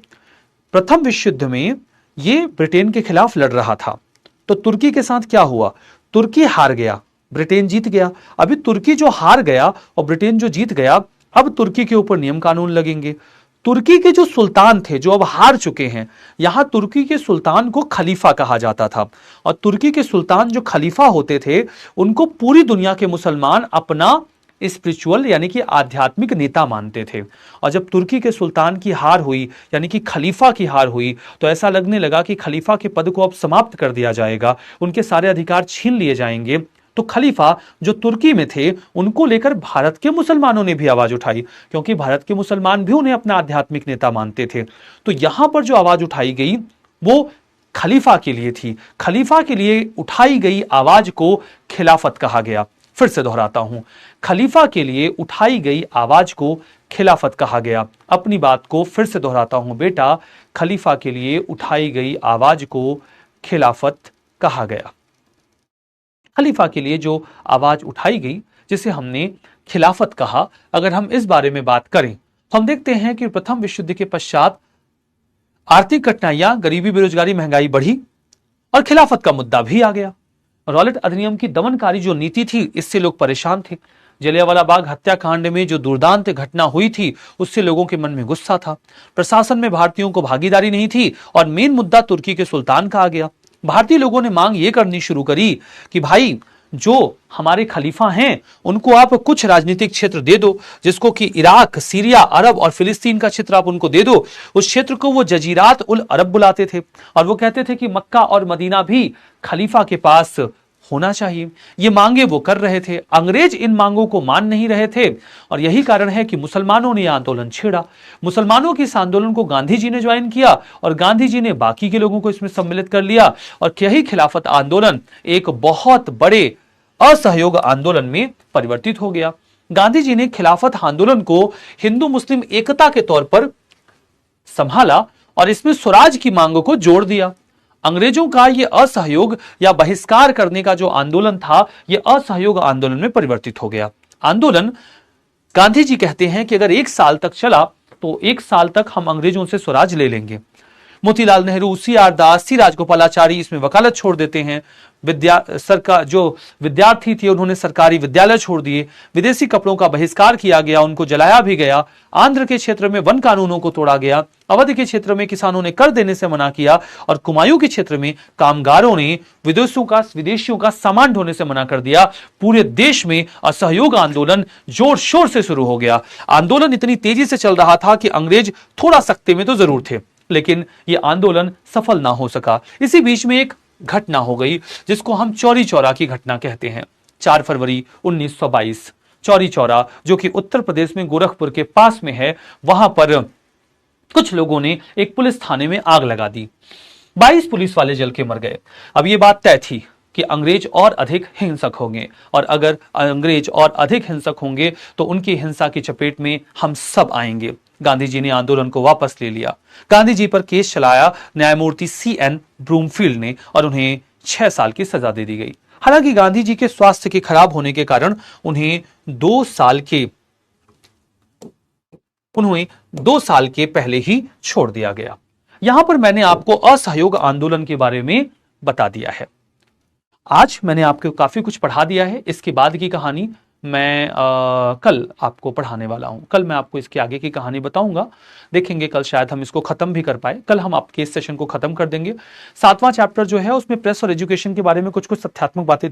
प्रथम विश्व युद्ध में ये ब्रिटेन के खिलाफ लड़ रहा था। तो तुर्की के साथ क्या हुआ, तुर्की हार गया, ब्रिटेन जीत गया। अभी तुर्की जो हार गया और ब्रिटेन जो जीत गया, अब तुर्की के ऊपर नियम कानून लगेंगे। तुर्की के जो सुल्तान थे जो अब हार चुके हैं, यहां तुर्की के सुल्तान को खलीफा कहा जाता था। और तुर्की के सुल्तान जो खलीफा होते थे, उनको पूरी दुनिया के मुसलमान अपना स्पिरिचुअल यानी कि आध्यात्मिक नेता मानते थे। और जब तुर्की के सुल्तान की हार हुई यानी कि खलीफा की हार हुई, तो ऐसा लगने लगा कि खलीफा के पद को अब समाप्त कर दिया जाएगा, उनके सारे अधिकार छीन लिए जाएंगे। तो खलीफा जो तुर्की में थे, उनको लेकर भारत के मुसलमानों ने भी आवाज उठाई, क्योंकि भारत के मुसलमान भी उन्हें अपना आध्यात्मिक नेता मानते थे। तो यहां पर जो आवाज उठाई गई वो खलीफा के लिए थी। खलीफा के लिए उठाई गई आवाज को खिलाफत कहा गया। फिर से दोहराता हूं, खलीफा के लिए उठाई गई आवाज को खिलाफत कहा गया। अपनी बात को फिर से दोहराता हूं बेटा, खलीफा के लिए उठाई गई आवाज को खिलाफत कहा गया। खलीफा के लिए जो आवाज उठाई गई, जिसे हमने खिलाफत कहा, अगर हम इस बारे में बात करें तो हम देखते हैं कि प्रथम विश्व युद्ध के पश्चात आर्थिक कठिनाइयां, गरीबी, बेरोजगारी, महंगाई बढ़ी और खिलाफत का मुद्दा भी आ गया। रॉलेट अधिनियम की दमनकारी जो नीति थी, इससे लोग परेशान थे। जलियांवाला बाग हत्याकांड में जो दुर्दांत घटना हुई थी, उससे लोगों के मन में गुस्सा था। प्रशासन में भारतीयों को भागीदारी नहीं थी और मेन मुद्दा तुर्की के सुल्तान का आ गया। भारतीय लोगों ने मांग ये करनी शुरू करी कि भाई जो हमारे खलीफा हैं उनको आप कुछ राजनीतिक क्षेत्र दे दो, जिसको कि इराक, सीरिया, अरब और फिलिस्तीन का क्षेत्र आप उनको दे दो। उस क्षेत्र को वो जजीरात उल अरब बुलाते थे और वो कहते थे कि मक्का और मदीना भी खलीफा के पास होना चाहिए। ये मांगे वो कर रहे थे, अंग्रेज इन मांगों को मान नहीं रहे थे और यही कारण है कि मुसलमानों ने यह आंदोलन छेड़ा। मुसलमानों के इस आंदोलन को गांधी जी ने ज्वाइन किया और गांधी जी ने बाकी के लोगों को इसमें सम्मिलित कर लिया और यही खिलाफत आंदोलन एक बहुत बड़े असहयोग आंदोलन में परिवर्तित हो गया। गांधी जी ने खिलाफत आंदोलन को हिंदू मुस्लिम एकता के तौर पर संभाला और इसमें स्वराज की मांगों को जोड़ दिया। अंग्रेजों का यह असहयोग या बहिष्कार करने का जो आंदोलन था, यह असहयोग आंदोलन में परिवर्तित हो गया। आंदोलन, गांधी जी कहते हैं कि अगर 1 साल तक चला तो 1 साल तक हम अंग्रेजों से स्वराज ले लेंगे। मोतीलाल नेहरू, सी.आर. दास, सी राजगोपालाचारी इसमें वकालत छोड़ देते हैं। सरकार जो विद्यार्थी थे उन्होंने सरकारी विद्यालय छोड़ दिए। विदेशी कपड़ों का बहिष्कार किया गया, उनको जलाया भी गया। आंध्र के क्षेत्र में वन कानूनों को तोड़ा गया। अवध के क्षेत्र में किसानों ने कर देने से मना किया और कुमायूं के क्षेत्र में कामगारों ने विदेशियों का सामान ढोने से मना कर दिया। पूरे देश में असहयोग आंदोलन जोर शोर से शुरू हो गया। आंदोलन इतनी तेजी से चल रहा था कि अंग्रेज थोड़ा सख्ते में तो जरूर थे, लेकिन यह आंदोलन सफल ना हो सका। इसी बीच में एक घटना हो गई जिसको हम चौरी चौरा की घटना कहते हैं। 4 फरवरी 1922 चौरी चौरा, जो कि उत्तर प्रदेश में गोरखपुर के पास में है, वहां पर कुछ लोगों ने एक पुलिस थाने में आग लगा दी। 22 पुलिस वाले जल के मर गए। अब यह बात तय थी कि अंग्रेज और अधिक हिंसक होंगे और अगर अंग्रेज और अधिक हिंसक होंगे तो उनकी हिंसा की चपेट में हम सब आएंगे। गांधी जी ने आंदोलन को वापस ले लिया। गांधी जी पर केस चलाया न्यायमूर्ति C.N. ब्रूमफील्ड ने और उन्हें 6 साल की सजा दे दी गई। हालांकि गांधी जी के स्वास्थ्य के खराब होने के कारण उन्हें 2 साल के पहले ही छोड़ दिया गया। यहां पर मैंने आपको असहयोग आंदोलन के बारे में बता दिया है। आज मैंने आपको काफी कुछ पढ़ा दिया है। इसके बाद की कहानी मैं कल आपको पढ़ाने वाला हूं। कल मैं आपको इसके आगे की कहानी बताऊंगा। देखेंगे कल शायद हम इसको खत्म भी कर पाए। कल हम आपके इस सेशन को खत्म कर देंगे। 7वां चैप्टर जो है उसमें प्रेस और एजुकेशन के बारे में कुछ तथ्यात्मक बातें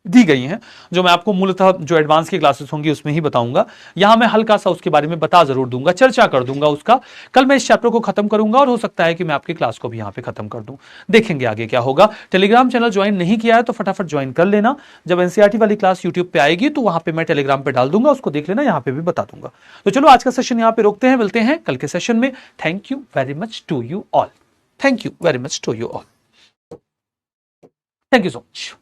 दी गई हैं, जो मैं आपको मूलतः जो एडवांस की क्लासेस होंगी उसमें ही बताऊंगा। यहां मैं हल्का सा उसके बारे में बता जरूर दूंगा, चर्चा कर दूंगा उसका। कल मैं इस चैप्टर को खत्म करूंगा और हो सकता है कि मैं आपकी क्लास को भी यहां पे खत्म कर दूं। देखेंगे आगे क्या होगा। टेलीग्राम चैनल ज्वाइन नहीं किया है तो फटाफट ज्वाइन कर लेना। जब एनसीईआरटी वाली क्लास यूट्यूब पे आएगी तो वहां पे मैं टेलीग्राम पे डाल दूंगा, उसको देख लेना, यहां पे भी बता दूंगा। तो चलो आज का सेशन यहां पे रोकते हैं, मिलते हैं कल के सेशन में। Thank you very much to you all. Thank you very much to you all. Thank you so much.